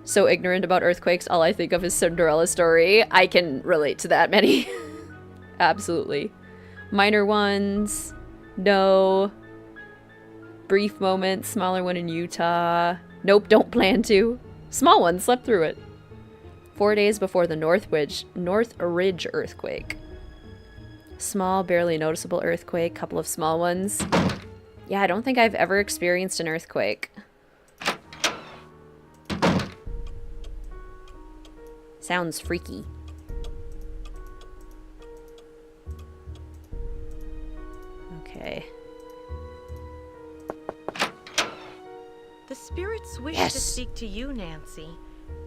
So ignorant about earthquakes, all I think of is Cinderella story. I can relate to that many. Absolutely. Minor ones. No. Brief moment. Smaller one in Utah. Nope, don't plan to. Small one, slept through it. 4 days before the North Ridge earthquake. Small, barely noticeable earthquake. Couple of small ones. Yeah, I don't think I've ever experienced an earthquake. Sounds freaky. Okay. The spirits wish Yes. to speak to you, Nancy.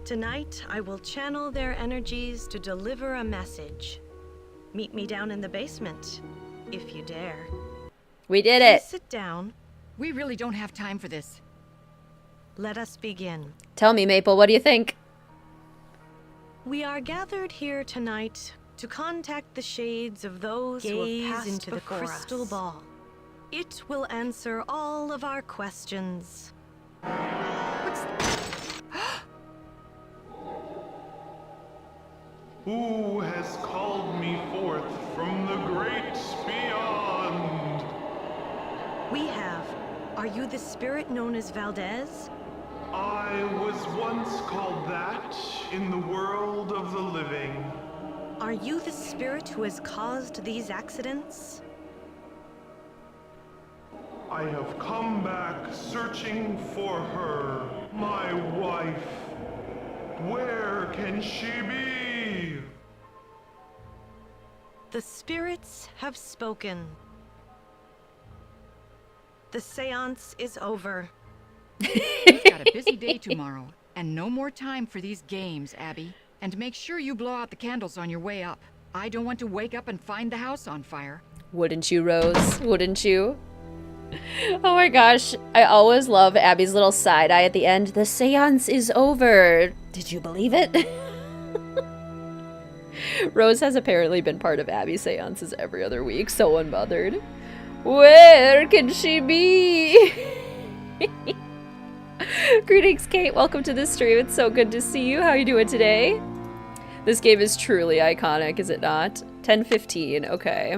Tonight, I will channel their energies to deliver a message. Meet me down in the basement, if you dare. We did Please it. sit down. We really don't have time for this. Let us begin. Tell me, Maple, what do you think? We are gathered here tonight to contact the shades of those who have passed into the crystal ball. It will answer all of our questions. Who has called me forth from the great beyond? We have. Are you the spirit known as Valdez? I was once called that in the world of the living. Are you the spirit who has caused these accidents? I have come back searching for her, my wife. Where can she be? The spirits have spoken. The seance is over. You've got a busy day tomorrow, and no more time for these games, Abby. And make sure you blow out the candles on your way up. I don't want to wake up and find the house on fire. Wouldn't you, Rose? Wouldn't you? Oh my gosh, I always love Abby's little side eye at the end. The seance is over. Did you believe it? Rose has apparently been part of Abby's seances every other week, so unbothered. Where can she be? Greetings, Kate. Welcome to the stream. It's so good to see you. How are you doing today? This game is truly iconic, is it not? 10:15. Okay.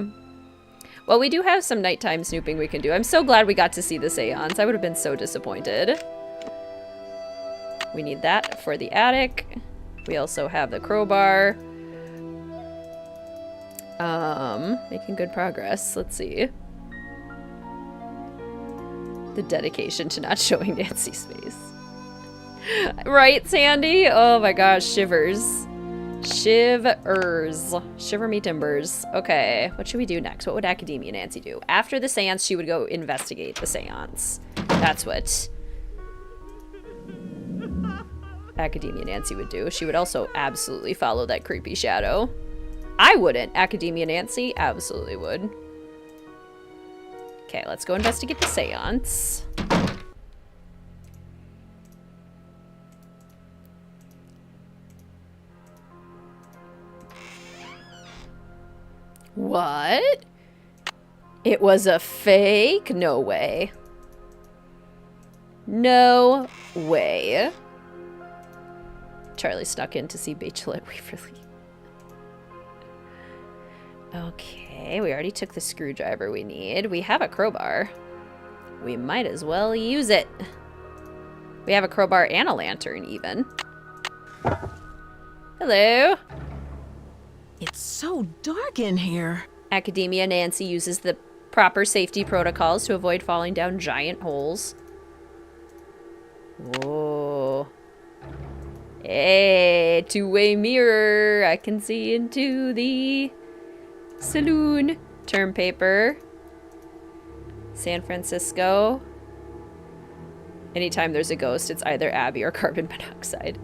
Well, we do have some nighttime snooping we can do. I'm so glad we got to see the seance. I would have been so disappointed. We need that for the attic. We also have the crowbar. Making good progress. Let's see. The dedication to not showing Nancy's face. Right, Sandy? Oh my gosh, shivers. Shivers. Shiver me timbers. Okay, what should we do next? What would Academia Nancy do? After the seance, she would go investigate the seance. That's what Academia Nancy would do. She would also absolutely follow that creepy shadow. I wouldn't. Academia Nancy absolutely would. Okay, let's go investigate the seance. What? It was a fake? No way. No way. Charlie snuck in to see Bachelette Waverly. Okay, we already took the screwdriver we need. We have a crowbar. We might as well use it. We have a crowbar and a lantern, even. Hello. It's so dark in here. Academia Nancy uses the proper safety protocols to avoid falling down giant holes. Whoa. Hey, two-way mirror. I can see into the saloon. Term paper. San Francisco. Anytime there's a ghost, it's either Abby or carbon monoxide.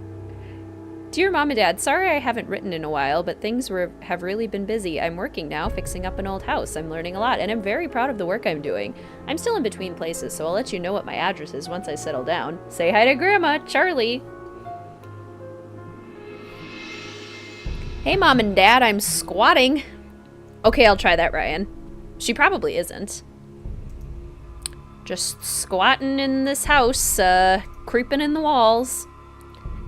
Dear Mom and Dad, sorry I haven't written in a while, but things have really been busy. I'm working now, fixing up an old house. I'm learning a lot, and I'm very proud of the work I'm doing. I'm still in between places, so I'll let you know what my address is once I settle down. Say hi to Grandma, Charlie. Hey, Mom and Dad, I'm squatting. Okay, I'll try that, Ryan. She probably isn't. Just squatting in this house, creeping in the walls.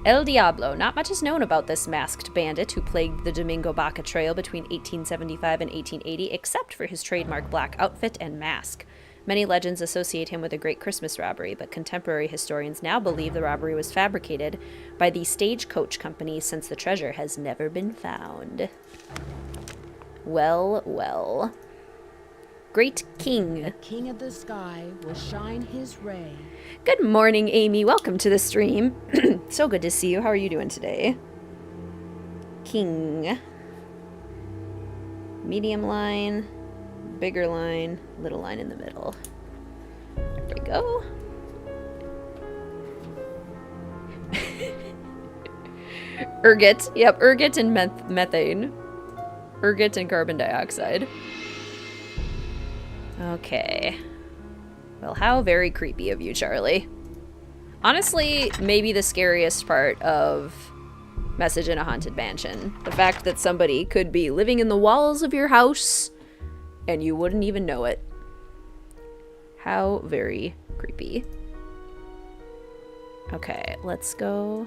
El Diablo. Not much is known about this masked bandit who plagued the Domingo Baca Trail between 1875 and 1880, except for his trademark black outfit and mask. Many legends associate him with a great Christmas robbery, but contemporary historians now believe the robbery was fabricated by the Stagecoach Company since the treasure has never been found. Well, well. Great King. The King of the Sky will shine his ray. Good morning, Amy. Welcome to the stream. So good to see you. How are you doing today? King. Medium line, bigger line, little line in the middle. There we go. Ergot. Yep, ergot and methane. Ergot and carbon dioxide. Okay. Well, how very creepy of you, Charlie. Honestly, maybe the scariest part of message in a haunted mansion. The fact that somebody could be living in the walls of your house and you wouldn't even know it. How very creepy. Okay, let's go.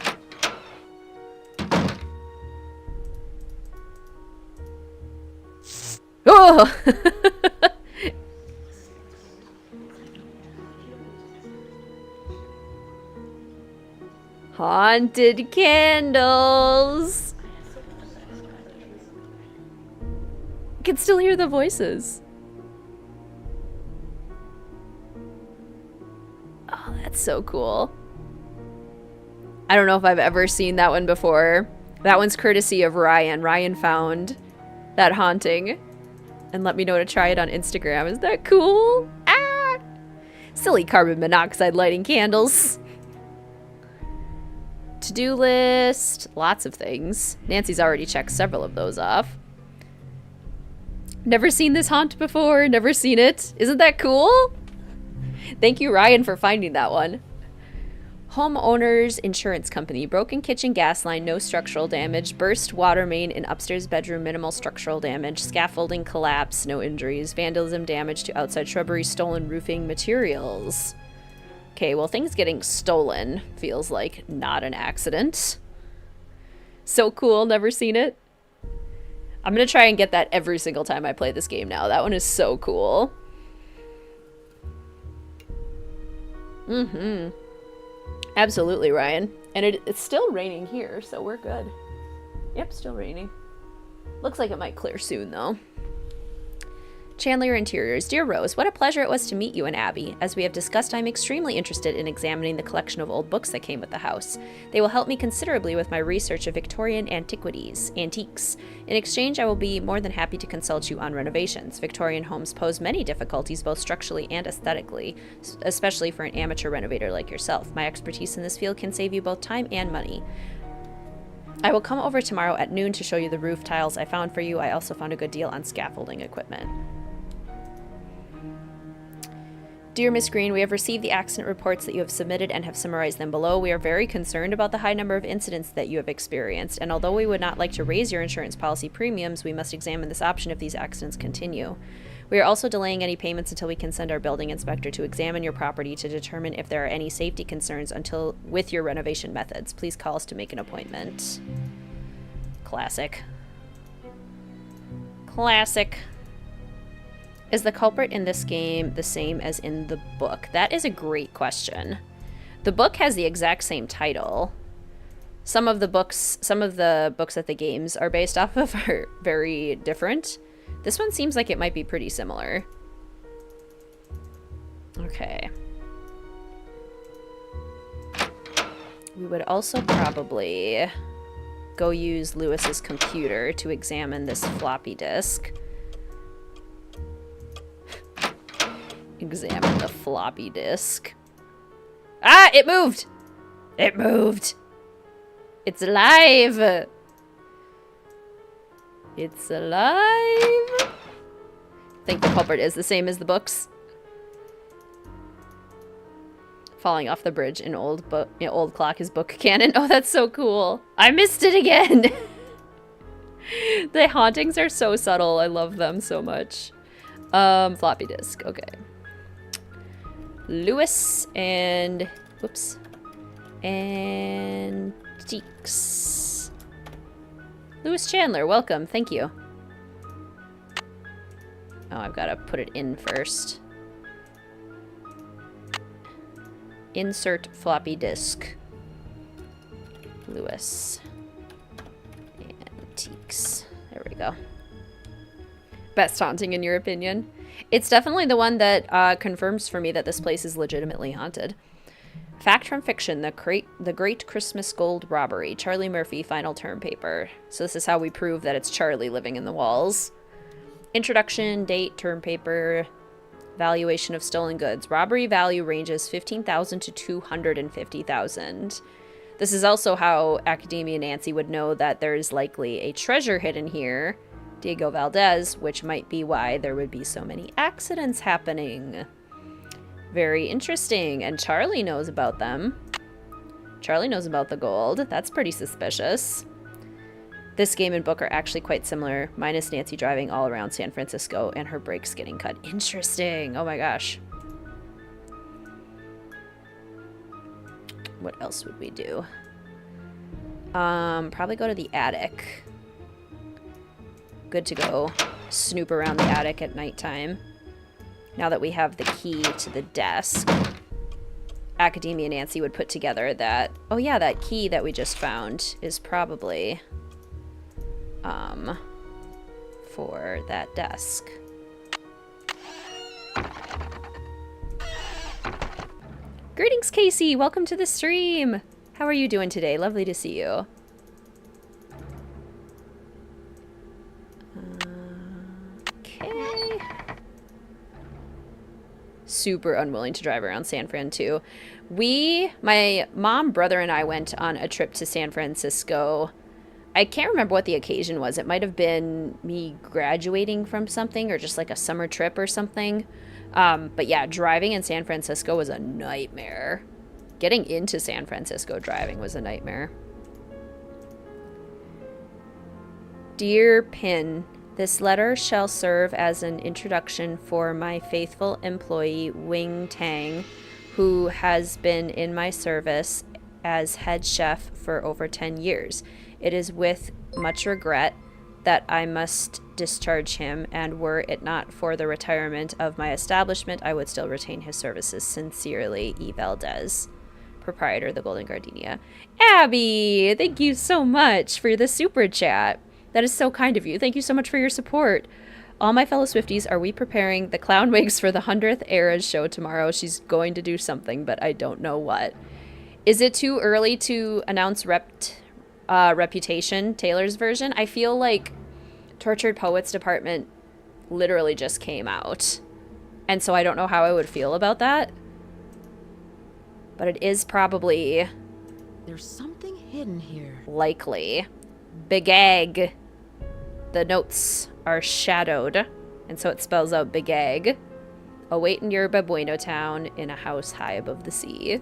Oh! Haunted candles. I can still hear the voices. Oh, that's so cool. I don't know if I've ever seen that one before. That one's courtesy of Ryan. Ryan found that haunting and let me know to try it on Instagram. Is that cool? Ah! Silly carbon monoxide lighting candles. To-do list. Lots of things. Nancy's already checked several of those off. Never seen this haunt before. Never seen it. Isn't that cool? Thank you, Ryan, for finding that one. Homeowner's insurance company. Broken kitchen gas line, no structural damage. Burst water main in upstairs bedroom, minimal structural damage. Scaffolding collapse, no injuries. Vandalism, damage to outside shrubbery, stolen roofing materials. Okay, well, things getting stolen feels like not an accident. So cool, never seen it. I'm gonna try and get that every single time I play this game now. That one is so cool. Mm-hmm. Absolutely, Ryan. And it's still raining here, so we're good. Yep, still raining. Looks like it might clear soon, though. Chandler Interiors. Dear Rose, what a pleasure it was to meet you and Abby. As we have discussed, I'm extremely interested in examining the collection of old books that came with the house. They will help me considerably with my research of Victorian antiques. In exchange, I will be more than happy to consult you on renovations. Victorian homes pose many difficulties, both structurally and aesthetically, especially for an amateur renovator like yourself. My expertise in this field can save you both time and money. I will come over tomorrow at noon to show you the roof tiles I found for you. I also found a good deal on scaffolding equipment. Dear Miss Green, we have received the accident reports that you have submitted and have summarized them below. We are very concerned about the high number of incidents that you have experienced, and although we would not like to raise your insurance policy premiums, we must examine this option if these accidents continue. We are also delaying any payments until we can send our building inspector to examine your property to determine if there are any safety concerns with your renovation methods. Please call us to make an appointment. Classic. Classic. Is the culprit in this game the same as in the book? That is a great question. The book has the exact same title. Some of the books that the games are based off of are very different. This one seems like it might be pretty similar. Okay. We would also probably go use Lewis's computer to examine this floppy disk. Examine the floppy disk. Ah, it moved! It moved! It's alive! It's alive! I think the culprit is the same as the books. Falling off the bridge in old clock is book canon. Oh, that's so cool. I missed it again! The hauntings are so subtle. I love them so much. Floppy disk. Okay. Lewis and... Whoops. Antiques. Lewis Chandler, welcome. Thank you. Oh, I've got to put it in first. Insert floppy disk. Lewis. Antiques. There we go. Best haunting in your opinion? It's definitely the one that confirms for me that this place is legitimately haunted. Fact from fiction, the Great Christmas Gold Robbery. Charlie Murphy, final term paper. So this is how we prove that it's Charlie living in the walls. Introduction, date, term paper, valuation of stolen goods. Robbery value ranges $15,000 to $250,000. This is also how Academia Nancy would know that there's likely a treasure hidden here. Diego Valdez, which might be why there would be so many accidents happening. Very interesting. And Charlie knows about them. Charlie knows about the gold. That's pretty suspicious. This game and book are actually quite similar, minus Nancy driving all around San Francisco and her brakes getting cut. Interesting. Oh my gosh. What else would we do? Probably go to the attic. Good to go snoop around the attic at nighttime. Now that we have the key to the desk, Academia Nancy would put together that, oh yeah, that key that we just found is probably for that desk. Greetings, Casey. Welcome to the stream. How are you doing today? Lovely to see you. Okay. Super unwilling to drive around San Fran too. My mom, brother, and I went on a trip to San Francisco. I can't remember what the occasion was. It might have been me graduating from something or just like a summer trip or something. But yeah, driving in San Francisco was a nightmare. Getting into San Francisco driving was a nightmare. Dear Pin, this letter shall serve as an introduction for my faithful employee Wing Tang, who has been in my service as head chef for over 10 years. It is with much regret that I must discharge him, and were it not for the retirement of my establishment, I would still retain his services. Sincerely, E. Valdez, proprietor, the Golden Gardenia. Abby, thank you so much for the super chat. That is so kind of you. Thank you so much for your support. All my fellow Swifties, are we preparing the clown wigs for the 100th Eras show tomorrow? She's going to do something, but I don't know what. Is it too early to announce Reputation, Taylor's version? I feel like Tortured Poets Department literally just came out. And so I don't know how I would feel about that. But it is probably... There's something hidden here. Likely. Big Egg. The notes are shadowed, and so it spells out Big Egg. Await in Yerba Bueno town in a house high above the sea.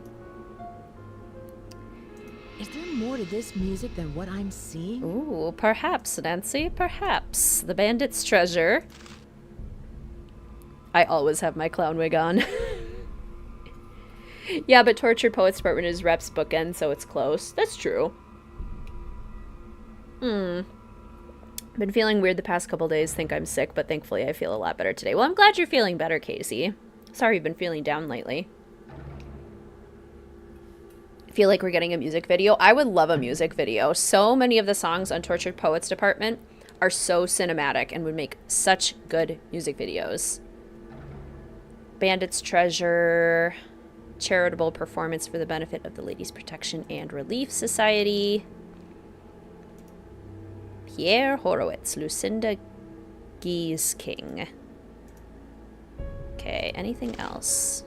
Is there more to this music than what I'm seeing? Ooh, perhaps, Nancy, perhaps. The bandit's treasure. I always have my clown wig on. Yeah, but Tortured Poets Department is Rep's bookend, so it's close. That's true. Been feeling weird the past couple days. Think I'm sick, but thankfully I feel a lot better today. Well, I'm glad you're feeling better, Casey. Sorry you've been feeling down lately. Feel like we're getting a music video. I would love a music video. So many of the songs on Tortured Poets Department are so cinematic and would make such good music videos. Bandit's Treasure. Charitable performance for the benefit of the Ladies Protection and Relief Society. Pierre Horowitz, Lucinda Giesking. Okay, anything else?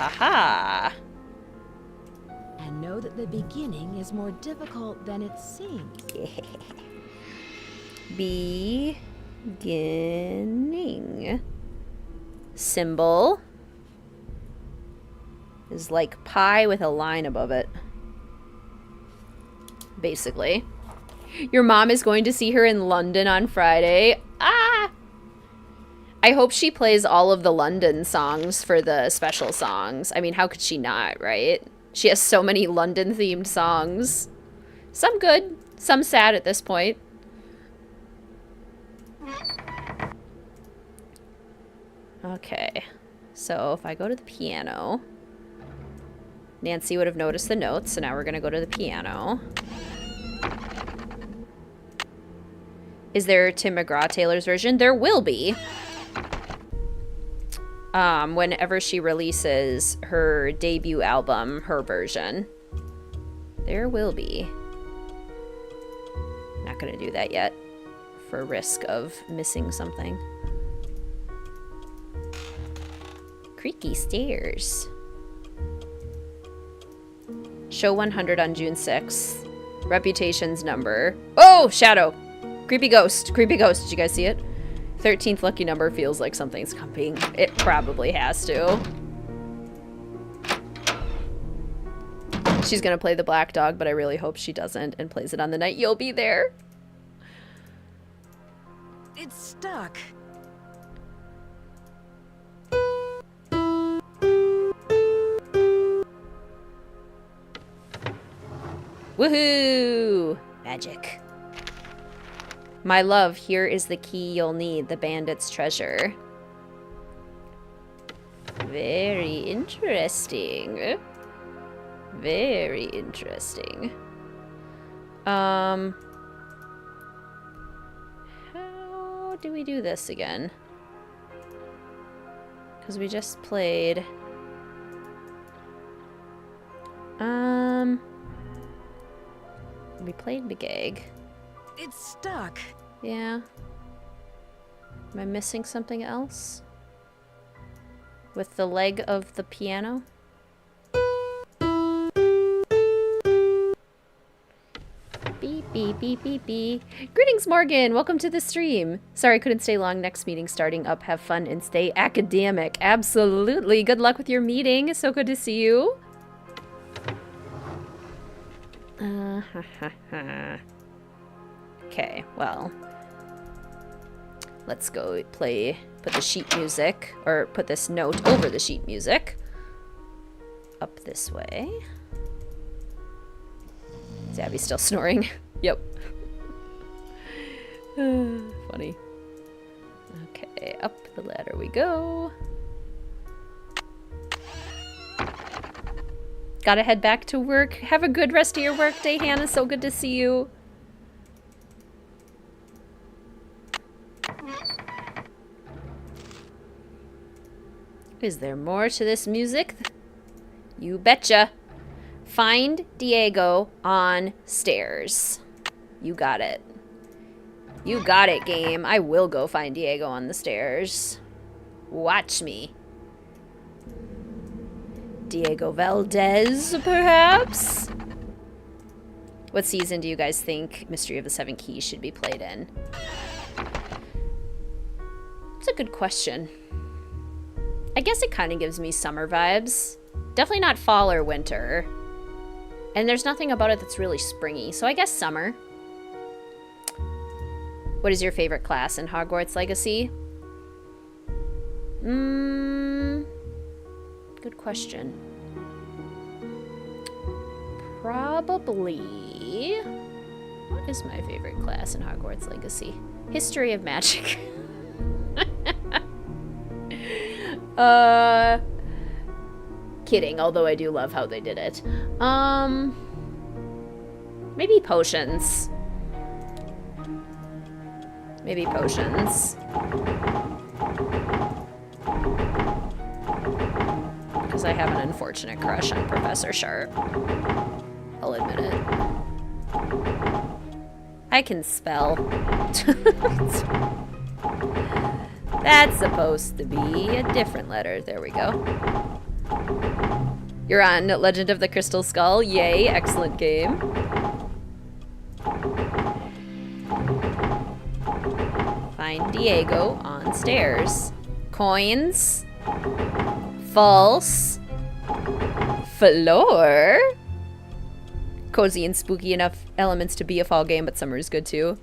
Aha! And know that the beginning is more difficult than it seems. Beginning. Symbol is like pie with a line above it. Basically. Your mom is going to see her in London on Friday. Ah! I hope she plays all of the London songs for the special songs. I mean, how could she not, right? She has so many London-themed songs. Some good, some sad at this point. Okay. So if I go to the piano... Nancy would have noticed the notes, so now we're going to go to the piano. Is there Tim McGraw Taylor's version? There will be. Whenever she releases her debut album, her version. There will be. Not going to do that yet, for risk of missing something. Creaky stairs. Show 100 on June 6th. Reputation's number. Oh, shadow. Creepy ghost. Creepy ghost. Did you guys see it? 13th lucky number feels like something's coming. It probably has to. she's gonna play the black dog, but I really hope she doesn't and plays it on the night you'll be there. It's stuck. Woohoo! Magic. My love, here is the key you'll need, the bandit's treasure. Very interesting. Very interesting. How do we do this again? Because we just played... We played Begag. It's stuck. Yeah. Am I missing something else? With the leg of the piano? Beep, beep, beep, beep, beep. Greetings, Morgan. Welcome to the stream. Sorry I couldn't stay long. Next meeting starting up. Have fun and stay academic. Absolutely. Good luck with your meeting. So good to see you. Okay, well. Let's go put the sheet music, or put this note over the sheet music. Up this way. Is Abby still snoring? Yep. Funny. Okay, up the ladder we go. Gotta head back to work. Have a good rest of your work day, Hannah. So good to see you. Is there more to this music? You betcha. Find Diego on stairs. You got it. You got it, game. I will go find Diego on the stairs. Watch me. Diego Valdez, perhaps? What season do you guys think Mystery of the Seven Keys should be played in? It's a good question. I guess it kind of gives me summer vibes. Definitely not fall or winter. And there's nothing about it that's really springy, so I guess summer. What is your favorite class in Hogwarts Legacy? Good question. Probably... What is my favorite class in Hogwarts Legacy? History of Magic. Kidding, although I do love how they did it. Maybe potions. Maybe potions. Because I have an unfortunate crush on Professor Sharp. I'll admit it. I can spell. That's supposed to be a different letter. There we go. You're on Legend of the Crystal Skull. Yay, excellent game. Find Diego on stairs. Coins. False. Floor. Cozy and spooky enough elements to be a fall game, but summer is good too.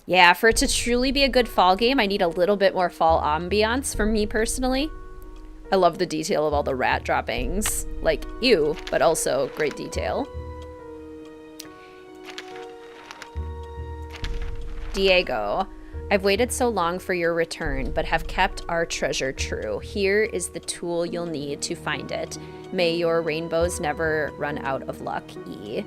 Yeah, for it to truly be a good fall game, I need a little bit more fall ambiance for me personally. I love the detail of all the rat droppings. Like, ew, but also great detail. Diego, I've waited so long for your return, but have kept our treasure true. Here is the tool you'll need to find it. May your rainbows never run out of luck, E.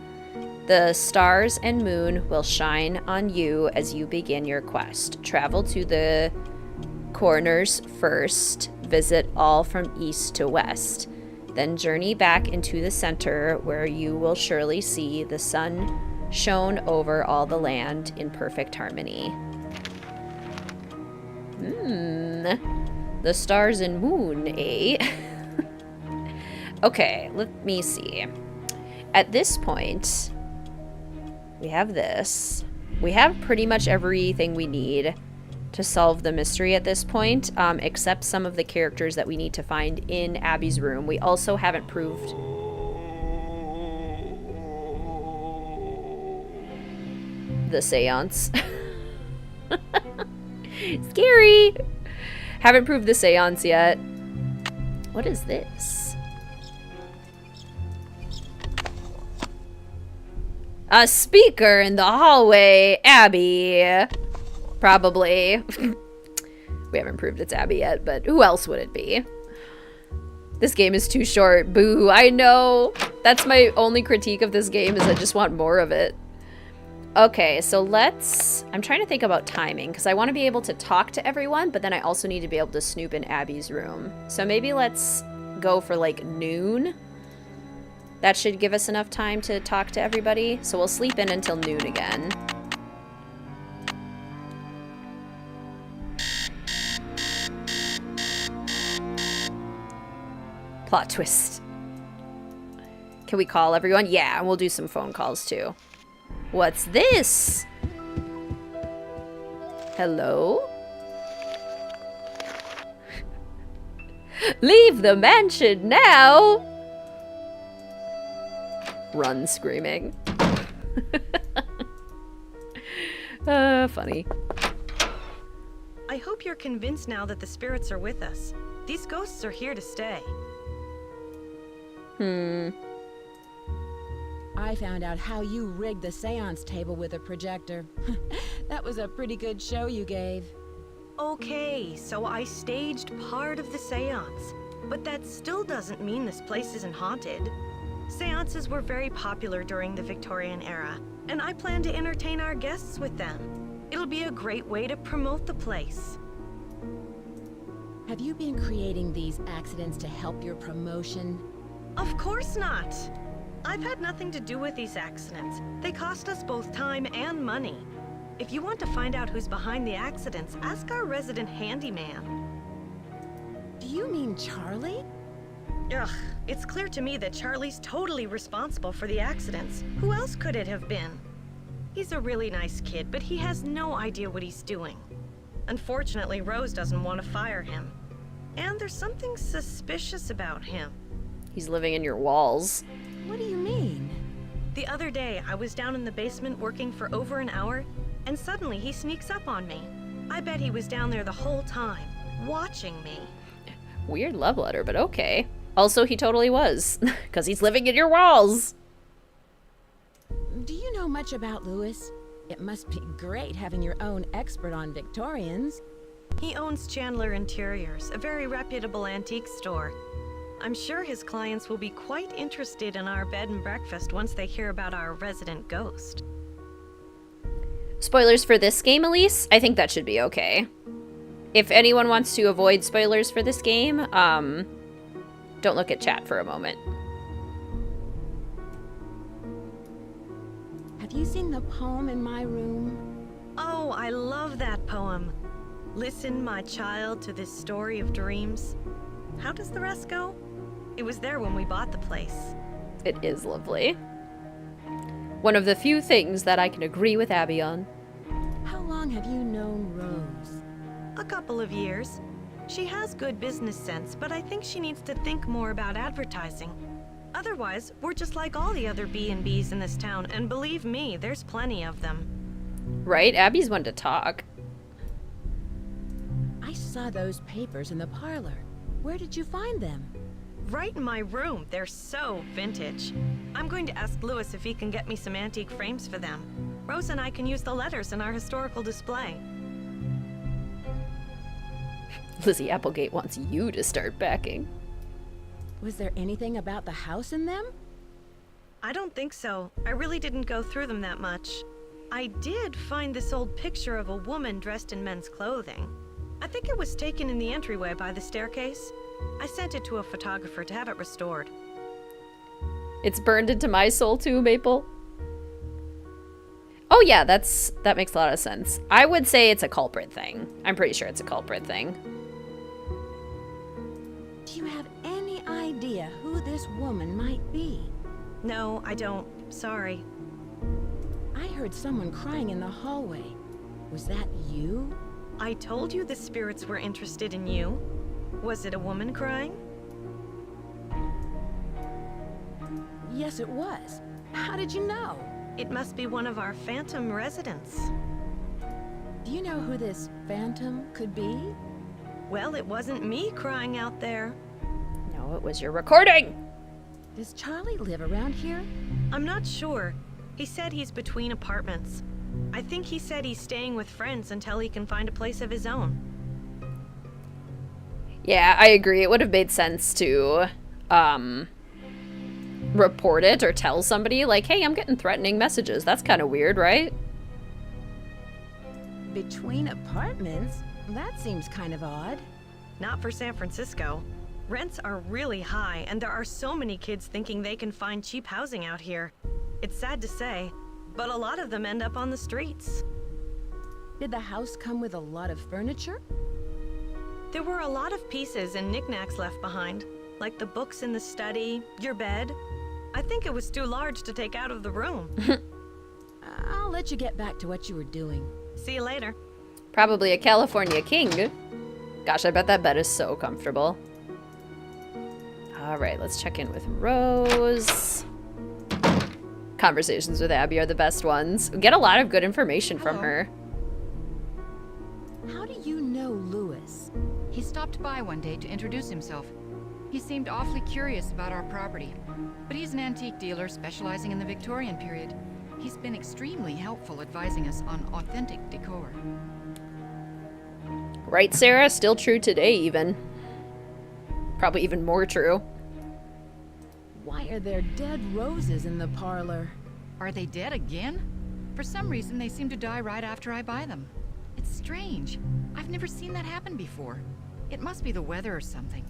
The stars and moon will shine on you as you begin your quest. Travel to the corners first. Visit all from east to west. Then journey back into the center where you will surely see the sun shone over all the land in perfect harmony. The stars and moon, eh? Okay, let me see. At this point, we have this. We have pretty much everything we need to solve the mystery at this point, except some of the characters that we need to find in Abby's room. We also haven't proved... the seance. Scary! Haven't proved the seance yet. What is this? A speaker in the hallway. Abby. Probably. We haven't proved it's Abby yet, but who else would it be? This game is too short. Boo, I know. That's my only critique of this game, is I just want more of it. Okay, so let's... I'm trying to think about timing, because I want to be able to talk to everyone, but then I also need to be able to snoop in Abby's room. So maybe let's go for, like, noon. That should give us enough time to talk to everybody. So we'll sleep in until noon again. Plot twist. Can we call everyone? Yeah, and we'll do some phone calls too. What's this? Hello? Leave the mansion now! Run screaming. Funny. I hope you're convinced now that the spirits are with us. These ghosts are here to stay. I found out how you rigged the seance table with a projector. That was a pretty good show you gave. Okay, so I staged part of the seance. But that still doesn't mean this place isn't haunted. Seances were very popular during the Victorian era, and I plan to entertain our guests with them. It'll be a great way to promote the place. Have you been creating these accidents to help your promotion? Of course not. I've had nothing to do with these accidents. They cost us both time and money. If you want to find out who's behind the accidents, ask our resident handyman. Do you mean Charlie? Ugh, it's clear to me that Charlie's totally responsible for the accidents. Who else could it have been? He's a really nice kid, but he has no idea what he's doing. Unfortunately, Rose doesn't want to fire him. And there's something suspicious about him. He's living in your walls. What do you mean? The other day, I was down in the basement working for over an hour, and suddenly he sneaks up on me. I bet he was down there the whole time, watching me. Weird love letter, but okay. Also, he totally was, because he's living in your walls. Do you know much about Lewis? It must be great having your own expert on Victorians. He owns Chandler Interiors, a very reputable antique store. I'm sure his clients will be quite interested in our bed and breakfast once they hear about our resident ghost. Spoilers for this game, Elise? I think that should be okay. If anyone wants to avoid spoilers for this game, don't look at chat for a moment. Have you seen the poem in my room? Oh, I love that poem. Listen, my child, to this story of dreams. How does the rest go? It was there when we bought the place. It is lovely. One of the few things that I can agree with Abby on. How long have you known Rose? A couple of years. She has good business sense, but I think she needs to think more about advertising. Otherwise, we're just like all the other B&Bs in this town, and believe me, there's plenty of them. Right? Abby's one to talk. I saw those papers in the parlor. Where did you find them? Right in my room. They're so vintage. I'm going to ask Lewis if he can get me some antique frames for them. Rose and I can use the letters in our historical display. Lizzie Applegate wants you to start backing. Was there anything about the house in them? I don't think so. I really didn't go through them that much. I did find this old picture of a woman dressed in men's clothing. I think it was taken in the entryway by the staircase. I sent it to a photographer to have it restored. It's burned into my soul too, Maple. Oh yeah, that makes a lot of sense. I would say it's a culprit thing. I'm pretty sure it's a culprit thing. Do you have any idea who this woman might be? No, I don't. Sorry. I heard someone crying in the hallway. Was that you? I told you the spirits were interested in you. Was it a woman crying? Yes, it was. How did you know? It must be one of our phantom residents. Do you know who this phantom could be? Well, it wasn't me crying out there. No, it was your recording! Does Charlie live around here? I'm not sure. He said he's between apartments. I think he said he's staying with friends until he can find a place of his own. Yeah, I agree. It would have made sense to, report it or tell somebody, like, hey, I'm getting threatening messages. That's kind of weird, right? Between apartments? That seems kind of odd. Not for San Francisco. Rents are really high, and there are so many kids thinking they can find cheap housing out here. It's sad to say, but a lot of them end up on the streets. Did the house come with a lot of furniture? There were a lot of pieces and knickknacks left behind, like the books in the study, your bed. I think it was too large to take out of the room. I'll let you get back to what you were doing. See you later. Probably a California king. Gosh, I bet that bed is so comfortable. All right, let's check in with Rose. Conversations with Abby are the best ones. We get a lot of good information from her. How do you know Lewis? He stopped by one day to introduce himself. He seemed awfully curious about our property, but he's an antique dealer specializing in the Victorian period. He's been extremely helpful advising us on authentic decor. Right, Sarah? Still true today, even. Probably even more true. Why are there dead roses in the parlor? Are they dead again? For some reason, they seem to die right after I buy them. It's strange. I've never seen that happen before. It must be the weather or something.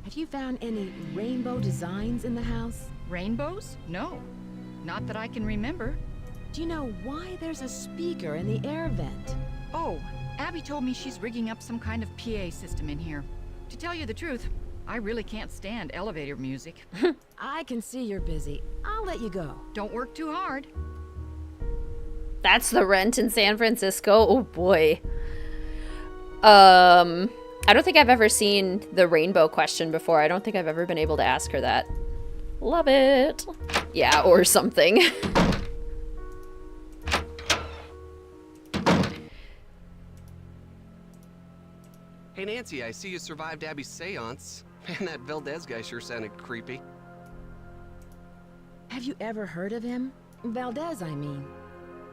Have you found any rainbow designs in the house? Rainbows? No. Not that I can remember. Do you know why there's a speaker in the air vent? Oh, Abby told me she's rigging up some kind of PA system in here. To tell you the truth, I really can't stand elevator music. I can see you're busy. I'll let you go. Don't work too hard. That's the rent in San Francisco? Oh boy. I don't think I've ever seen the rainbow question before. I don't think I've ever been able to ask her that. Love it. Yeah, or something. Hey Nancy, I see you survived Abby's seance. Man, that Valdez guy sure sounded creepy. Have you ever heard of him? Valdez, I mean.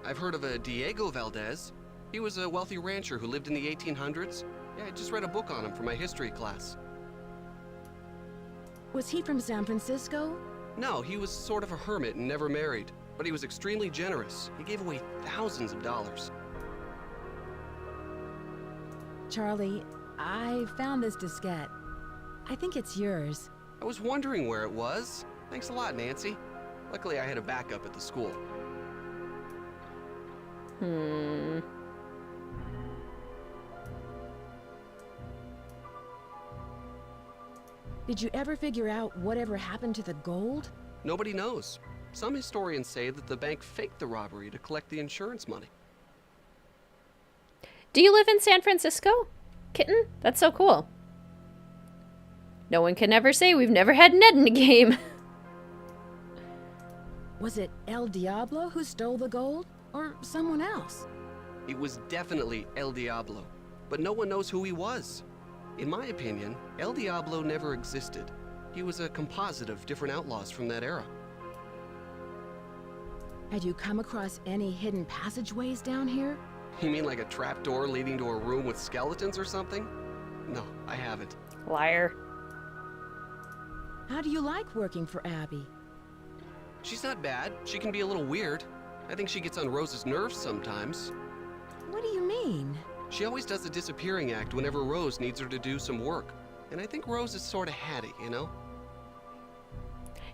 I've heard of a Diego Valdez. He was a wealthy rancher who lived in the 1800s. Yeah, I just read a book on him for my history class. Was he from San Francisco? No, he was sort of a hermit and never married, but he was extremely generous. He gave away thousands of dollars. Charlie, I found this diskette. I think it's yours. I was wondering where it was. Thanks a lot, Nancy. Luckily, I had a backup at the school. Did you ever figure out whatever happened to the gold? Nobody knows. Some historians say that the bank faked the robbery to collect the insurance money. Do you live in San Francisco, Kitten? That's so cool. No one can ever say we've never had Ned in a game. Was it El Diablo who stole the gold? Or someone else? It was definitely El Diablo, but no one knows who he was. In my opinion, El Diablo never existed. He was a composite of different outlaws from that era. Had you come across any hidden passageways down here? You mean like a trapdoor leading to a room with skeletons or something? No, I haven't. Liar. How do you like working for Abby? She's not bad. She can be a little weird. I think she gets on Rose's nerves sometimes. What do you mean? She always does a disappearing act whenever Rose needs her to do some work. And I think Rose is sort of hatty, you know?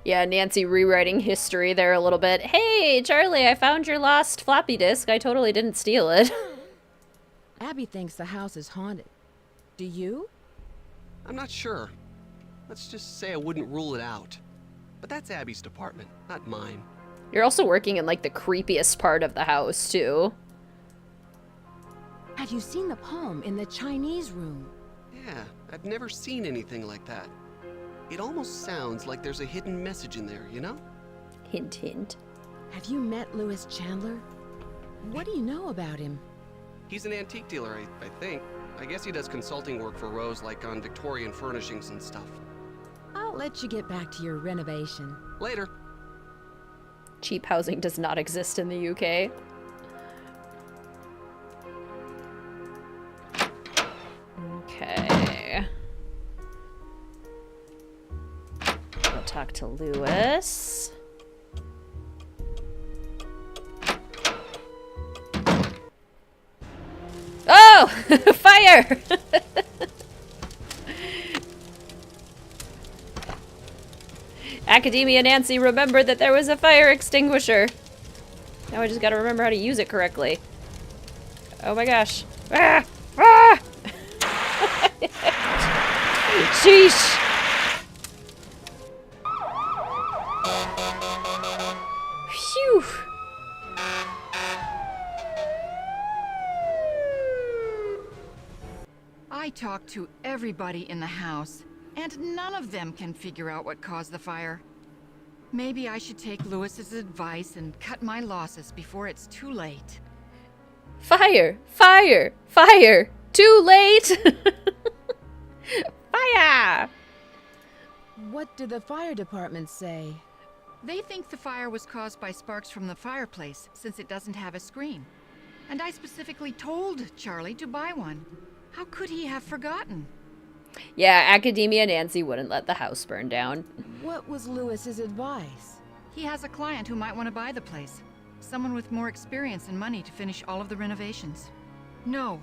Yeah, Nancy rewriting history there a little bit. Hey, Charlie, I found your lost floppy disk. I totally didn't steal it. Abby thinks the house is haunted. Do you? I'm not sure. Let's just say I wouldn't rule it out. But that's Abby's department, not mine. You're also working in, like, the creepiest part of the house, too. Have you seen the poem in the Chinese room? Yeah, I've never seen anything like that. It almost sounds like there's a hidden message in there, you know? Hint, hint. Have you met Louis Chandler? What do you know about him? He's an antique dealer, I think. I guess he does consulting work for Rose, like on Victorian furnishings and stuff. I'll let you get back to your renovation. Later. Cheap housing does not exist in the UK. Okay. We'll talk to Louis. Oh! Fire! Academia Nancy remembered that there was a fire extinguisher. Now I just gotta remember how to use it correctly. Oh my gosh. Ah! Ah! Sheesh! Phew! I talked to everybody in the house, and none of them can figure out what caused the fire. Maybe I should take Louis's advice and cut my losses before it's too late. Fire! Fire! Fire! Too late! Fire! What did the fire department say? They think the fire was caused by sparks from the fireplace, since it doesn't have a screen. And I specifically told Charlie to buy one. How could he have forgotten? Yeah, Academia Nancy wouldn't let the house burn down. What was Louis's advice? He has a client who might want to buy the place. Someone with more experience and money to finish all of the renovations. No,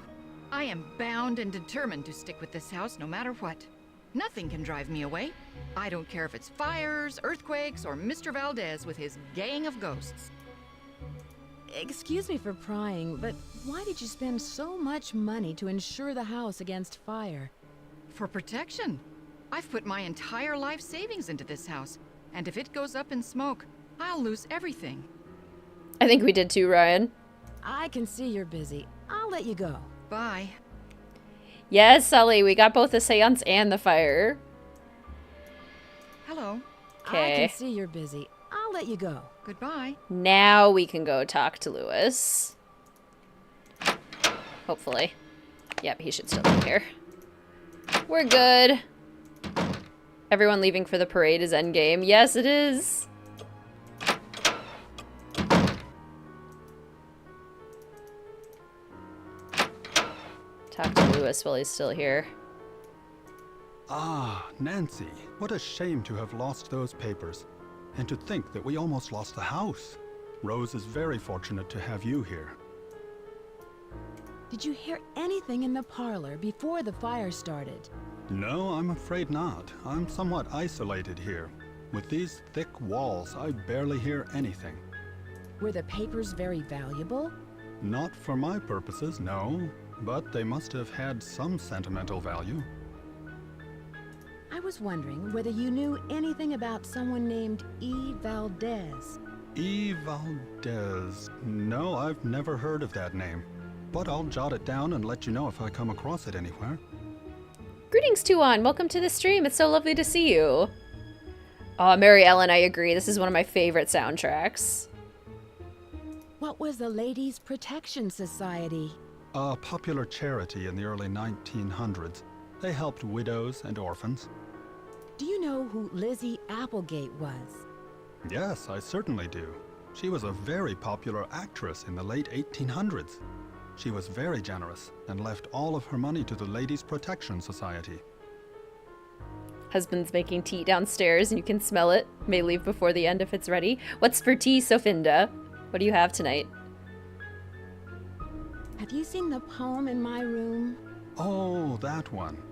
I am bound and determined to stick with this house no matter what. Nothing can drive me away. I don't care if it's fires, earthquakes, or Mr. Valdez with his gang of ghosts. Excuse me for prying, but why did you spend so much money to insure the house against fire? For protection. I've put my entire life savings into this house, and if it goes up in smoke, I'll lose everything. I think we did too, Ryan. I can see you're busy. I'll let you go. Bye. Yes, Sully, we got both the seance and the fire. Hello. Okay. I can see you're busy. I'll let you go. Goodbye. Now we can go talk to Louis. Hopefully. Yep, he should still be here. We're good. Everyone leaving for the parade is endgame. Yes, it is. Talk to Louis while he's still here. Ah, Nancy, what a shame to have lost those papers. And to think that we almost lost the house. Rose is very fortunate to have you here. Did you hear anything in the parlor before the fire started? No, I'm afraid not. I'm somewhat isolated here. With these thick walls, I barely hear anything. Were the papers very valuable? Not for my purposes, no. But they must have had some sentimental value. I was wondering whether you knew anything about someone named E. Valdez. E. Valdez. No, I've never heard of that name. But I'll jot it down and let you know if I come across it anywhere. Greetings, Tuan. Welcome to the stream. It's so lovely to see you. Oh, Mary Ellen, I agree. This is one of my favorite soundtracks. What was the Ladies' Protection Society? A popular charity in the early 1900s. They helped widows and orphans. Do you know who Lizzie Applegate was? Yes, I certainly do. She was a very popular actress in the late 1800s. She was very generous and left all of her money to the Ladies' Protection Society. Husband's making tea downstairs and you can smell it. May leave before the end if it's ready. What's for tea, Sofinda? What do you have tonight? Have you seen the poem in my room? Oh, that one.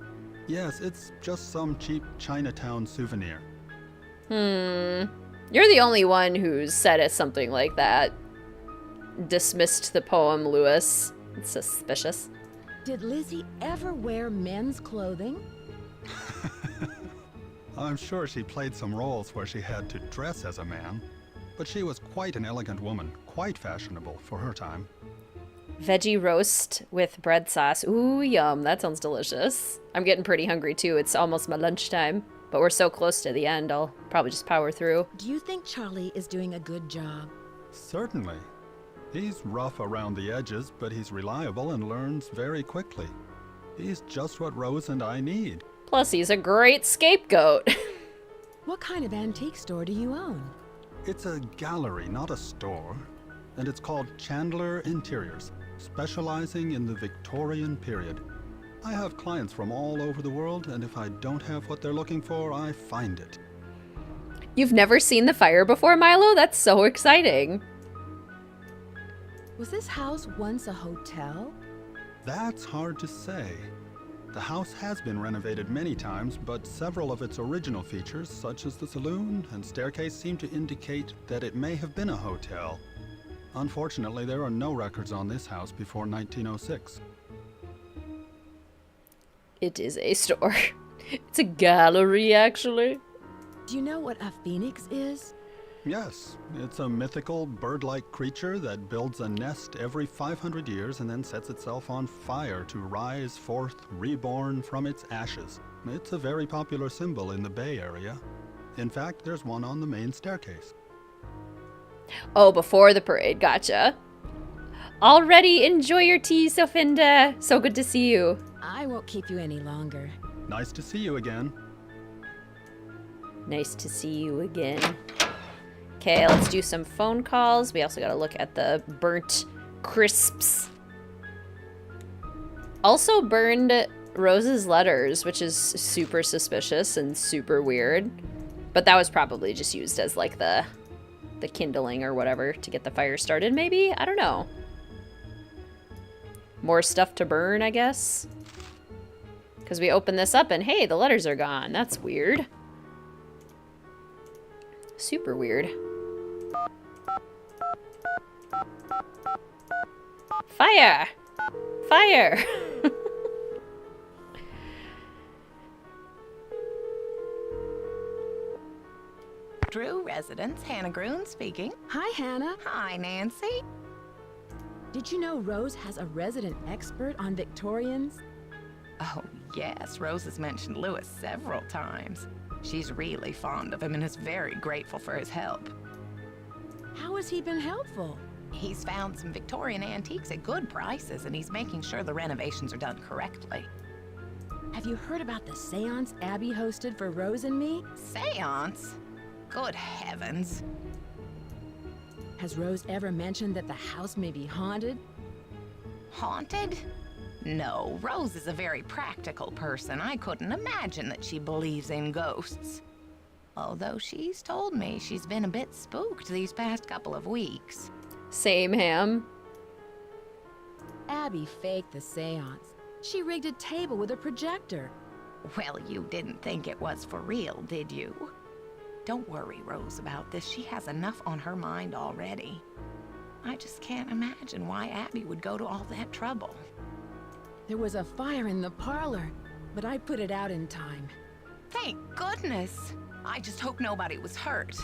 Yes, it's just some cheap Chinatown souvenir. You're the only one who's said it something like that. Dismissed the poem, Louis. It's suspicious. Did Lizzie ever wear men's clothing? I'm sure she played some roles where she had to dress as a man, but she was quite an elegant woman, quite fashionable for her time. Veggie roast with bread sauce. Ooh, yum. That sounds delicious. I'm getting pretty hungry too. It's almost my lunchtime, but we're so close to the end, I'll probably just power through. Do you think Charlie is doing a good job? Certainly. He's rough around the edges, but he's reliable and learns very quickly. He's just what Rose and I need. Plus, he's a great scapegoat. What kind of antique store do you own? It's a gallery, not a store. And it's called Chandler Interiors, specializing in the Victorian period. I have clients from all over the world, and if I don't have what they're looking for, I find it. You've never seen the fire before, Milo? That's so exciting. Was this house once a hotel? That's hard to say. The house has been renovated many times, but several of its original features, such as the saloon and staircase, seem to indicate that it may have been a hotel. Unfortunately, there are no records on this house before 1906. It is a store. It's a gallery, actually. Do you know what a phoenix is? Yes, it's a mythical bird-like creature that builds a nest every 500 years and then sets itself on fire to rise forth reborn from its ashes. It's a very popular symbol in the Bay Area. In fact, there's one on the main staircase. Oh, before the parade, gotcha. Already enjoy your tea, Sofinda. So good to see you. I won't keep you any longer. Nice to see you again. Nice to see you again. Okay, let's do some phone calls. We also gotta look at the burnt crisps. Also burned Rose's letters, which is super suspicious and super weird. But that was probably just used as like the kindling or whatever to get the fire started, maybe? I don't know. More stuff to burn, I guess. Because we open this up and hey, the letters are gone. That's weird. Super weird. Fire! Fire! Drew residence, Hannah Groon speaking. Hi, Hannah. Hi, Nancy. Did you know Rose has a resident expert on Victorians? Oh, yes, Rose has mentioned Lewis several times. She's really fond of him and is very grateful for his help. How has he been helpful? He's found some Victorian antiques at good prices, and he's making sure the renovations are done correctly. Have you heard about the seance Abby hosted for Rose and me? Seance? Good heavens. Has Rose ever mentioned that the house may be haunted? Haunted? No, Rose is a very practical person. I couldn't imagine that she believes in ghosts. Although she's told me she's been a bit spooked these past couple of weeks. Same, Ham. Abby faked the seance. She rigged a table with a projector. Well, you didn't think it was for real, did you? Don't worry, Rose, about this. She has enough on her mind already. I just can't imagine why Abby would go to all that trouble. There was a fire in the parlor, but I put it out in time. Thank goodness! I just hope nobody was hurt.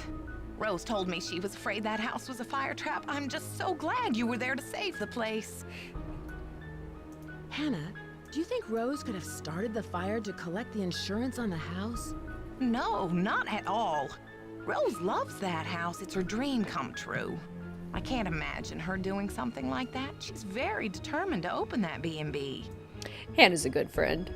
Rose told me she was afraid that house was a fire trap. I'm just so glad you were there to save the place. Hannah, do you think Rose could have started the fire to collect the insurance on the house? No, not at all. Rose loves that house. It's her dream come true. I can't imagine her doing something like that. She's very determined to open that B&B. Hannah's a good friend.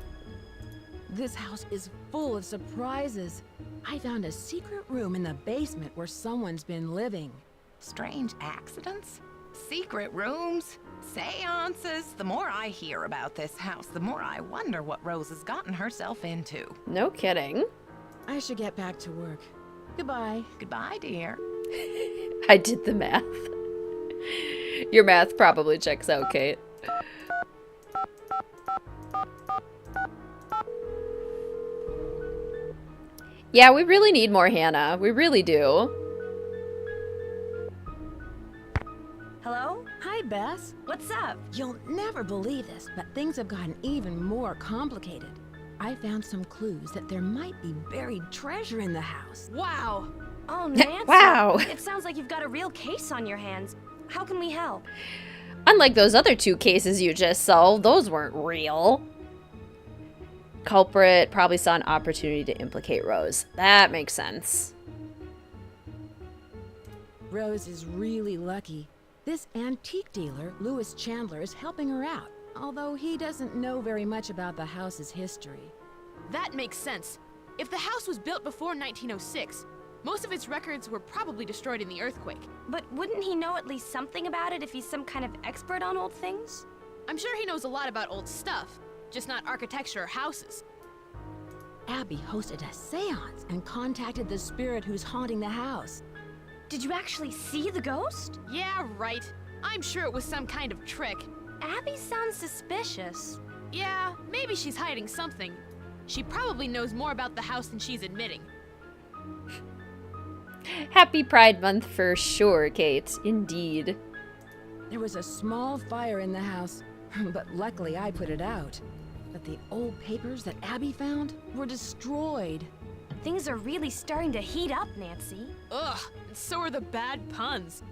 This house is full of surprises. I found a secret room in the basement where someone's been living. Strange accidents? Secret rooms? Seances? The more I hear about this house, the more I wonder what Rose has gotten herself into. No kidding. I should get back to work. Goodbye. Goodbye, dear. I did the math. Your math probably checks out, Kate. Yeah, we really need more Hannah. We really do. Hello? Hi, Bess. What's up? You'll never believe this, but things have gotten even more complicated. I found some clues that there might be buried treasure in the house. Wow! Oh, Nancy. Wow. It sounds like you've got a real case on your hands. How can we help? Unlike those other two cases you just solved, those weren't real. Culprit probably saw an opportunity to implicate Rose. That makes sense. Rose is really lucky. This antique dealer, Louis Chandler, is helping her out, although he doesn't know very much about the house's history. That makes sense. If the house was built before 1906, most of its records were probably destroyed in the earthquake. But wouldn't he know at least something about it if he's some kind of expert on old things? I'm sure he knows a lot about old stuff, just not architecture or houses. Abby hosted a seance and contacted the spirit who's haunting the house. Did you actually see the ghost? Yeah, right. I'm sure it was some kind of trick. Abby sounds suspicious. Yeah, maybe she's hiding something. She probably knows more about the house than she's admitting. Happy Pride Month for sure, Kate. Indeed. There was a small fire in the house, but luckily I put it out. But the old papers that Abby found were destroyed. Things are really starting to heat up, Nancy. Ugh, and so are the bad puns.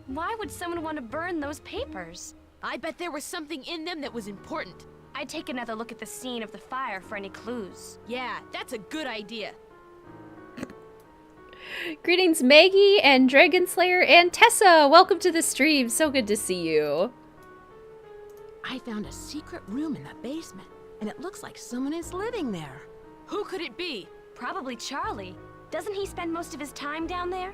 Why would someone want to burn those papers? I bet there was something in them that was important. I'd take another look at the scene of the fire for any clues. Yeah, that's a good idea. Greetings, Maggie and Dragon Slayer and Tessa. Welcome to the stream. So good to see you. I found a secret room in the basement, and it looks like someone is living there. Who could it be? Probably Charlie. Doesn't he spend most of his time down there?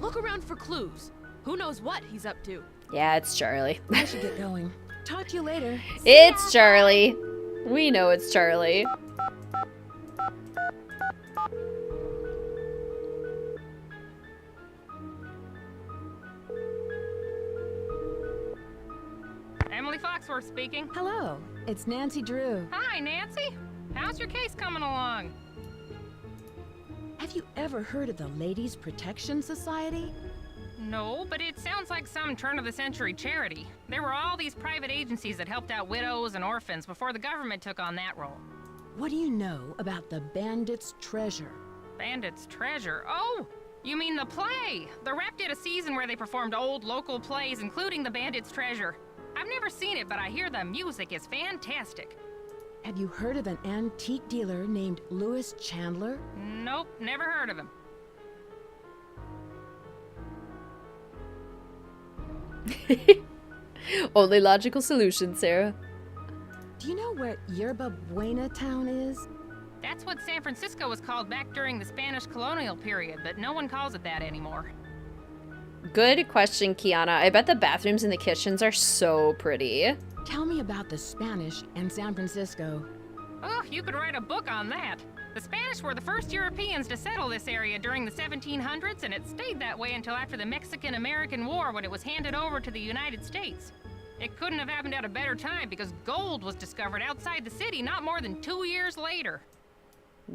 Look around for clues. Who knows what he's up to? Yeah, it's Charlie. I should get going. Talk to you later. It's Charlie. We know it's Charlie. Emily Foxworth speaking. Hello, it's Nancy Drew. Hi, Nancy. How's your case coming along? Have you ever heard of the Ladies Protection Society? No, but it sounds like some turn-of-the-century charity. There were all these private agencies that helped out widows and orphans before the government took on that role. What do you know about the Bandit's Treasure? Bandit's Treasure? Oh, you mean the play! The Rep did a season where they performed old local plays, including the Bandit's Treasure. I've never seen it, but I hear the music is fantastic. Have you heard of an antique dealer named Louis Chandler? Nope, never heard of him. Only logical solution, Sarah. Do you know where Yerba Buena town is? That's what San Francisco was called back during the Spanish colonial period, but no one calls it that anymore. Good question, Kiana. I bet the bathrooms and the kitchens are so pretty. Tell me about the Spanish and San Francisco. Oh, you could write a book on that. The Spanish were the first Europeans to settle this area during the 1700s, and it stayed that way until after the Mexican-American War when it was handed over to the United States. It couldn't have happened at a better time because gold was discovered outside the city not more than 2 years later.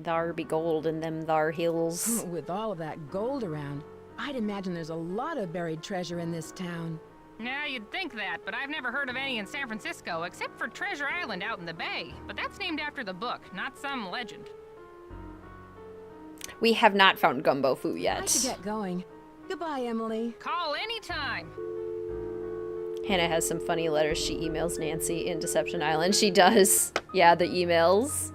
Thar be gold in them thar hills. With all of that gold around, I'd imagine there's a lot of buried treasure in this town. Yeah, you'd think that, but I've never heard of any in San Francisco, except for Treasure Island out in the bay. But that's named after the book, not some legend. We have not found Gumbo Foo yet. I should get going. Goodbye, Emily. Call anytime. Hannah has some funny letters she emails Nancy in Deception Island. She does. Yeah, the emails.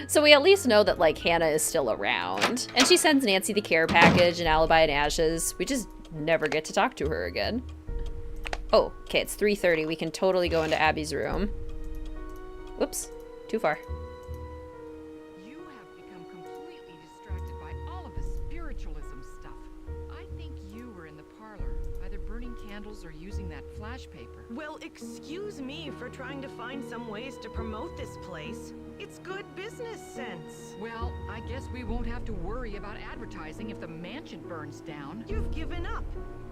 So we at least know that, like, Hannah is still around. And she sends Nancy the care package and Alibi and Ashes. We just never get to talk to her again. Oh, okay, it's 3:30. We can totally go into Abby's room. Whoops, too far. You have become completely distracted by all of the spiritualism stuff. I think you were in the parlor, either burning candles or using that flash paper. Well, excuse me for trying to find some ways to promote this place. It's good business sense. Well, I guess we won't have to worry about advertising if the mansion burns down. You've given up.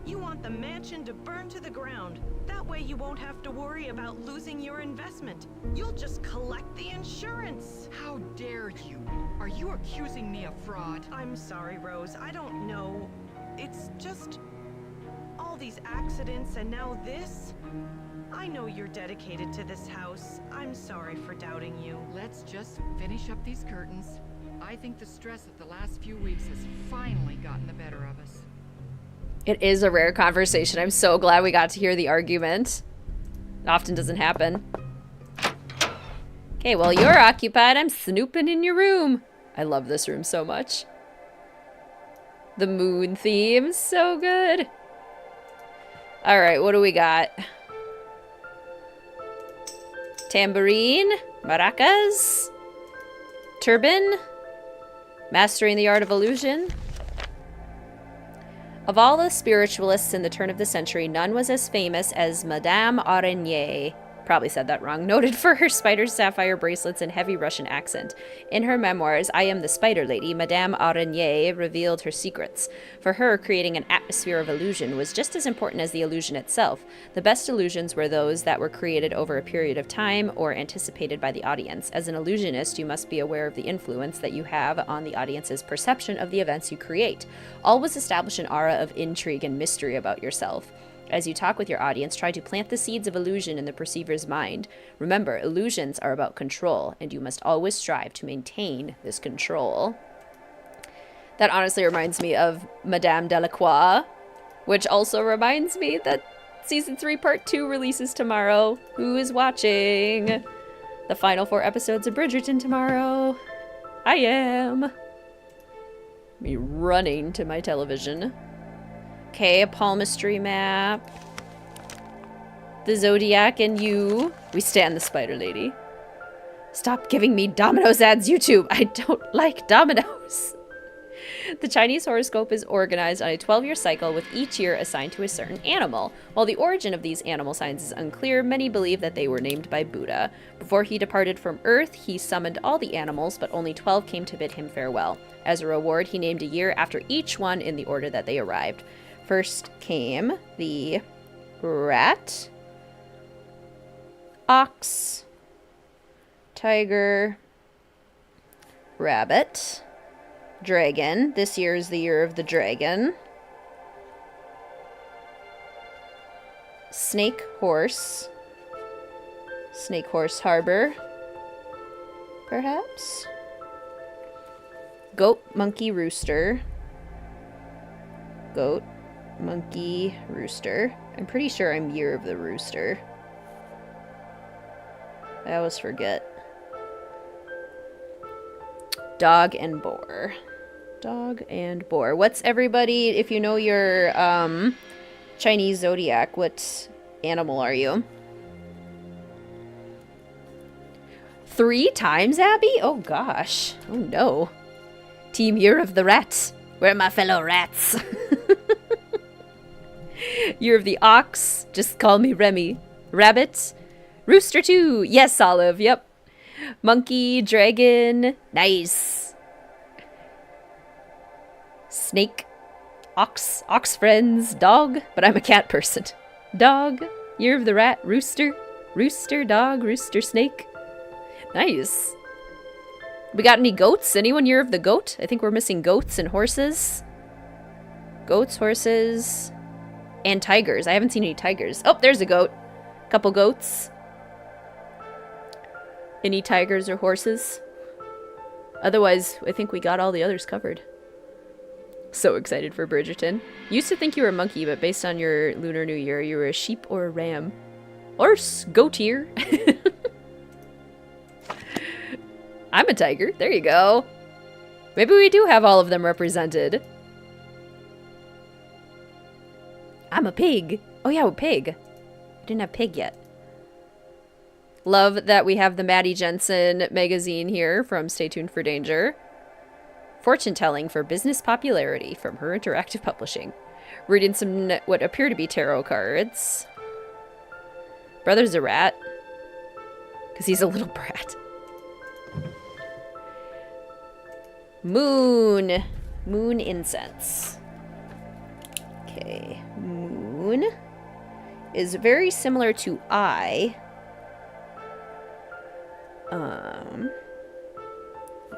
You want the mansion to burn to the ground. That way you won't have to worry about losing your investment. You'll just collect the insurance. How dare you? Are you accusing me of fraud? I'm sorry, Rose. I don't know. It's just all these accidents and now this. I know you're dedicated to this house. I'm sorry for doubting you. Let's just finish up these curtains. I think the stress of the last few weeks has finally gotten the better of us. It is a rare conversation. I'm so glad we got to hear the argument. It often doesn't happen. Okay, well, you're occupied. I'm snooping in your room. I love this room so much. The moon theme, so good. All right, what do we got? Tambourine, maracas, turban, mastering the art of illusion. Of all the spiritualists in the turn of the century, none was as famous as Madame Aurigny. Probably said that wrong. Noted for her spider sapphire bracelets and heavy Russian accent. In her memoirs, I Am the Spider Lady, Madame Aurigny revealed her secrets. For her, creating an atmosphere of illusion was just as important as the illusion itself. The best illusions were those that were created over a period of time or anticipated by the audience. As an illusionist, you must be aware of the influence that you have on the audience's perception of the events you create. Always establish an aura of intrigue and mystery about yourself. As you talk with your audience, try to plant the seeds of illusion in the perceiver's mind. Remember, illusions are about control, and you must always strive to maintain this control. That honestly reminds me of Madame Delacroix, which also reminds me that Season 3 Part 2 releases tomorrow. Who is watching the final 4 episodes of Bridgerton tomorrow? I am. Me running to my television. Okay, a palmistry map. The Zodiac and you. We stand the Spider Lady. Stop giving me Domino's ads, YouTube. I don't like Domino's. The Chinese horoscope is organized on a 12-year cycle, with each year assigned to a certain animal. While the origin of these animal signs is unclear, many believe that they were named by Buddha. Before he departed from Earth, he summoned all the animals, but only 12 came to bid him farewell. As a reward, he named a year after each one in the order that they arrived. First came the rat, ox, tiger, rabbit, dragon. This year is the year of the dragon. Snake horse. Snake horse harbor. Perhaps. Goat, monkey, rooster. Goat, monkey, rooster. I'm pretty sure I'm year of the rooster. I always forget. Dog and boar. Dog and boar. What's everybody, if you know your Chinese zodiac, what animal are you? 3 times, Abby? Oh gosh. Oh no. Team Year of the Rat. Where are my fellow rats? Year of the Ox. Just call me Remy. Rabbit. Rooster too. Yes, Olive. Yep. Monkey. Dragon. Nice. Snake. Ox. Ox friends. Dog. But I'm a cat person. Dog. Year of the Rat. Rooster. Rooster. Dog. Rooster. Snake. Nice. We got any goats? Anyone year of the goat? I think we're missing goats and horses. Goats, horses, and tigers. I haven't seen any tigers. Oh, there's a goat. Couple goats. Any tigers or horses? Otherwise, I think we got all the others covered. So excited for Bridgerton. Used to think you were a monkey, but based on your Lunar New Year, you were a sheep or a ram. Or goatier. I'm a tiger. There you go. Maybe we do have all of them represented. I'm a pig. Oh yeah, a pig. I didn't have pig yet. Love that we have the Maddie Jensen magazine here from Stay Tuned for Danger. Fortune telling for business popularity from her interactive publishing. Reading some what appear to be tarot cards. Brother's a rat. Because he's a little brat. Moon. Moon incense. Okay. Moon is very similar to I. There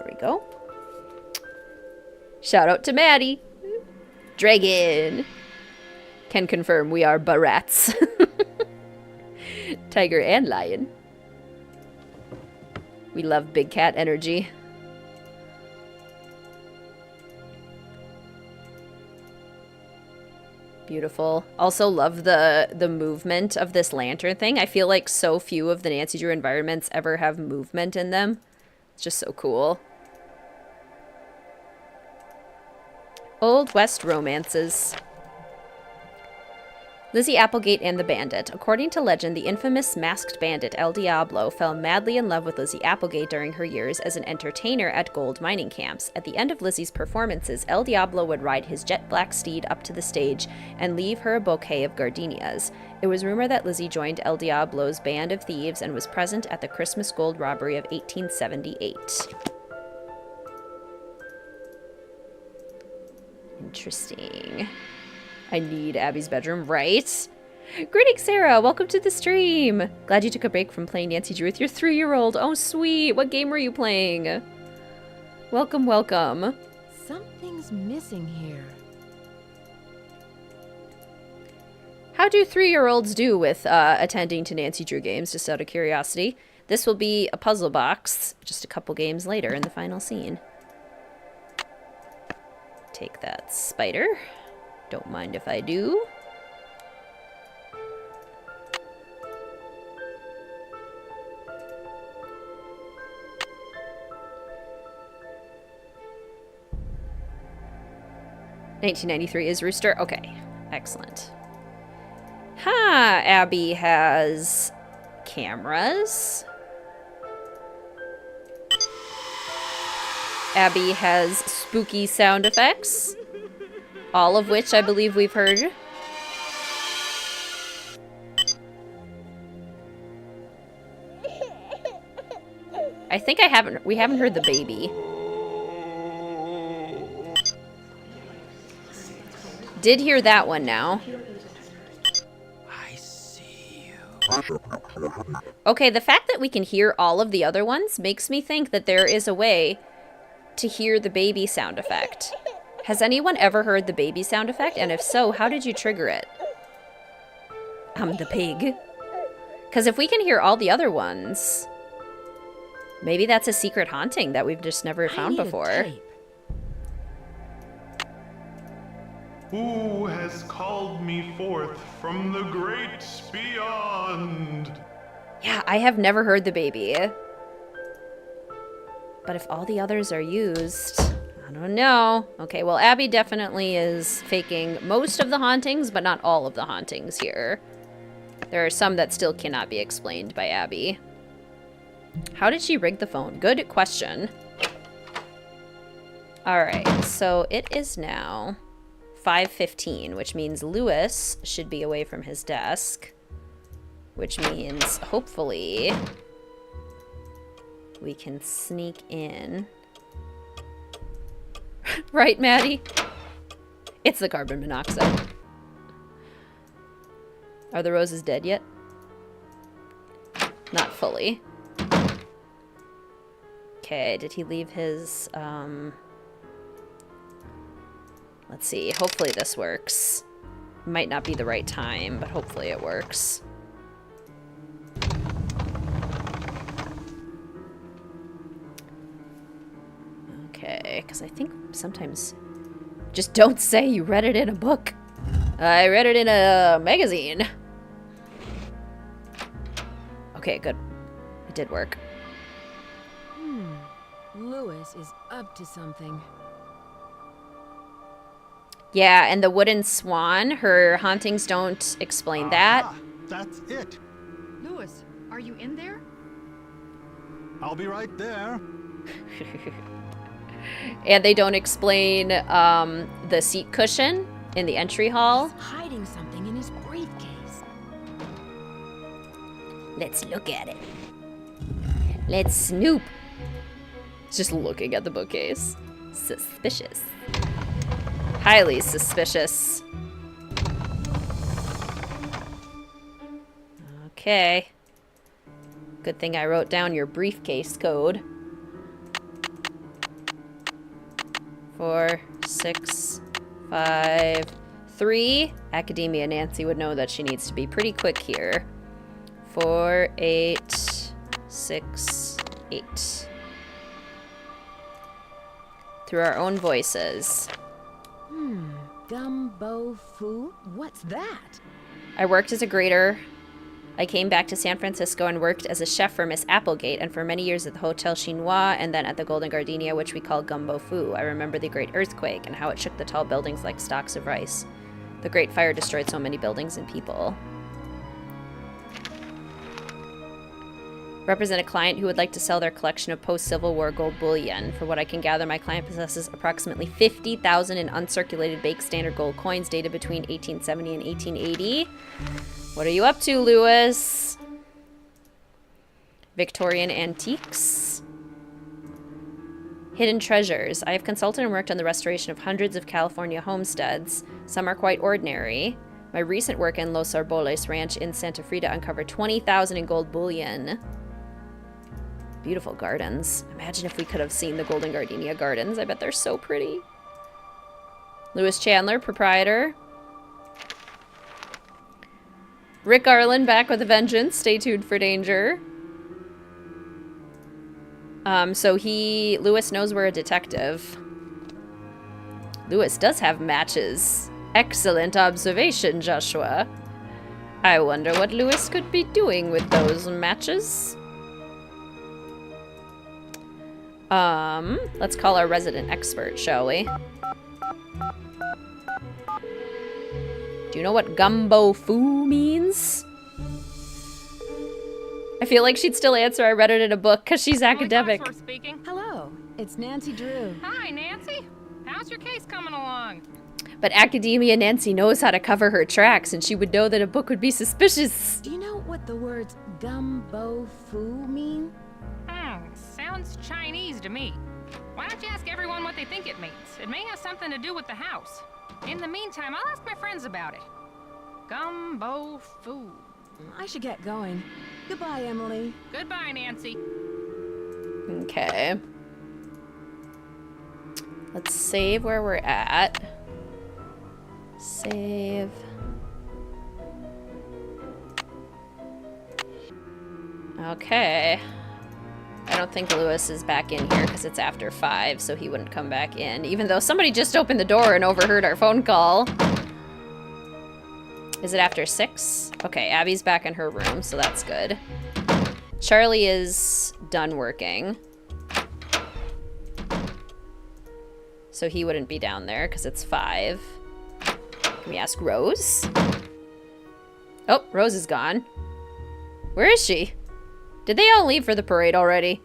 we go. Shout out to Maddie. Dragon. Can confirm we are barats. Tiger and lion. We love big cat energy. Beautiful. Also love the movement of this lantern thing. I feel like so few of the Nancy Drew environments ever have movement in them. It's just so cool. Old West romances. Lizzie Applegate and the Bandit. According to legend, the infamous masked bandit El Diablo fell madly in love with Lizzie Applegate during her years as an entertainer at gold mining camps. At the end of Lizzie's performances, El Diablo would ride his jet-black steed up to the stage and leave her a bouquet of gardenias. It was rumored that Lizzie joined El Diablo's band of thieves and was present at the Christmas gold robbery of 1878. Interesting. I need Abby's bedroom, right? Greetings, Sarah. Welcome to the stream. Glad you took a break from playing Nancy Drew with your 3-year-old. Oh, sweet. What game were you playing? Welcome, welcome. Something's missing here. How do 3-year-olds do with attending to Nancy Drew games, just out of curiosity? This will be a puzzle box just a couple games later in the final scene. Take that, spider. Don't mind if I do. $19.93 is Rooster. Okay, excellent. Abby has cameras. Abby has spooky sound effects. All of which I believe we've heard. I think we haven't heard the baby. Did hear that one now. I see you. Okay, the fact that we can hear all of the other ones makes me think that there is a way to hear the baby sound effect. Has anyone ever heard the baby sound effect? And if so, how did you trigger it? I'm the pig. Because if we can hear all the other ones, maybe that's a secret haunting that we've just never found before. Who has called me forth from the great beyond? Yeah, I have never heard the baby. But if all the others are used, I don't know. Okay, well, Abby definitely is faking most of the hauntings, but not all of the hauntings here. There are some that still cannot be explained by Abby. How did she rig the phone? Good question. Alright, so it is now 5:15, which means Lewis should be away from his desk. Which means, hopefully, we can sneak in. Right, Maddie? It's the carbon monoxide. Are the roses dead yet? Not fully. Okay, did he leave his, let's see, hopefully this works. Might not be the right time, but hopefully it works. Okay, because I think sometimes... Just don't say you read it in a book. I read it in a magazine. Okay, good. It did work. Lewis is up to something. Yeah, and the wooden swan, her hauntings don't explain that. That's it. Lewis, are you in there? I'll be right there. And they don't explain the seat cushion in the entry hall. He's hiding something in his briefcase. Let's look at it. Let's snoop. It's just looking at the bookcase. Suspicious. Highly suspicious. Okay. Good thing I wrote down your briefcase code. 4, 6, 5, 3. Academia Nancy would know that she needs to be pretty quick here. 4, 8, 6, 8. Through our own voices. Gumbo food? What's that? I worked as a grader I came back to San Francisco and worked as a chef for Miss Applegate and for many years at the Hotel Chinois and then at the Golden Gardenia, which we call Gumbo Foo. I remember the great earthquake and how it shook the tall buildings like stalks of rice. The Great Fire destroyed so many buildings and people. Represent a client who would like to sell their collection of post-Civil War gold bullion. For what I can gather, my client possesses approximately 50,000 in uncirculated baked standard gold coins dated between 1870 and 1880. What are you up to, Lewis? Victorian antiques. Hidden treasures. I have consulted and worked on the restoration of hundreds of California homesteads. Some are quite ordinary. My recent work in Los Arboles Ranch in Santa Frida uncovered 20,000 in gold bullion. Beautiful gardens. Imagine if we could have seen the Golden Gardenia gardens. I bet they're so pretty. Lewis Chandler, proprietor. Rick Garland back with a vengeance. Stay tuned for danger. Lewis knows we're a detective. Lewis does have matches. Excellent observation, Joshua. I wonder what Lewis could be doing with those matches. Let's call our resident expert, shall we? Do you know what Gumbo Foo means? I feel like she'd still answer I read it in a book because she's academic. Hello, it's Nancy Drew. Hi, Nancy. How's your case coming along? But Academia Nancy knows how to cover her tracks, and she would know that a book would be suspicious. Do you know what the words Gumbo Foo mean? Sounds Chinese to me. Why don't you ask everyone what they think it means? It may have something to do with the house. In the meantime, I'll ask my friends about it. Gumbo Foo. I should get going. Goodbye, Emily. Goodbye, Nancy. Okay. Let's save where we're at. Save. Okay. I don't think Lewis is back in here because it's after 5, so he wouldn't come back in, even though somebody just opened the door and overheard our phone call. Is it after 6? Okay, Abby's back in her room, so that's good. Charlie is done working. So he wouldn't be down there because it's 5. Can we ask Rose? Oh, Rose is gone. Where is she? Did they all leave for the parade already?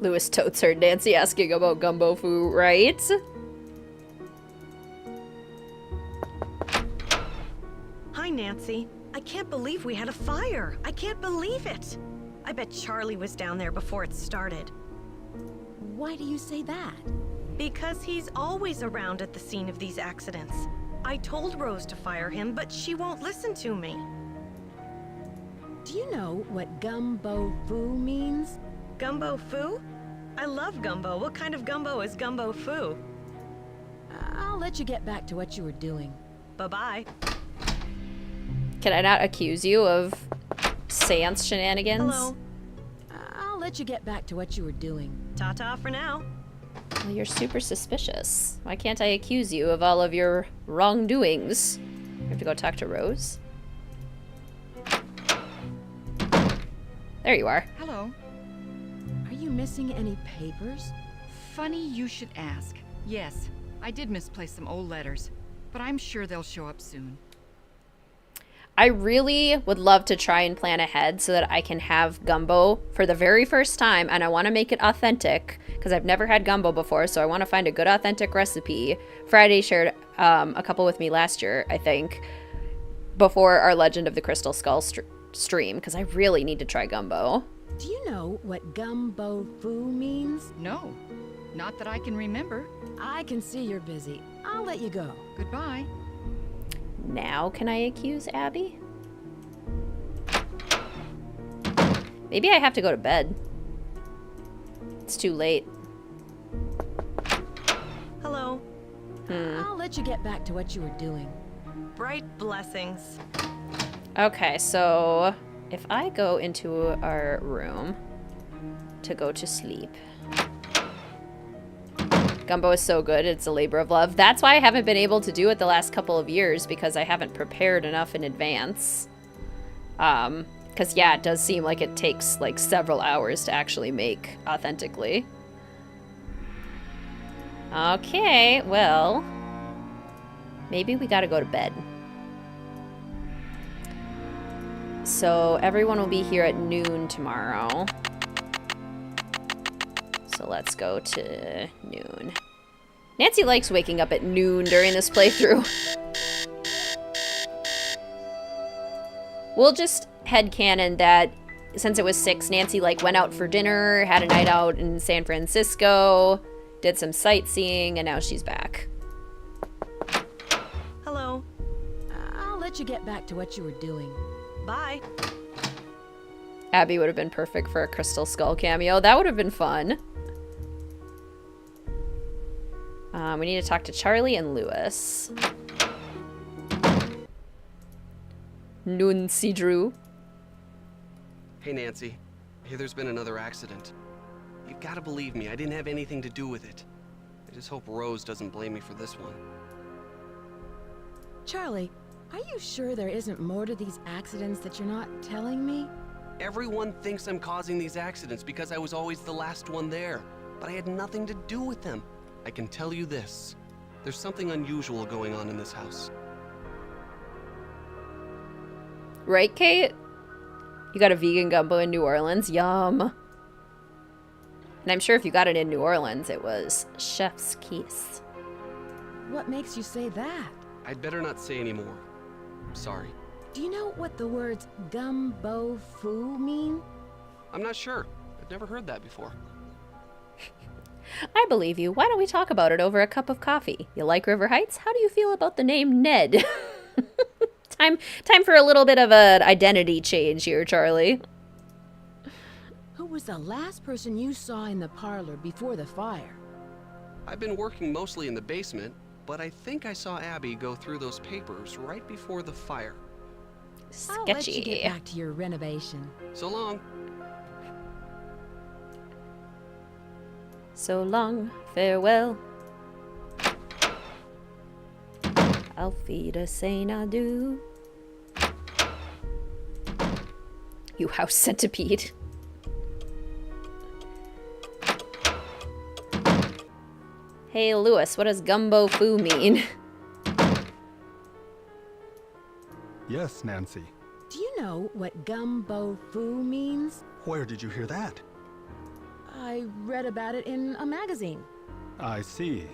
Lewis totes heard Nancy asking about Gumbo Foo, right? Hi, Nancy. I can't believe we had a fire. I can't believe it. I bet Charlie was down there before it started. Why do you say that? Because he's always around at the scene of these accidents. I told Rose to fire him, but she won't listen to me. Do you know what Gumbo Foo means? Gumbo Foo? I love gumbo. What kind of gumbo is Gumbo Foo? I'll let you get back to what you were doing. Bye-bye. Can I not accuse you of Seance shenanigans? Hello. I'll let you get back to what you were doing. Ta-ta for now. Well, you're super suspicious. Why can't I accuse you of all of your wrongdoings? We have to go talk to Rose. There you are. Hello. Are you missing any papers? Funny you should ask. Yes, I did misplace some old letters, but I'm sure they'll show up soon. I really would love to try and plan ahead so that I can have gumbo for the very first time, and I want to make it authentic because I've never had gumbo before, so I want to find a good authentic recipe. Friday shared a couple with me last year, I think, before our Legend of the Crystal Skull stream, because I really need to try gumbo. Do you know what Gumbo Foo means? No, not that I can remember. I can see you're busy. I'll let you go. Goodbye. Now can I accuse Abby? Maybe I have to go to bed. It's too late. Hello. I'll let you get back to what you were doing. Bright blessings. Okay, so if I go into our room to go to sleep. Gumbo is so good. It's a labor of love. That's why I haven't been able to do it the last couple of years, because I haven't prepared enough in advance. Because, yeah, it does seem like it takes, like, several hours to actually make authentically. Okay, well, maybe we gotta go to bed. So everyone will be here at noon tomorrow. So let's go to noon. Nancy likes waking up at noon during this playthrough. We'll just headcanon that since it was 6, Nancy like went out for dinner, had a night out in San Francisco, did some sightseeing, and now she's back. Hello. I'll let you get back to what you were doing. Bye. Abby would have been perfect for a Crystal Skull cameo. That would have been fun. We need to talk to Charlie and Lewis. Nuncy Drew. Hey, Nancy. I hear there's been another accident. You gotta believe me, I didn't have anything to do with it. I just hope Rose doesn't blame me for this one. Charlie, are you sure there isn't more to these accidents that you're not telling me? Everyone thinks I'm causing these accidents because I was always the last one there, but I had nothing to do with them. I can tell you this. There's something unusual going on in this house. Right, Kate? You got a vegan gumbo in New Orleans? Yum. And I'm sure if you got it in New Orleans, it was chef's kiss. What makes you say that? I'd better not say any more. I'm sorry. Do you know what the words gumbo foo mean? I'm not sure. I've never heard that before. I believe you. Why don't we talk about it over a cup of coffee? You like River Heights? How do you feel about the name Ned? Time for a little bit of an identity change here, Charlie. Who was the last person you saw in the parlor before the fire? I've been working mostly in the basement, but I think I saw Abby go through those papers right before the fire. Sketchy. I'll let you get back to your renovation. So long. So long, farewell. Auf Wiedersehen, adieu. You house centipede. Hey, Lewis, what does gumbo foo mean? Yes, Nancy. Do you know what gumbo foo means? Where did you hear that? I read about it in a magazine. I see.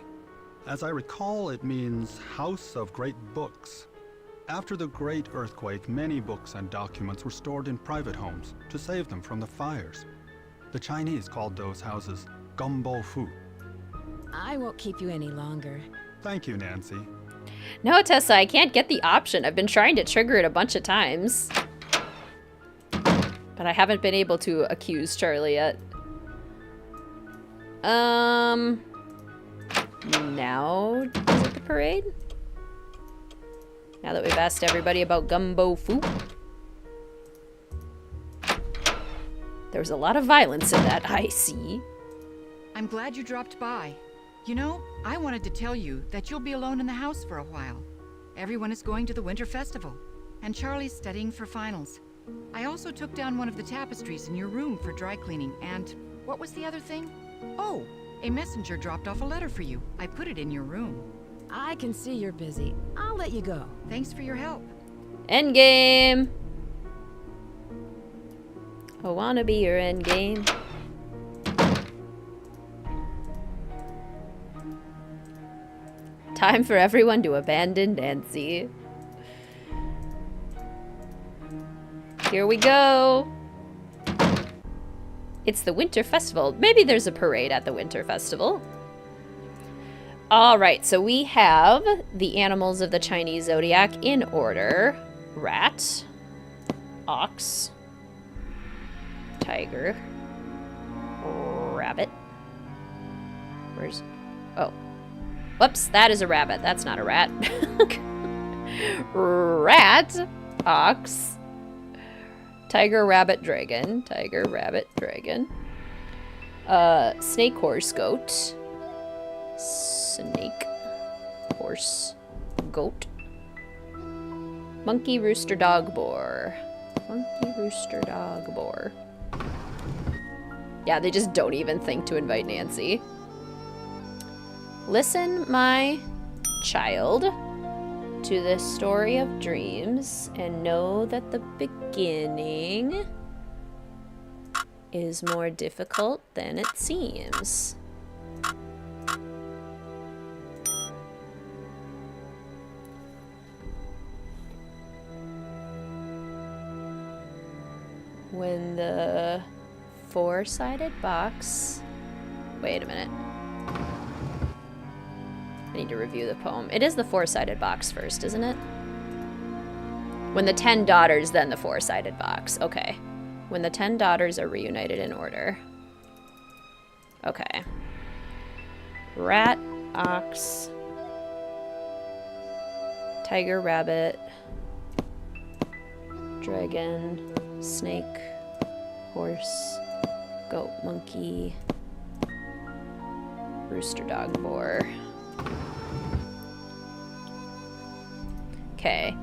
As I recall, it means House of Great Books. After the Great Earthquake, many books and documents were stored in private homes to save them from the fires. The Chinese called those houses gumbo fu. I won't keep you any longer. Thank you, Nancy. No, Tessa, I can't get the option. I've been trying to trigger it a bunch of times. But I haven't been able to accuse Charlie yet. Now is it the parade? Now that we've asked everybody about gumbo foo. There was a lot of violence in that, I see. I'm glad you dropped by. You know, I wanted to tell you that you'll be alone in the house for a while. Everyone is going to the Winter Festival, and Charlie's studying for finals. I also took down one of the tapestries in your room for dry cleaning, and what was the other thing? Oh, a messenger dropped off a letter for you. I put it in your room. I can see you're busy. I'll let you go. Thanks for your help. Endgame. I wanna be your endgame. Time for everyone to abandon Nancy. Here we go. It's the Winter Festival. Maybe there's a parade at the Winter Festival. All right, so we have the animals of the Chinese zodiac in order. Rat, ox, tiger, rabbit. Where's... Oh. Whoops, that is a rabbit. That's not a rat. Rat, ox, tiger, rabbit, dragon. Tiger, rabbit, dragon. Snake, horse, goat. Snake. Horse. Goat. Monkey, rooster, dog, boar. Monkey, rooster, dog, boar. Yeah, they just don't even think to invite Nancy. Listen, my child, to the story of dreams, and know that the beginning is more difficult than it seems. When the four-sided box... Wait a minute. I need to review the poem. It is the four-sided box first, isn't it? When the 10 daughters, then the four-sided box. Okay. When the 10 daughters are reunited in order. Okay. Rat, ox, tiger, rabbit, dragon, snake, horse, goat, monkey, rooster, dog, boar. Okay.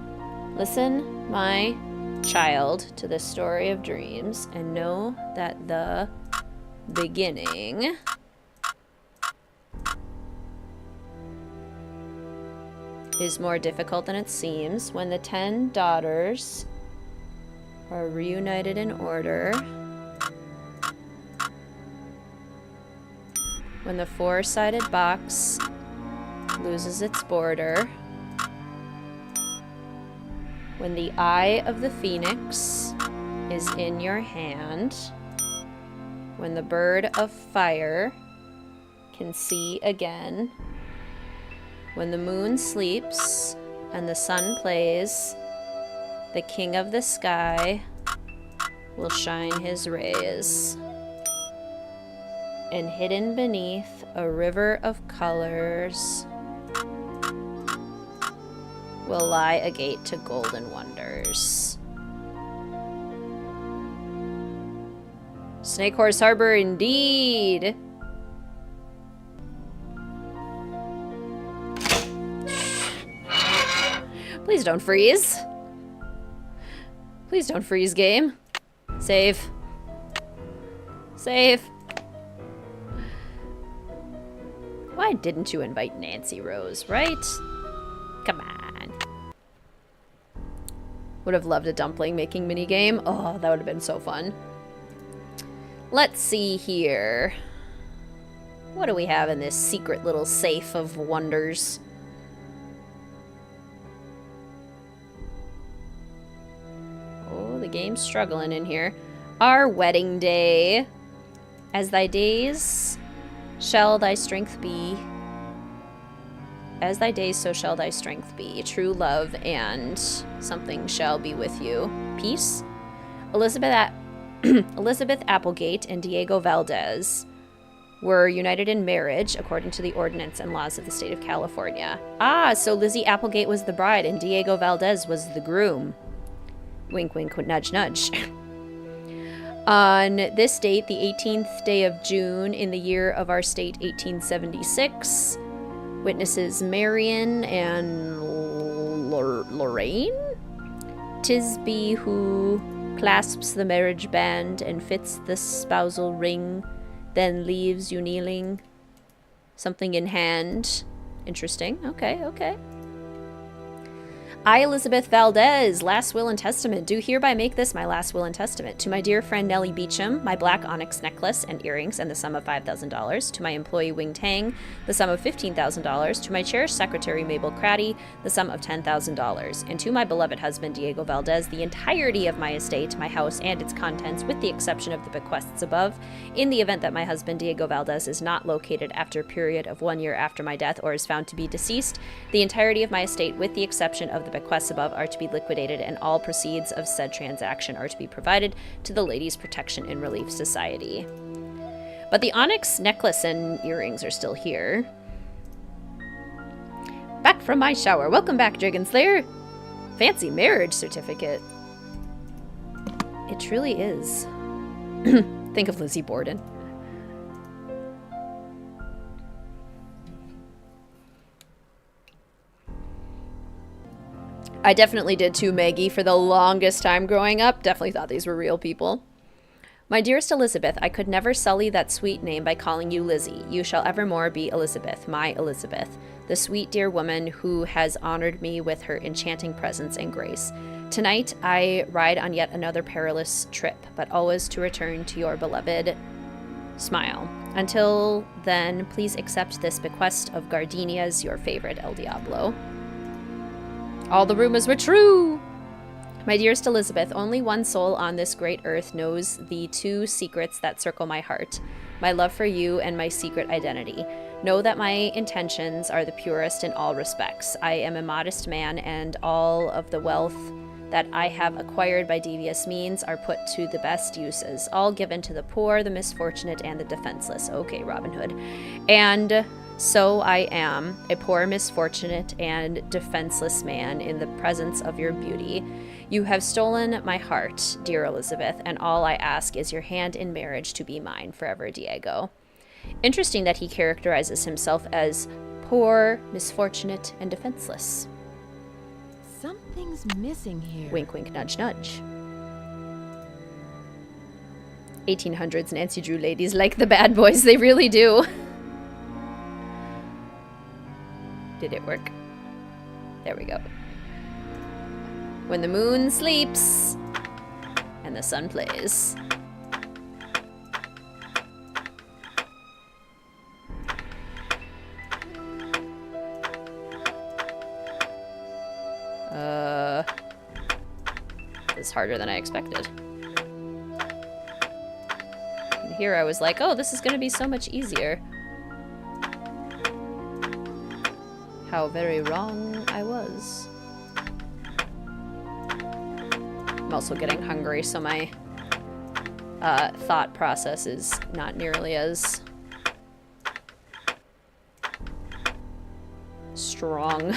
Listen, my child, to the story of dreams, and know that the beginning is more difficult than it seems. When the 10 daughters are reunited in order, when the four-sided box loses its border, when the eye of the phoenix is in your hand, when the bird of fire can see again, when the moon sleeps and the sun plays, the king of the sky will shine his rays. And hidden beneath a river of colors will lie a gate to golden wonders. Snake Horse Harbor indeed! Please don't freeze. Please don't freeze, game. Save. Save. Why didn't you invite Nancy Rose, right? Come on. Would have loved a dumpling making minigame. Oh, that would have been so fun. Let's see here. What do we have in this secret little safe of wonders? Oh, the game's struggling in here. Our wedding day. As thy days shall thy strength be. As thy days, so shall thy strength be. True love and something shall be with you. Peace. Elizabeth Applegate and Diego Valdez were united in marriage according to the ordinance and laws of the state of California. Ah, so Lizzie Applegate was the bride and Diego Valdez was the groom. Wink, wink, nudge, nudge. On this date, the 18th day of June, in the year of our state, 1876, witnesses Marion and Lorraine Tisby, who clasps the marriage band and fits the spousal ring, then leaves you kneeling, something in hand. Interesting. Okay, okay. I, Elizabeth Valdez, last will and testament, do hereby make this my last will and testament. To my dear friend Nellie Beecham, my black onyx necklace and earrings and the sum of $5,000. To my employee Wing Tang, the sum of $15,000. To my cherished secretary Mabel Craddy, the sum of $10,000. And to my beloved husband Diego Valdez, the entirety of my estate, my house, and its contents, with the exception of the bequests above, in the event that my husband Diego Valdez is not located after a period of 1 year after my death or is found to be deceased, the entirety of my estate, with the exception of the bequests above, are to be liquidated, and all proceeds of said transaction are to be provided to the Ladies Protection and Relief Society. But the onyx necklace and earrings are still here. Back from my shower. Welcome back, Dragon Slayer. Fancy marriage certificate. It truly is. Think of Lizzie Borden. I definitely did too, Maggie, for the longest time growing up. Definitely thought these were real people. My dearest Elizabeth, I could never sully that sweet name by calling you Lizzie. You shall evermore be Elizabeth, my Elizabeth, the sweet dear woman who has honored me with her enchanting presence and grace. Tonight I ride on yet another perilous trip, but always to return to your beloved smile. Until then, please accept this bequest of gardenias, your favorite El Diablo. All the rumors were true! My dearest Elizabeth, only one soul on this great earth knows the two secrets that circle my heart, my love for you and my secret identity. Know that my intentions are the purest in all respects. I am a modest man, and all of the wealth that I have acquired by devious means are put to the best uses, all given to the poor, the misfortunate, and the defenseless. Okay, Robin Hood. And so I am, a poor, misfortunate, and defenseless man in the presence of your beauty. You have stolen my heart, dear Elizabeth, and all I ask is your hand in marriage to be mine forever, Diego. Interesting that he characterizes himself as poor, misfortunate, and defenseless. Something's missing here. Wink, wink, nudge, nudge. 1800s Nancy Drew ladies like the bad boys, they really do. Did it work? There we go. When the moon sleeps and the sun plays. This is harder than I expected. And here I was like, oh, this is gonna be so much easier. How very wrong I was. I'm also getting hungry, so my thought process is not nearly as strong.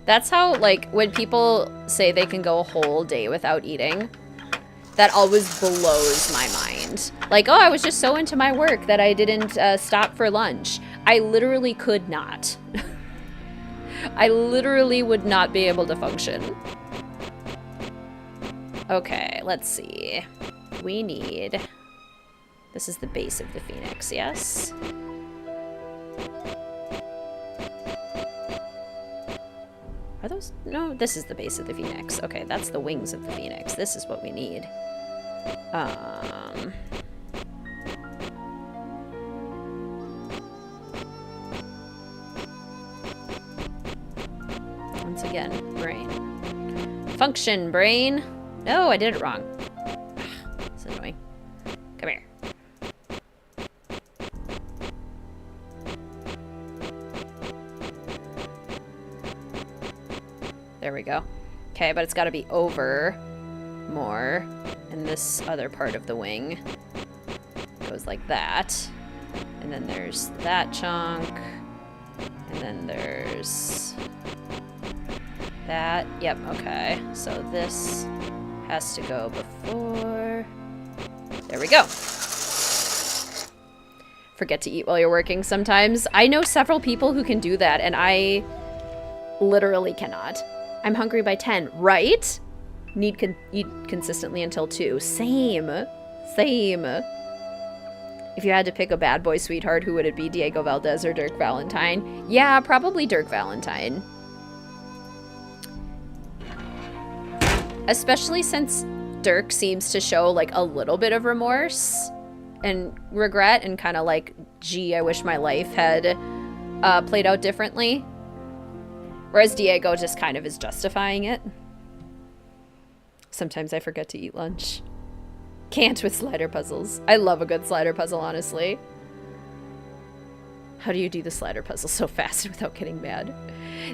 That's how, like, when people say they can go a whole day without eating, that always blows my mind. Like, oh, I was just so into my work that I didn't stop for lunch. I literally could not. I literally would not be able to function. Okay, let's see. We need... This is the base of the phoenix, yes? Are those? No, this is the base of the phoenix. Okay, that's the wings of the phoenix. This is what we need. Once again, brain. Function, brain! No, I did it wrong. It's annoying. Come here. There we go. Okay, but it's got to be over more. And this other part of the wing goes like that. And then there's that chunk. And then there's that. Yep, okay. So this has to go before. There we go. Forget to eat while you're working sometimes. I know several people who can do that, and I literally cannot. I'm hungry by 10, right? Eat consistently until 2. Same. Same. If you had to pick a bad boy sweetheart, who would it be? Diego Valdez or Dirk Valentine? Yeah, probably Dirk Valentine. Especially since Dirk seems to show like a little bit of remorse and regret and kind of like, gee, I wish my life had played out differently. Whereas Diego just kind of is justifying it. Sometimes I forget to eat lunch. Can't with slider puzzles. I love a good slider puzzle, honestly. How do you do the slider puzzle so fast without getting mad?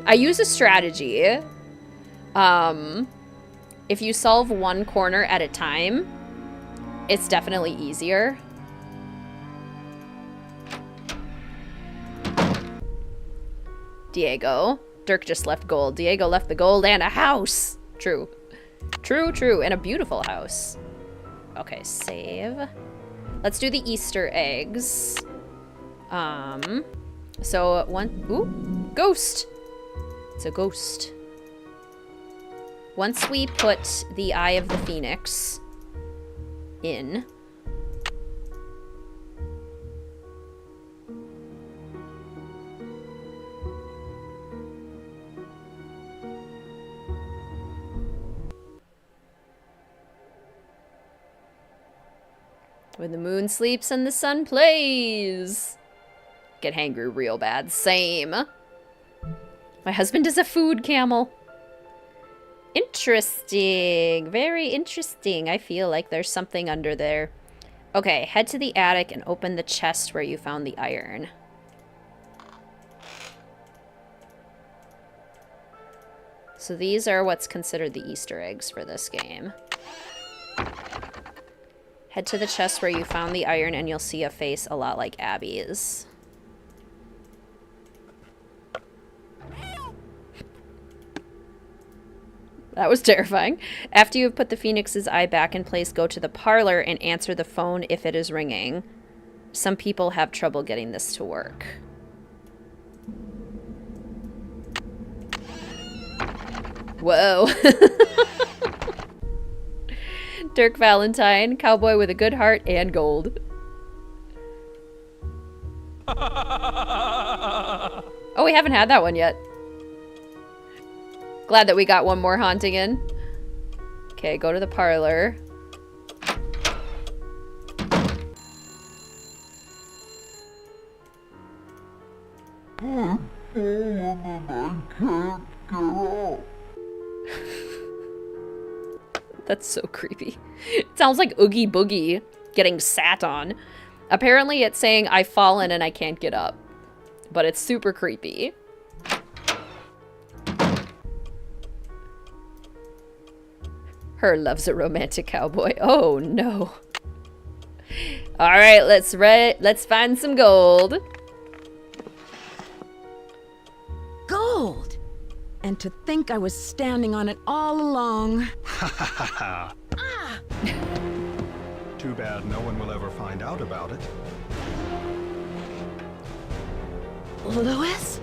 I use a strategy. If you solve one corner at a time, it's definitely easier. Diego. Dirk just left gold. Diego left the gold and a house. True. True, true. And a beautiful house. Okay, save. Let's do the Easter eggs. So ooh, ghost. It's a ghost. Once we put the Eye of the Phoenix in, when the moon sleeps and the sun plays. Get hangry real bad. Same. My husband is a food camel. Interesting. Very interesting. I feel like there's something under there. Okay, head to the attic and open the chest where you found the iron. So these are what's considered the Easter eggs for this game. Head to the chest where you found the iron and you'll see a face a lot like Abby's. That was terrifying. After you have put the Phoenix's eye back in place, go to the parlor and answer the phone if it is ringing. Some people have trouble getting this to work. Whoa. Dirk Valentine, cowboy with a good heart and gold. Oh, we haven't had that one yet. Glad that we got one more haunting in. Okay, go to the parlor. That's so creepy. It sounds like Oogie Boogie getting sat on. Apparently it's saying I've fallen and I can't get up. But it's super creepy. Her loves a romantic cowboy. Oh no. Alright, let's find some gold. Gold! And to think I was standing on it all along. Too bad no one will ever find out about it. Louis?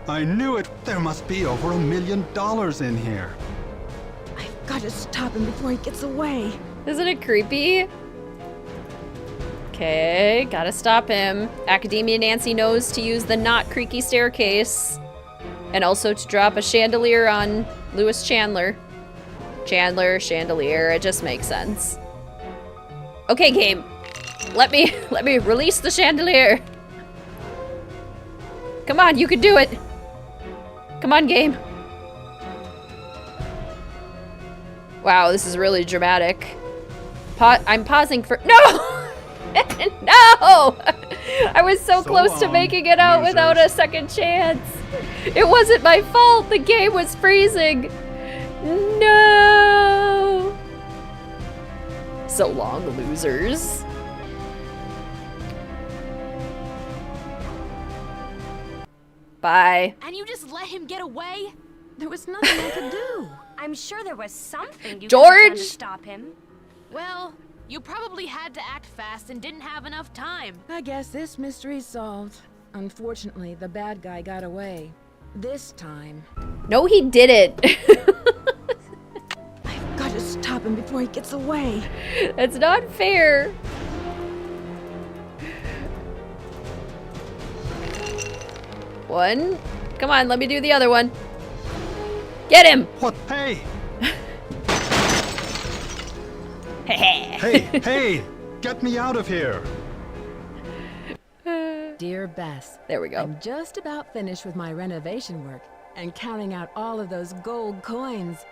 I knew it! There must be over $1 million in here. I've got to stop him before he gets away. Isn't it creepy? Okay, gotta stop him. Academia Nancy knows to use the not creaky staircase. And also to drop a chandelier on Louis Chandler. Chandler, chandelier, it just makes sense. Okay, game. Let me release the chandelier. Come on, you can do it. Come on, game. Wow, this is really dramatic. I'm pausing for— No! No! I was so close to making it out without a second chance. It wasn't my fault. The game was freezing. No! So long, losers. Bye. And you just let him get away? There was nothing I could do. I'm sure there was something you George! could have done to stop him. Well, you probably had to act fast and didn't have enough time. I guess this mystery's solved. Unfortunately, the bad guy got away. This time. No, he didn't. I've got to stop him before he gets away. That's not fair. One. Come on, let me do the other one. Get him! What? Hey! Hey, hey! Get me out of here! Dear Bess, there we go. I'm just about finished with my renovation work and counting out all of those gold coins.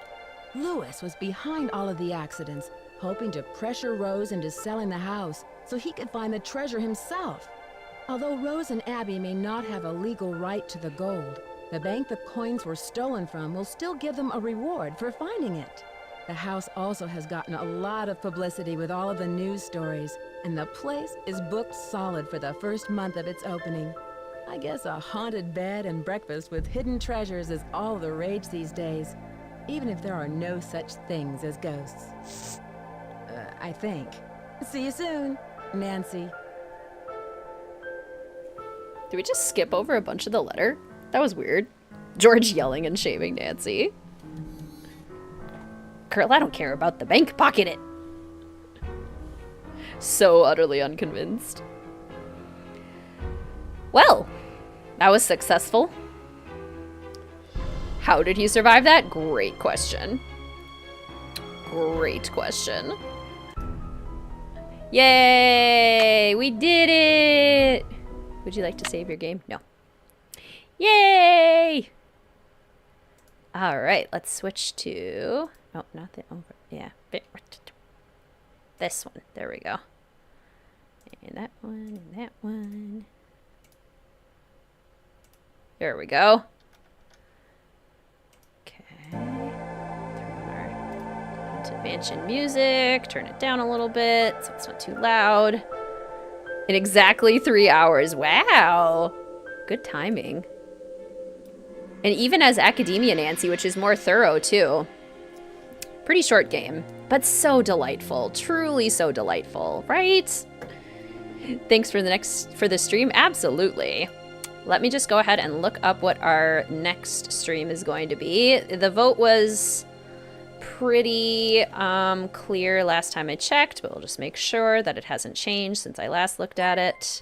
Louis was behind all of the accidents, hoping to pressure Rose into selling the house so he could find the treasure himself. Although Rose and Abby may not have a legal right to the gold, the bank the coins were stolen from will still give them a reward for finding it. The house also has gotten a lot of publicity with all of the news stories, and the place is booked solid for the first month of its opening. I guess a haunted bed and breakfast with hidden treasures is all the rage these days, even if there are no such things as ghosts. I think. See you soon, Nancy. Did we just skip over a bunch of the letter? That was weird. George yelling and shaming Nancy. Girl, I don't care about the bank. Pocket it. So utterly unconvinced. Well, that was successful. How did he survive that? Great question. Great question. Yay! We did it! Would you like to save your game? No. Yay! Alright, let's switch to... Oh, not the over... Yeah. This one. There we go. And that one, and that one. There we go. Okay. Turn on our Haunted Mansion music. Turn it down a little bit so it's not too loud. In exactly 3 hours. Wow. Good timing. And even as Academia Nancy, which is more thorough too. Pretty short game, but so delightful. Truly so delightful, right? Thanks for the stream. Absolutely. Let me just go ahead and look up what our next stream is going to be. The vote was pretty clear last time I checked, but we'll just make sure that it hasn't changed since I last looked at it.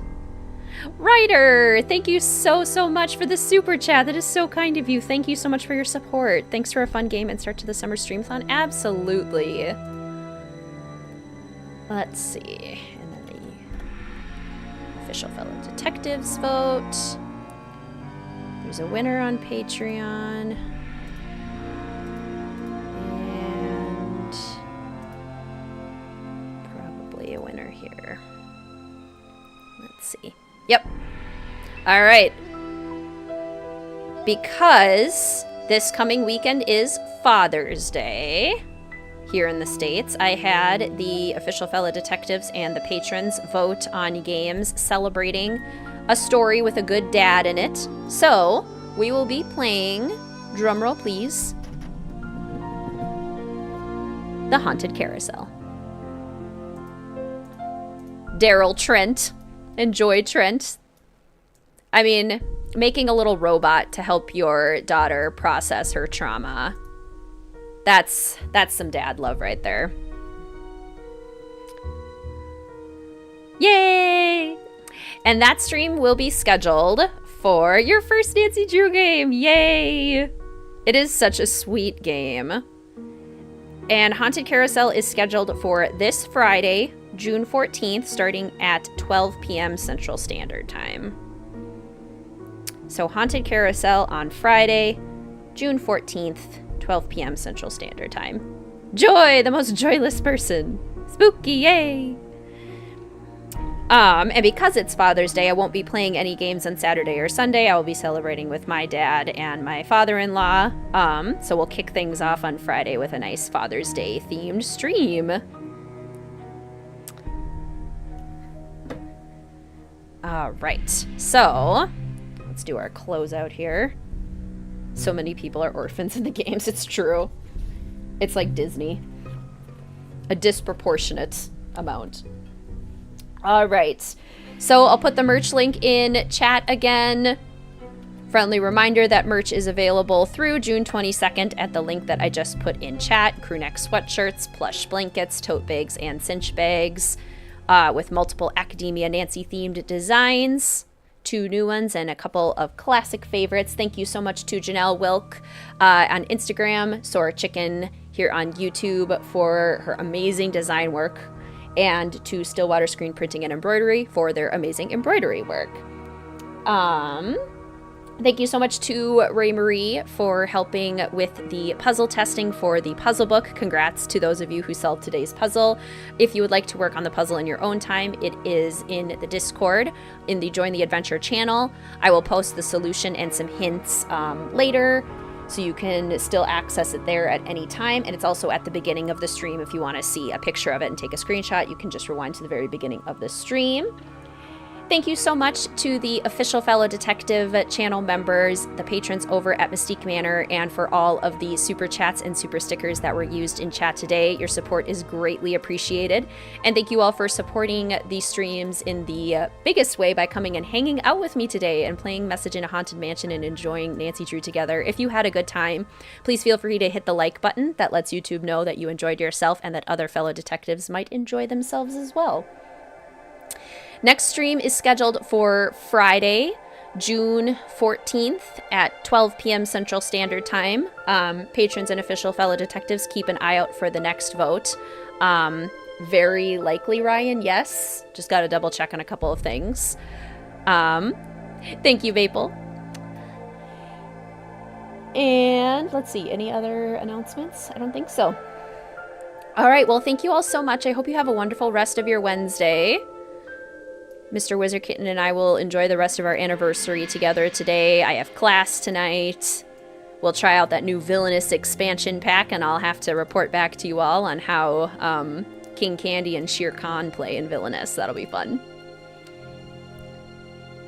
Ryder, thank you so much for the super chat. That is so kind of you. Thank you so much for your support. Thanks for a fun game and start to the summer streamathon. Absolutely. Let's see. And then the official fellow detectives vote. There's a winner on Patreon. And probably a winner here. Let's see. Yep. All right. Because this coming weekend is Father's Day here in the States, I had the official fellow detectives and the patrons vote on games celebrating a story with a good dad in it. So we will be playing, drumroll please, The Haunted Carousel. Daryl Trent. Enjoy, Trent. I mean, making a little robot to help your daughter process her trauma. That's some dad love right there. Yay! And that stream will be scheduled for your first Nancy Drew game. Yay! It is such a sweet game. And Haunted Carousel is scheduled for this Friday, June 14th, starting at 12 p.m. Central Standard Time. So Haunted Carousel on Friday, June 14th, 12 p.m. Central Standard Time. Joy, the most joyless person. Spooky, yay! And because it's Father's Day, I won't be playing any games on Saturday or Sunday. I will be celebrating with my dad and my father-in-law. So we'll kick things off on Friday with a nice Father's Day themed stream. All right, so let's do our closeout here. So many people are orphans in the games, it's true. It's like Disney. A disproportionate amount. All right, so I'll put the merch link in chat again. Friendly reminder that merch is available through June 22nd at the link that I just put in chat. Crewneck sweatshirts, plush blankets, tote bags, and cinch bags. With multiple Academia Nancy themed designs, 2 new ones and a couple of classic favorites. Thank you so much to Janelle Wilk on Instagram, Sora Chicken here on YouTube for her amazing design work, and to Stillwater Screen Printing and Embroidery for their amazing embroidery work. Thank you so much to Ray Marie for helping with the puzzle testing for the puzzle book. Congrats to those of you who solved today's puzzle. If you would like to work on the puzzle in your own time, it is in the Discord, in the Join the Adventure channel. I will post the solution and some hints later, so you can still access it there at any time. And it's also at the beginning of the stream. If you want to see a picture of it and take a screenshot, you can just rewind to the very beginning of the stream. Thank you so much to the official Fellow Detective channel members, the patrons over at Mystique Manor, and for all of the super chats and super stickers that were used in chat today. Your support is greatly appreciated. And thank you all for supporting these streams in the biggest way by coming and hanging out with me today and playing Message in a Haunted Mansion and enjoying Nancy Drew together. If you had a good time, please feel free to hit the like button. That lets YouTube know that you enjoyed yourself and that other fellow detectives might enjoy themselves as well. Next stream is scheduled for Friday, June 14th at 12 p.m. Central Standard Time. Patrons and official fellow detectives, keep an eye out for the next vote. Very likely, Ryan, yes. Just got to double check on a couple of things. Thank you, Vapel. And let's see, any other announcements? I don't think so. All right, well, thank you all so much. I hope you have a wonderful rest of your Wednesday. Mr. Wizard Kitten and I will enjoy the rest of our anniversary together today. I have class tonight. We'll try out that new Villainous expansion pack, and I'll have to report back to you all on how King Candy and Shere Khan play in Villainous. That'll be fun.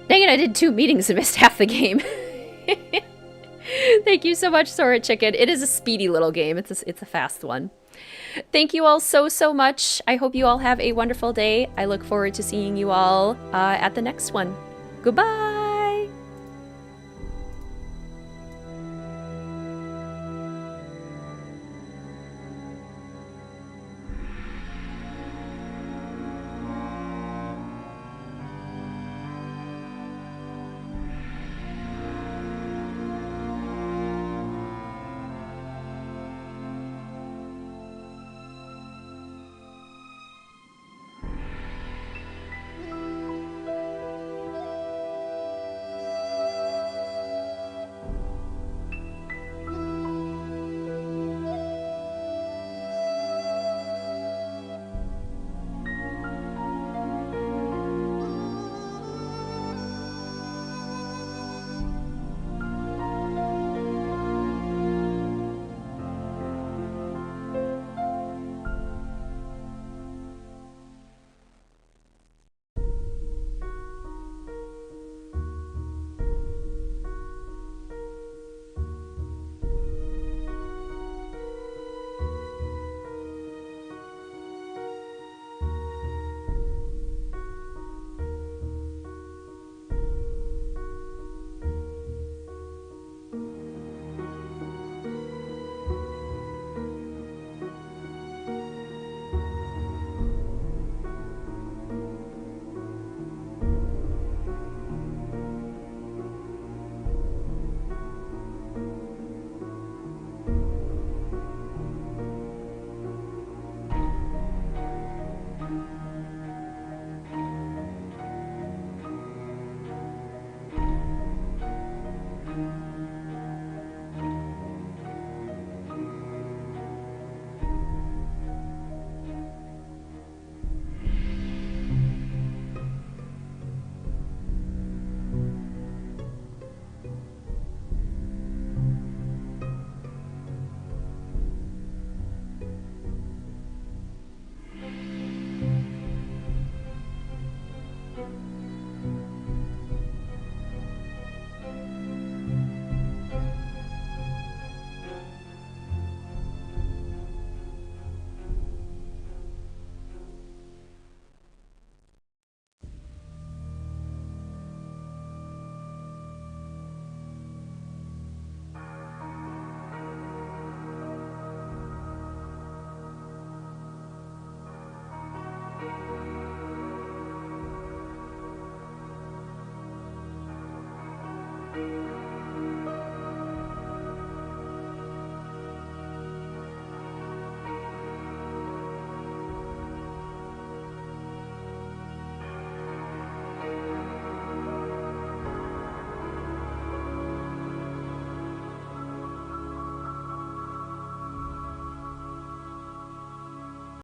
Dang it, I did 2 meetings and missed half the game. Thank you so much, Sora Chicken. It is a speedy little game. It's a fast one. Thank you all so much. I hope you all have a wonderful day. I look forward to seeing you all at the next one. Goodbye!